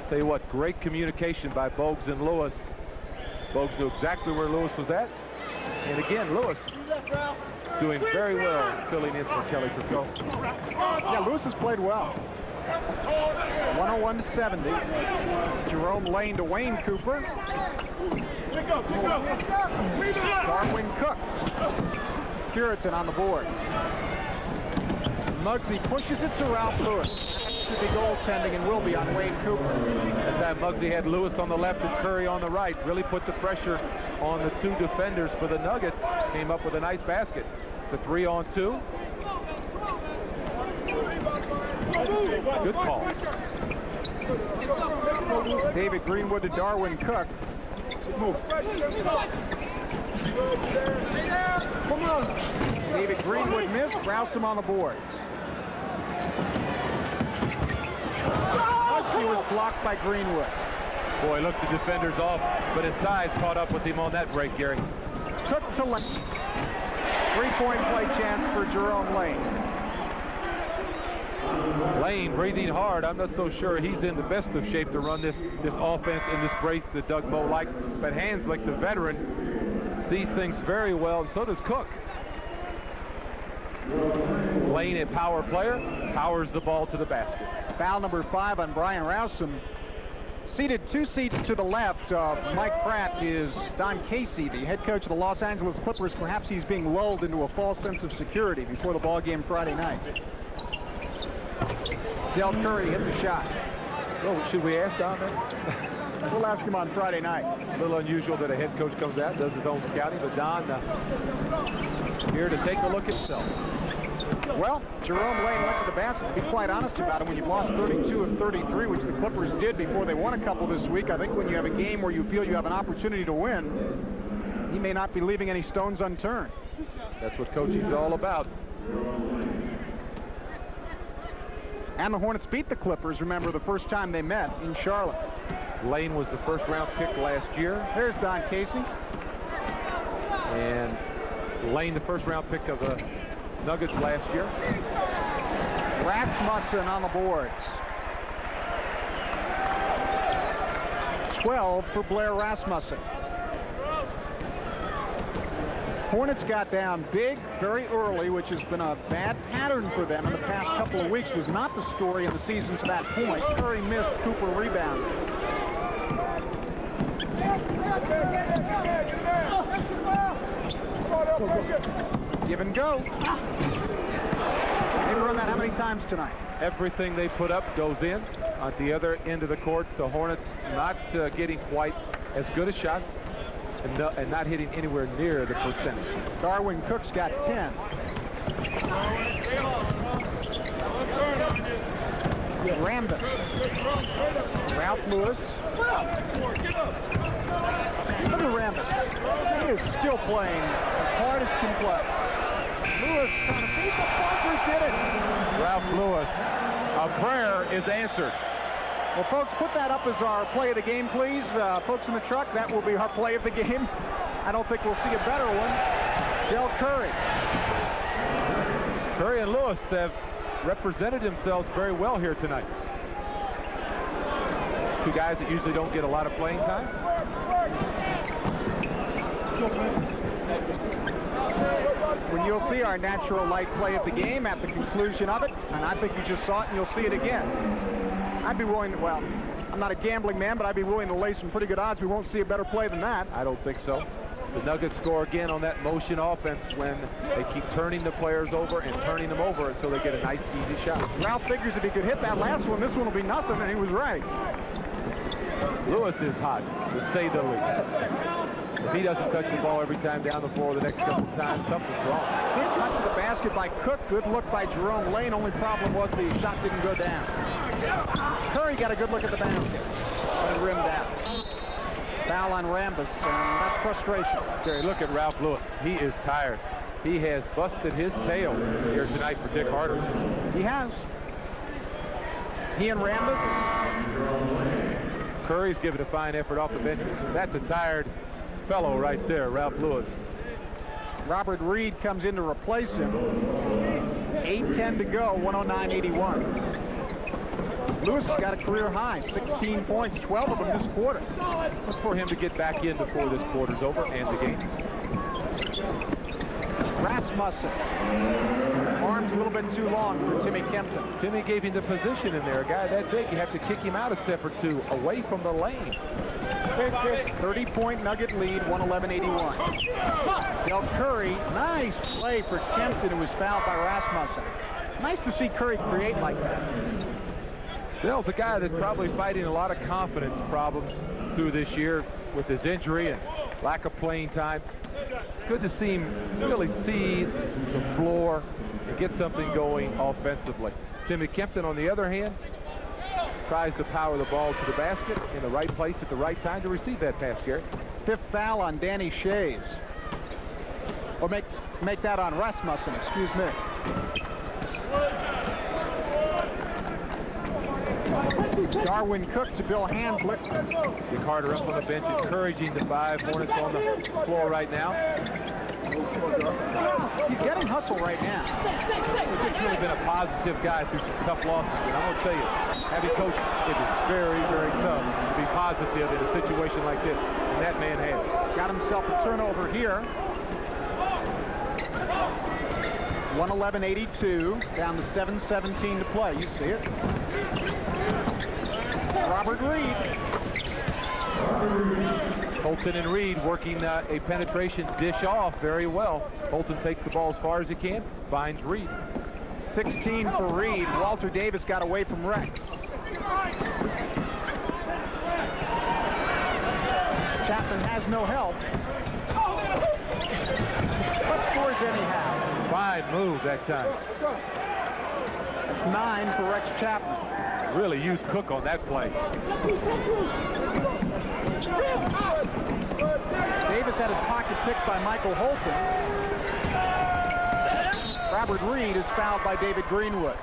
[SPEAKER 3] Tell you what, great communication by Bogues and Lewis. Bogues knew exactly where Lewis was at. And again, Lewis doing very well filling in for Kelly Krapuka.
[SPEAKER 1] Yeah, Lewis has played well. 101-70. Jerome Lane to Wayne Cooper. Darwin Cook. Puritan on the board. Muggsy pushes it to Ralph Lewis. Should be goaltending and will be on Wayne Cooper.
[SPEAKER 3] That time Muggsy had Lewis on the left and Curry on the right. Really put the pressure on the two defenders for the Nuggets. Came up with a nice basket. It's a 3-on-2. Good call.
[SPEAKER 1] David Greenwood to Darwin Cook. Move. Come on. David Greenwood missed. Rousum on the boards. He was blocked by Greenwood.
[SPEAKER 3] Boy, look, the defender's off, but his size caught up with him on that break, Gary.
[SPEAKER 1] Cook to Lane. 3-point play chance for Jerome Lane.
[SPEAKER 3] Lane breathing hard. I'm not so sure he's in the best of shape to run this offense in this break that Doug Moe likes. But Hanslick, the veteran, sees things very well, and so does Cook. Lane, a power player, powers the ball to the basket.
[SPEAKER 1] Foul number 5 on Brian Rousum. Seated 2 seats to the left of Mike Pratt is Don Casey, the head coach of the Los Angeles Clippers. Perhaps he's being lulled into a false sense of security before the ball game Friday night. Del Curry hit the shot.
[SPEAKER 3] Oh, should we ask Don that?
[SPEAKER 1] We'll ask him on Friday night.
[SPEAKER 3] A little unusual that a head coach comes out, does his own scouting, but Don here to take a look himself.
[SPEAKER 1] Well, Jerome Lane went to the basket. To be quite honest about it, when you've lost 32 of 33, which the Clippers did before they won a couple this week, I think when you have a game where you feel you have an opportunity to win, he may not be leaving any stones unturned.
[SPEAKER 3] That's what coaching's all about.
[SPEAKER 1] And the Hornets beat the Clippers, remember, the first time they met in Charlotte.
[SPEAKER 3] Lane was the first-round pick last year.
[SPEAKER 1] There's Don Casey.
[SPEAKER 3] And Lane, the first-round pick of the Nuggets last year.
[SPEAKER 1] Rasmussen on the boards. 12 for Blair Rasmussen. Hornets got down big very early, which has been a bad pattern for them in the past couple of weeks. Was not the story in the season to that point. Curry missed, Cooper rebounded. Give and go. They've run that how many times tonight?
[SPEAKER 3] Everything they put up goes in. At the other end of the court, the Hornets not getting quite as good as shots and not hitting anywhere near the percentage.
[SPEAKER 1] Darwin Cook's got 10. Rambis. Ralph Lewis. Look at Rambis. He is still playing as hard as can play. Lewis trying to beat the Bunkers, did it.
[SPEAKER 3] Ralph Lewis, a prayer is answered.
[SPEAKER 1] Well, folks, put that up as our play of the game, please. Folks in the truck, that will be our play of the game. I don't think we'll see a better one. Del Curry.
[SPEAKER 3] Curry and Lewis have represented themselves very well here tonight. Two guys that usually don't get a lot of playing time.
[SPEAKER 1] When you'll see our natural light play of the game at the conclusion of it, and I think you just saw it and you'll see it again. I'd be willing to, well, I'm not a gambling man, but I'd be willing to lay some pretty good odds we won't see a better play than that.
[SPEAKER 3] I don't think so. The Nuggets score again on that motion offense when they keep turning the players over and turning them over until they get a nice, easy shot.
[SPEAKER 1] Ralph figures if he could hit that last one, this one will be nothing, and he was right.
[SPEAKER 3] Lewis is hot, to say the least. If he doesn't touch the ball every time down the floor the next couple of times, something's wrong.
[SPEAKER 1] Good cut to the basket by Cook. Good look by Jerome Lane. Only problem was the shot didn't go down. Curry got a good look at the basket, but it rimmed out. Foul on Rambis, and that's frustration.
[SPEAKER 3] Gary, look at Ralph Lewis. He is tired. He has busted his tail here tonight for Dick Harders.
[SPEAKER 1] He has. He and Rambis.
[SPEAKER 3] Curry's giving a fine effort off the bench. That's a tired fellow right there, Ralph Lewis.
[SPEAKER 1] Robert Reed comes in to replace him. 8:10 to go, 109-81. Lewis has got a career high, 16 points, 12 of them this quarter.
[SPEAKER 3] Look for him to get back in before this quarter's over and the game.
[SPEAKER 1] Rasmussen. Arms a little bit too long for Timmy Kempton.
[SPEAKER 3] Timmy gave him the position in there. A guy that big, you have to kick him out a step or two away from the lane.
[SPEAKER 1] 30-point Nugget lead, 111-81. Del Curry, nice play for Kempton, who was fouled by Rasmussen. Nice to see Curry create like that.
[SPEAKER 3] Dell's a guy that's probably fighting a lot of confidence problems through this year with his injury and lack of playing time. It's good to see him really see the floor and get something going offensively. Timmy Kempton, on the other hand, tries to power the ball to the basket in the right place at the right time to receive that pass, Gary.
[SPEAKER 1] 5th foul on Danny Shays. Or make that on Rasmussen, excuse me. Darwin Cook to Bill Hanslick.
[SPEAKER 3] Dick Carter up on the bench, encouraging the 5 Hornets on the floor right now.
[SPEAKER 1] He's getting hustle right now.
[SPEAKER 3] He's really been a positive guy through some tough losses. And I'm going to tell you, having coached, it is very, very tough to be positive in a situation like this. And that man has.
[SPEAKER 1] Got himself a turnover here. 111-82, down to 7:17 to play. You see it. Robert Reed.
[SPEAKER 3] Holton and Reed working a penetration dish off very well. Holton takes the ball as far as he can, finds Reed.
[SPEAKER 1] 16 for Reed. Walter Davis got away from Rex. Chapman has no help. But scores anyhow.
[SPEAKER 3] Fine move that time.
[SPEAKER 1] That's 9 for Rex Chapman.
[SPEAKER 3] Really used Cook on that play.
[SPEAKER 1] Davis had his pocket picked by Michael Holton. Robert Reed is fouled by David Greenwood.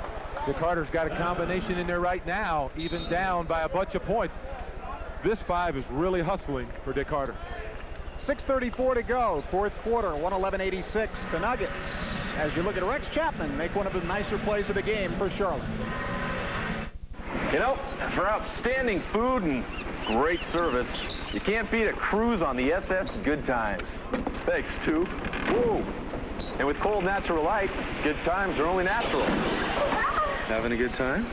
[SPEAKER 3] Dick Carter's got a combination in there right now, even down by a bunch of points. This 5 is really hustling for Dick Carter.
[SPEAKER 1] 6:34 to go, 4th quarter, 111-86. The Nuggets, as you look at Rex Chapman, make one of the nicer plays of the game for Charlotte.
[SPEAKER 2] You know, for outstanding food and great service, you can't beat a cruise on the SS Good Times. Thanks, Stu. Woo! And with cold natural light, good times are only natural. Having a good time?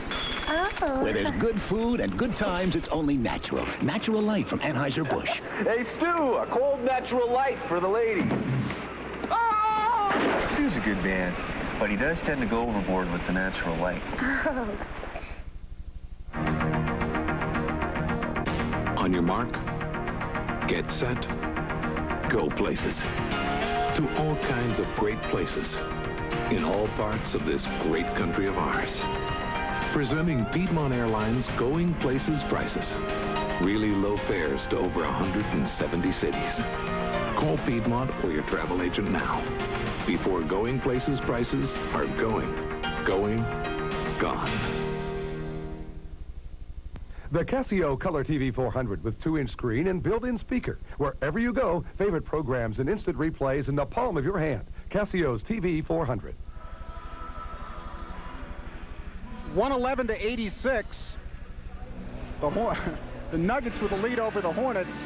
[SPEAKER 6] Oh. Where there's good food and good times, it's only natural. Natural Light from Anheuser-Busch.
[SPEAKER 2] Hey, Stu, a cold natural light for the lady. Oh!
[SPEAKER 9] Stu's a good man, but he does tend to go overboard with the natural light.
[SPEAKER 6] Oh.
[SPEAKER 10] On your mark, get set, go places. To all kinds of great places in all parts of this great country of ours. Presenting Piedmont Airlines Going Places prices. Really low fares to over 170 cities. Call Piedmont or your travel agent now. Before Going Places prices are going, gone.
[SPEAKER 17] The Casio Color TV 400 with 2-inch screen and built-in speaker. Wherever you go, favorite programs and instant replays in the palm of your hand. Casio's TV 400.
[SPEAKER 1] 111-86. The Nuggets with the lead over the Hornets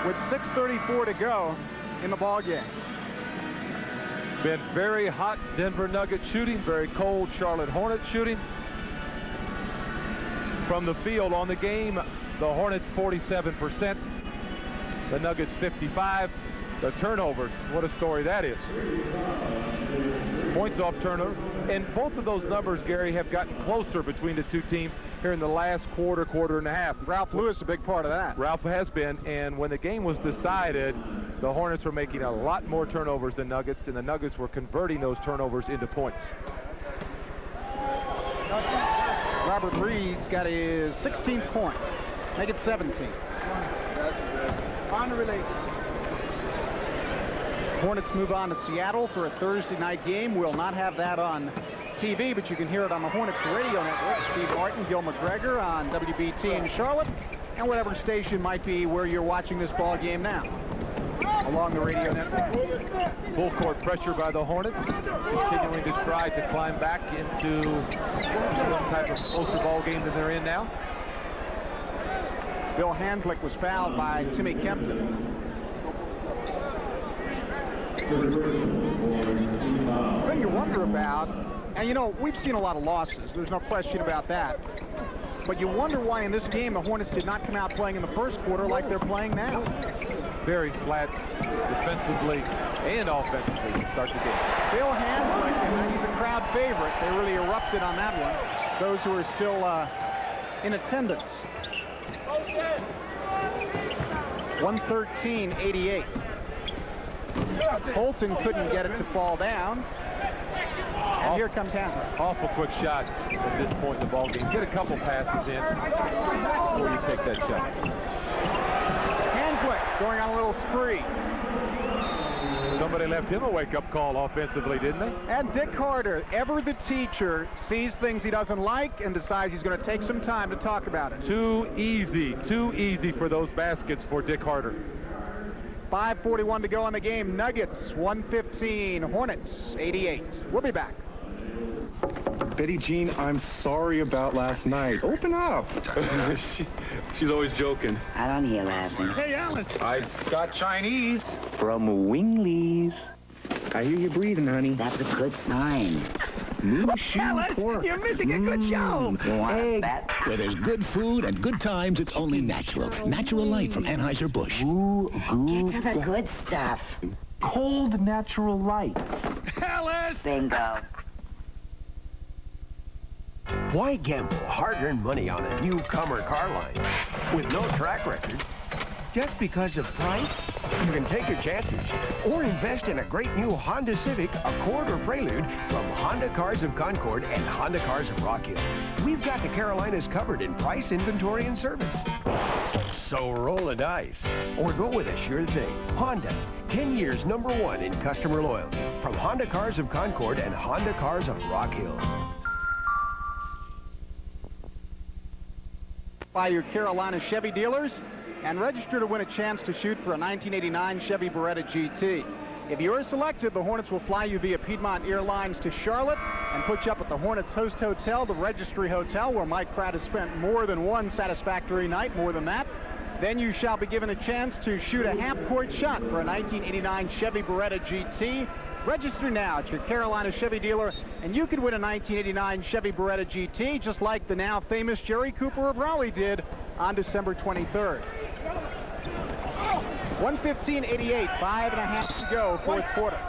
[SPEAKER 1] with 6:34 to go in the ballgame.
[SPEAKER 3] Been very hot Denver Nuggets shooting, very cold Charlotte Hornets shooting. From the field on the game, the Hornets 47%, the Nuggets 55%. The turnovers, what a story that is. Points off turnover. And both of those numbers, Gary, have gotten closer between the two teams here in the last quarter and a half.
[SPEAKER 1] Ralph Lewis, a big part of that.
[SPEAKER 3] Ralph has been, and when the game was decided, the Hornets were making a lot more turnovers than Nuggets, and the Nuggets were converting those turnovers into points.
[SPEAKER 1] Robert Reed's got his 16th point. Make it 17. That's good. On the release. Hornets move on to Seattle for a Thursday night game. We'll not have that on TV, but you can hear it on the Hornets radio network. Steve Martin, Gil McGregor on WBT in Charlotte, and whatever station might be where you're watching this ball game now along the radio network.
[SPEAKER 3] Full court pressure by the Hornets, continuing to try to climb back into some type of closer ball game than they're in now.
[SPEAKER 1] Bill Hanslick was fouled by Timmy Kempton. The thing you wonder about, and you know, we've seen a lot of losses, there's no question about that, but you wonder why in this game the Hornets did not come out playing in the first quarter like they're playing now.
[SPEAKER 3] Very flat defensively and offensively to start the game.
[SPEAKER 1] Bill Hanslick, and he's a crowd favorite. They really erupted on that one, those who are still in attendance. 113-88. Holton couldn't get it to fall down. And here comes Hanslick.
[SPEAKER 3] Awful quick shots at this point in the ball game. Get a couple passes in before you take that shot.
[SPEAKER 1] Hanslick going on a little spree.
[SPEAKER 3] Somebody left him a wake-up call offensively, didn't they?
[SPEAKER 1] And Dick Carter, ever the teacher, sees things he doesn't like and decides he's going to take some time to talk about it.
[SPEAKER 3] Too easy for those baskets for Dick Carter.
[SPEAKER 1] 5:41 to go in the game. Nuggets 115, Hornets 88. We'll be back.
[SPEAKER 4] Betty Jean, I'm sorry about last night. Open up. She's always joking.
[SPEAKER 5] I don't hear laughing.
[SPEAKER 4] Hey, Alice. I got Chinese.
[SPEAKER 5] From Winglies. I hear you breathing, honey. That's a good sign. New shoe
[SPEAKER 6] Alice,
[SPEAKER 5] pork.
[SPEAKER 6] you're missing a good show.
[SPEAKER 5] Hey,
[SPEAKER 6] Where there's good food and good times, it's only natural. Natural Light from Anheuser-Busch.
[SPEAKER 5] get to the good stuff.
[SPEAKER 4] Cold natural light.
[SPEAKER 6] Alice!
[SPEAKER 5] Bingo.
[SPEAKER 7] Why gamble hard-earned money on a newcomer car line with no track record? Just because of price? You can take your chances or invest in a great new Honda Civic, Accord, or Prelude from Honda Cars of Concord and Honda Cars of Rock Hill. We've got the Carolinas covered in price, inventory, and service. So roll a dice or go with a sure thing. Honda, 10 years #1 in customer loyalty from Honda Cars of Concord and Honda Cars of Rock Hill.
[SPEAKER 1] By your Carolina Chevy dealers and register to win a chance to shoot for a 1989 Chevy Beretta GT. If you're selected, the Hornets will fly you via Piedmont Airlines to Charlotte and put you up at the Hornets Host Hotel, the Registry Hotel, where Mike Pratt has spent more than one satisfactory night, more than that. Then you shall be given a chance to shoot a half-court shot for a 1989 Chevy Beretta GT. Register now at your Carolina Chevy dealer, and you could win a 1989 Chevy Beretta GT, just like the now famous Jerry Cooper of Raleigh did on December 23rd. 115-88, 5.5 to go, fourth quarter.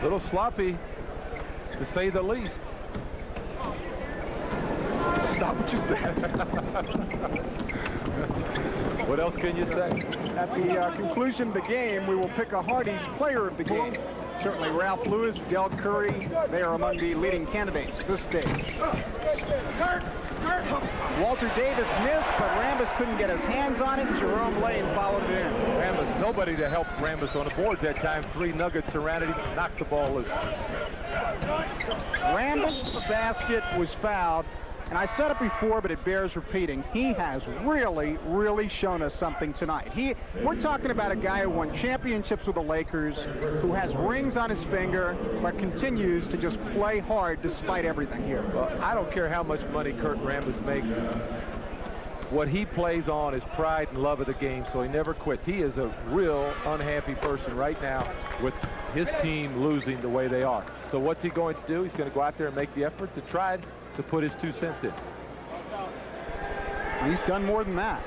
[SPEAKER 3] A little sloppy, to say the least. Stop what you said. What else can you say?
[SPEAKER 1] At the conclusion of the game, we will pick a Hardee's player of the game. Certainly Ralph Lewis, Del Curry, they are among the leading candidates at this stage. Walter Davis missed, but Rambis couldn't get his hands on it. Jerome Lane followed it in.
[SPEAKER 3] Rambis, nobody to help Rambis on the boards that time. 3 Nuggets surrounded him, knocked the ball loose.
[SPEAKER 1] Rambis, the basket, was fouled. And I said it before, but it bears repeating. He has really shown us something tonight. We're talking about a guy who won championships with the Lakers, who has rings on his finger, but continues to just play hard despite everything here.
[SPEAKER 3] Well, I don't care how much money Kurt Rambis makes. What he plays on is pride and love of the game, so he never quits. He is a real unhappy person right now with his team losing the way they are. So what's he going to do? He's going to go out there and make the effort to try to put his 2 cents in.
[SPEAKER 1] He's done more than that.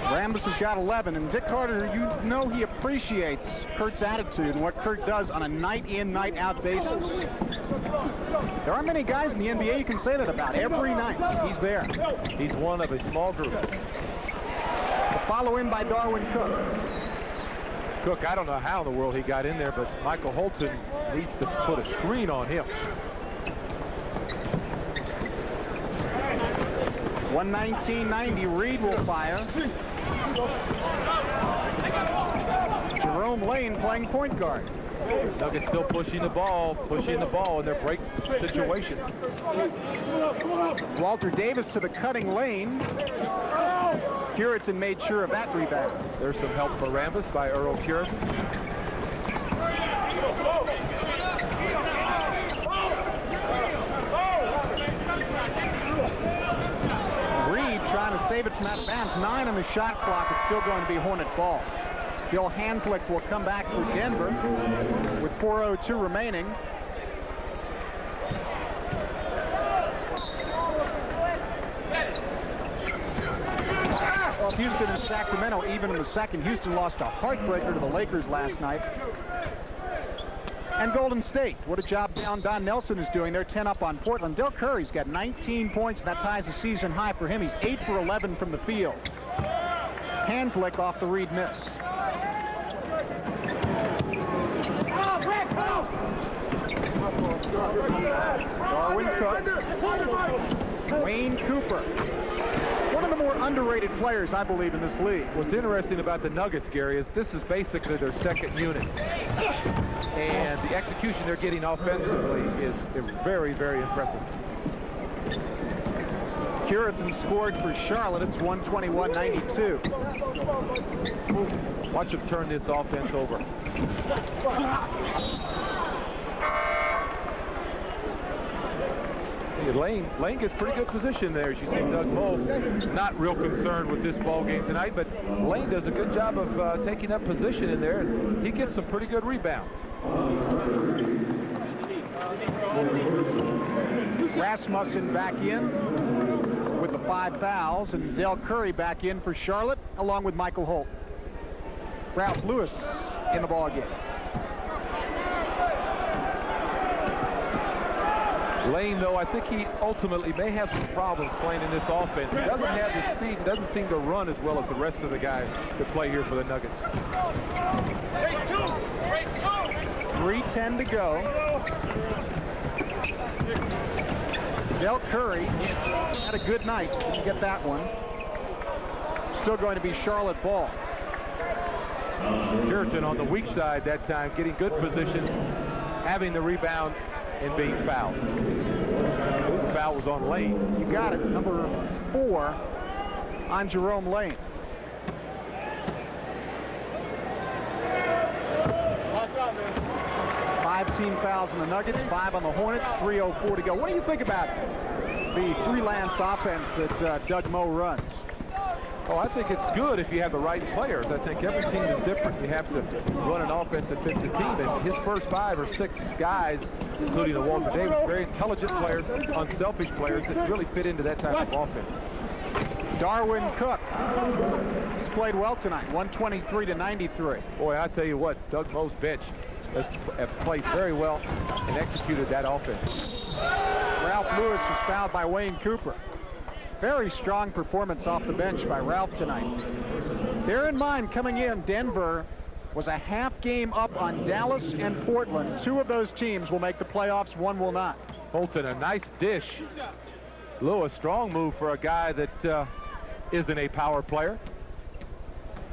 [SPEAKER 1] Rambis has got 11, and Dick Carter, you know he appreciates Kurt's attitude and what Kurt does on a night-in, night-out basis. There aren't many guys in the NBA you can say that about. Every night, he's there.
[SPEAKER 3] He's one of a small group.
[SPEAKER 1] The follow in by Darwin Cook.
[SPEAKER 3] Cook, I don't know how in the world he got in there, but Michael Holton needs to put a screen on him.
[SPEAKER 1] 119-90, Reed will fire. Jerome Lane playing point guard.
[SPEAKER 3] Nuggets still pushing the ball in their break situation.
[SPEAKER 1] Walter Davis to the cutting lane. Curitan made sure of that rebound.
[SPEAKER 3] There's some help for Rambis by Earl Curitan.
[SPEAKER 1] Reed trying to save it from that bounce. 9 on the shot clock. It's still going to be Hornet ball. Bill Hanslick will come back for Denver with 4:02 remaining. Well, Houston and Sacramento even in the second. Houston lost a heartbreaker to the Lakers last night. And Golden State, what a job Don Nelson is doing. They're 10 up on Portland. Del Curry's got 19 points, and that ties the season high for him. He's 8 for 11 from the field. Hanslick off the Reed miss. Darwin Cook. Wayne Cooper. One of of the more underrated players, I believe, in this league.
[SPEAKER 3] What's interesting about the Nuggets, Gary, is this is basically their second unit. And the execution they're getting offensively is very, very impressive.
[SPEAKER 1] Curitan scored for Charlotte. It's 121-92.
[SPEAKER 3] Watch them turn this offense over. Lane gets pretty good position there. As you see, Doug Moe not real concerned with this ball game tonight, but Lane does a good job of taking up position in there. And he gets some pretty good rebounds.
[SPEAKER 1] Rasmussen back in with the 5 fouls, and Del Curry back in for Charlotte, along with Michael Holt. Ralph Lewis in the ball game.
[SPEAKER 3] Lane, though, I think he ultimately may have some problems playing in this offense. He doesn't have the speed and doesn't seem to run as well as the rest of the guys that play here for the Nuggets.
[SPEAKER 1] 3:10 to go. Del Curry had a good night. Didn't get that one. Still going to be Charlotte ball.
[SPEAKER 3] Curitan on the weak side that time, getting good position, having the rebound, and being fouled. The foul was on Lane.
[SPEAKER 1] You got it. Number 4 on Jerome Lane.
[SPEAKER 22] Watch out, man.
[SPEAKER 1] 5 team fouls on the Nuggets, 5 on the Hornets, 3:04 to go. What do you think about the freelance offense that Doug Moe runs?
[SPEAKER 3] Oh, I think it's good if you have the right players. I think every team is different. You have to run an offense that fits the team. And his first 5 or 6 guys, including the Walter Davis, very intelligent players, unselfish players that really fit into that type of offense.
[SPEAKER 1] Darwin Cook. He's played well tonight, 123-93.
[SPEAKER 3] Boy, I tell you what, Doug Moe's bench have played very well and executed that offense.
[SPEAKER 1] Ralph Lewis was fouled by Wayne Cooper. Very strong performance off the bench by Ralph tonight. Bear in mind, coming in, Denver was a half game up on Dallas and Portland. 2 of those teams will make the playoffs, 1 will not.
[SPEAKER 3] Bolton, a nice dish. Lewis, strong move for a guy that isn't a power player.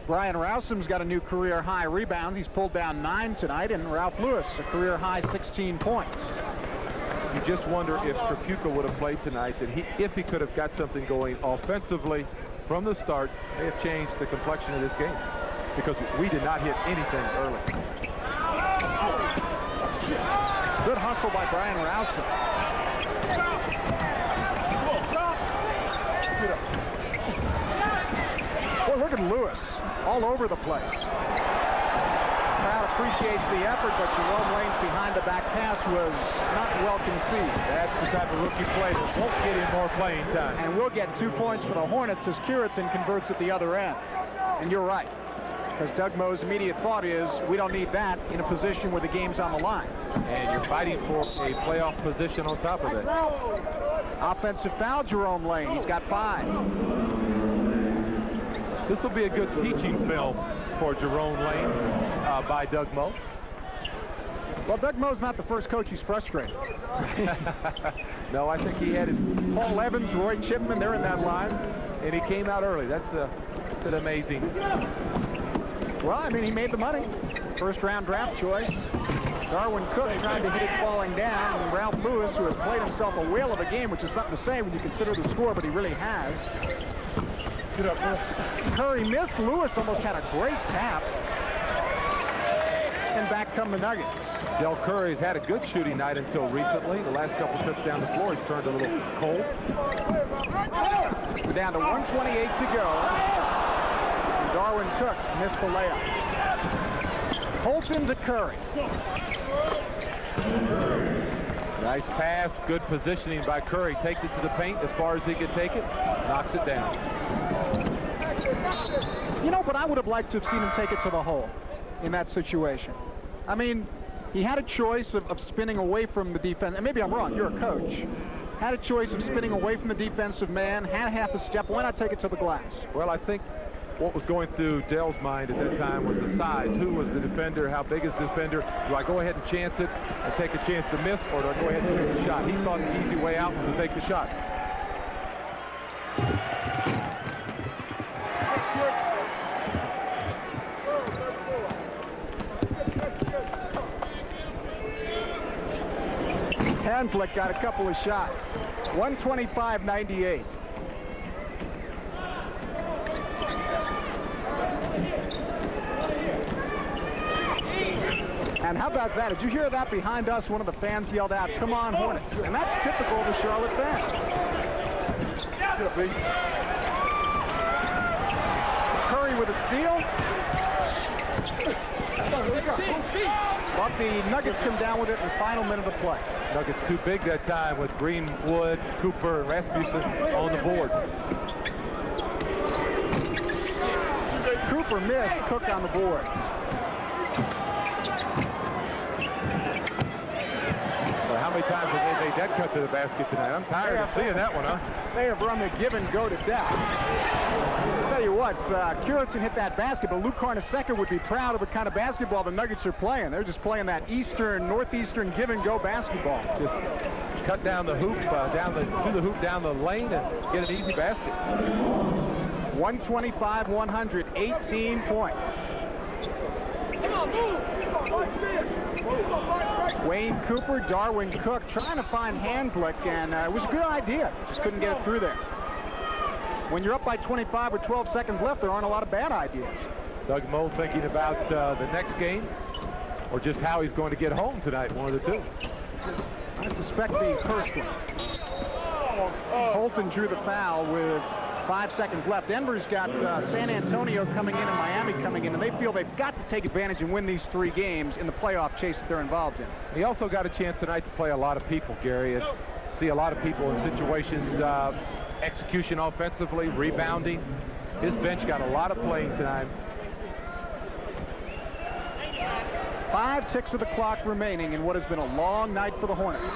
[SPEAKER 1] Brian Rousum's got a new career high rebounds. He's pulled down 9 tonight, and Ralph Lewis, a career high 16 points.
[SPEAKER 3] You just wonder if Trapuka would have played tonight, that if he could have got something going offensively from the start, may have changed the complexion of this game, because we did not hit anything early.
[SPEAKER 1] Good hustle by Brian Rousum. Boy, look at Lewis all over the place. Crowd appreciates the effort, but Jerome Lane's behind-the-back pass was not well conceived.
[SPEAKER 3] That's the type of rookie play that won't get him more playing time.
[SPEAKER 1] And we'll get 2 points for the Hornets as Curitan converts at the other end. And you're right, because Doug Moe's immediate thought is, we don't need that in a position where the game's on the line.
[SPEAKER 3] And you're fighting for a playoff position on top of it.
[SPEAKER 1] Offensive foul, Jerome Lane. He's got 5.
[SPEAKER 3] This will be a good teaching film for Jerome Lane by Doug Moe.
[SPEAKER 1] Well, Doug Moe's not the first coach who's frustrated.
[SPEAKER 3] No, I think he had his Paul Evans, Roy Chipman, they're in that line, and he came out early. That's an amazing.
[SPEAKER 1] Well, I mean, he made the money. First round draft choice. Darwin Cook trying to hit it falling down, and Ralph Lewis, who has played himself a whale of a game, which is something to say when you consider the score, but he really has. Curry missed. Lewis almost had a great tap. And back come the Nuggets.
[SPEAKER 3] Del Curry's had a good shooting night until recently. The last couple trips down the floor, he's turned a little cold.
[SPEAKER 1] We're down to 1:28 to go. And Darwin Cook missed the layup. Holton to Curry.
[SPEAKER 3] Nice pass, good positioning by Curry. Takes it to the paint as far as he can take it, knocks it down.
[SPEAKER 1] You know, but I would have liked to have seen him take it to the hole in that situation. I mean, he had a choice of spinning away from the defense, and maybe I'm wrong, you're a coach. Had a choice of spinning away from the defensive man, had half a step. Why not take it to the glass?
[SPEAKER 3] Well, I think what was going through Dell's mind at that time was the size. Who was the defender? How big is the defender? Do I go ahead and chance it and take a chance to miss, or do I go ahead and shoot the shot? He thought the easy way out was to take the shot.
[SPEAKER 1] Hanslick got a couple of shots. 125-98. And how about that? Did you hear that behind us? One of the fans yelled out, "Come on, Hornets." And that's typical of the Charlotte fans. Curry with a steal. But the Nuggets come down with it in the final minute of play.
[SPEAKER 3] Nuggets too big that time with Greenwood, Cooper, and Rasmussen on the board.
[SPEAKER 1] Cooper missed, Cook on the boards.
[SPEAKER 3] Well, how many times have they made that cut to the basket tonight? I'm tired of seeing that one, huh?
[SPEAKER 1] They have run the give and go to death. I'll tell you what, Curitzen hit that basket, but Luke Carnesecca would be proud of the kind of basketball the Nuggets are playing. They're just playing that northeastern give and go basketball.
[SPEAKER 3] Just cut down the hoop, to the hoop, down the lane, and get an easy basket.
[SPEAKER 1] 125-100, 18 points. Come on, move! Wayne Cooper, Darwin Cook trying to find Hanslick, and it was a good idea. Just couldn't get it through there. When you're up by 25 or 12 seconds left, there aren't a lot of bad ideas.
[SPEAKER 3] Doug Moe thinking about the next game, or just how he's going to get home tonight, one of the two.
[SPEAKER 1] I suspect the first one. Holton drew the foul with 5 seconds left. Denver's got San Antonio coming in and Miami coming in, and they feel they've got to take advantage and win these 3 games in the playoff chase that they're involved in.
[SPEAKER 3] He also got a chance tonight to play a lot of people, Gary, and see a lot of people in situations, execution offensively, rebounding. His bench got a lot of playing time.
[SPEAKER 1] 5 ticks of the clock remaining in what has been a long night for the Hornets.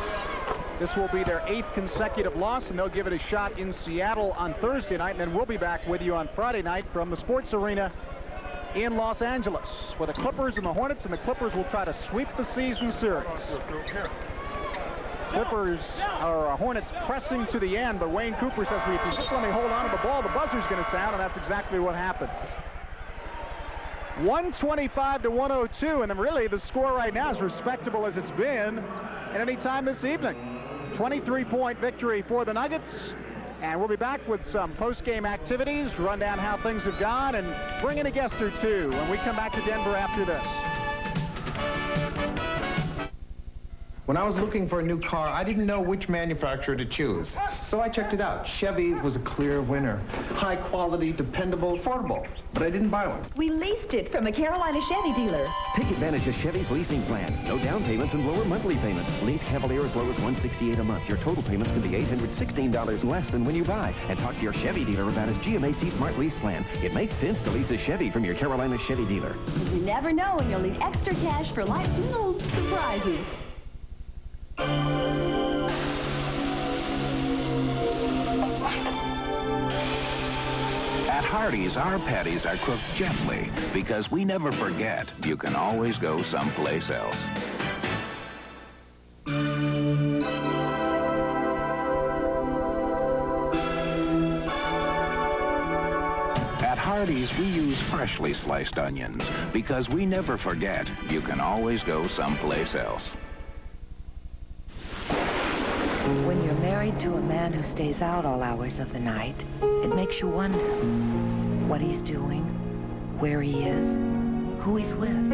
[SPEAKER 1] This will be their 8th consecutive loss, and they'll give it a shot in Seattle on Thursday night, and then we'll be back with you on Friday night from the Sports Arena in Los Angeles for the Clippers and the Hornets, and the Clippers will try to sweep the season series. Hornets pressing to the end, but Wayne Cooper says, well, if you just let me hold on to the ball, the buzzer's going to sound, and that's exactly what happened. 125-102, and then really the score right now is respectable as it's been at any time this evening. 23-point victory for the Nuggets, and we'll be back with some post-game activities, run down how things have gone, and bring in a guest or two when we come back to Denver after this.
[SPEAKER 8] When I was looking for a new car, I didn't know which manufacturer to choose. So I checked it out. Chevy was a clear winner. High quality, dependable, affordable. But I didn't buy one.
[SPEAKER 11] We leased it from a Carolina Chevy dealer.
[SPEAKER 7] Take advantage of Chevy's leasing plan. No down payments and lower monthly payments. Lease Cavalier as low as $168 a month. Your total payments can be $816 less than when you buy. And talk to your Chevy dealer about his GMAC Smart Lease plan. It makes sense to lease a Chevy from your Carolina Chevy dealer.
[SPEAKER 11] You never know when you'll need extra cash for life's little surprises.
[SPEAKER 24] At Hardee's, our patties are cooked gently because we never forget you can always go someplace else. At Hardee's, we use freshly sliced onions because we never forget you can always go someplace else.
[SPEAKER 12] When you're married to a man who stays out all hours of the night, it makes you wonder what he's doing, where he is, who he's with.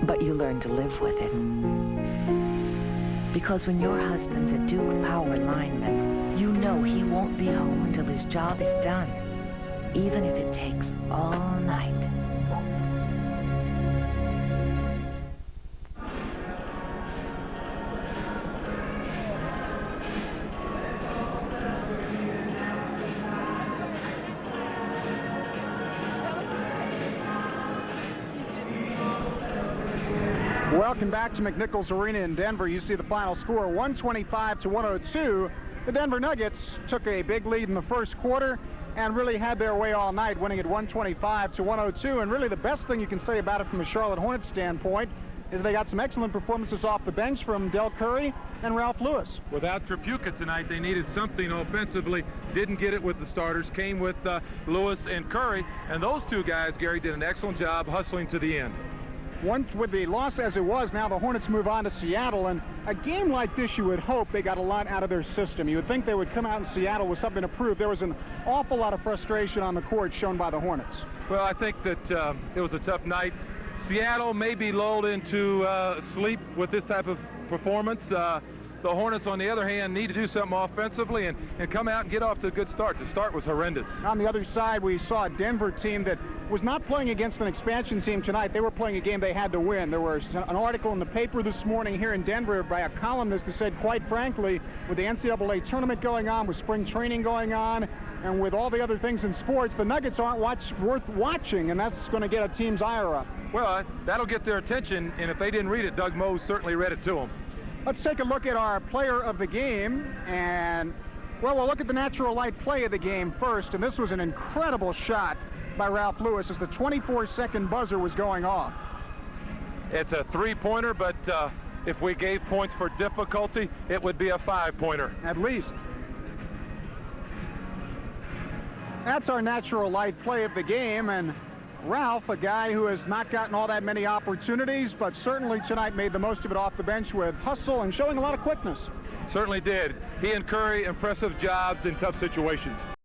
[SPEAKER 12] But you learn to live with it. Because when your husband's a Duke Power lineman, you know he won't be home until his job is done, even if it takes all night.
[SPEAKER 1] Welcome back to McNichols Arena in Denver. You see the final score, 125-102. The Denver Nuggets took a big lead in the first quarter and really had their way all night, winning at 125-102. And really the best thing you can say about it from a Charlotte Hornets standpoint is they got some excellent performances off the bench from Del Curry and Ralph Lewis.
[SPEAKER 3] Without Tripucka tonight, they needed something offensively. Didn't get it with the starters. Came with Lewis and Curry. And those two guys, Gary, did an excellent job hustling to the end.
[SPEAKER 1] once with the loss as it was, now the Hornets move on to Seattle, and a game like this, you would hope they got a lot out of their system. You would think they would come out in Seattle with something to prove. There was an awful lot of frustration on the court shown by the Hornets.
[SPEAKER 3] Well, I think that it was a tough night. Seattle may be lulled into sleep with this type of performance. The Hornets, on the other hand, need to do something offensively and come out and get off to a good start. The start was horrendous.
[SPEAKER 1] On the other side, we saw a Denver team that was not playing against an expansion team tonight. They were playing a game they had to win. There was an article in the paper this morning here in Denver by a columnist that said, quite frankly, with the NCAA tournament going on, with spring training going on, and with all the other things in sports, the Nuggets aren't worth watching, and that's going to get a team's ire up.
[SPEAKER 3] Well, that'll get their attention, and if they didn't read it, Doug Moe certainly read it to them.
[SPEAKER 1] Let's take a look at our player of the game, and, well, we'll look at the natural light play of the game first, and this was an incredible shot by Ralph Lewis as the 24-second buzzer was going off.
[SPEAKER 3] It's a three-pointer, but if we gave points for difficulty, it would be a five-pointer.
[SPEAKER 1] At least. That's our natural light play of the game, and Ralph, a guy who has not gotten all that many opportunities, but certainly tonight made the most of it off the bench with hustle and showing a lot of quickness.
[SPEAKER 3] Certainly did. He and Curry, impressive jobs in tough situations.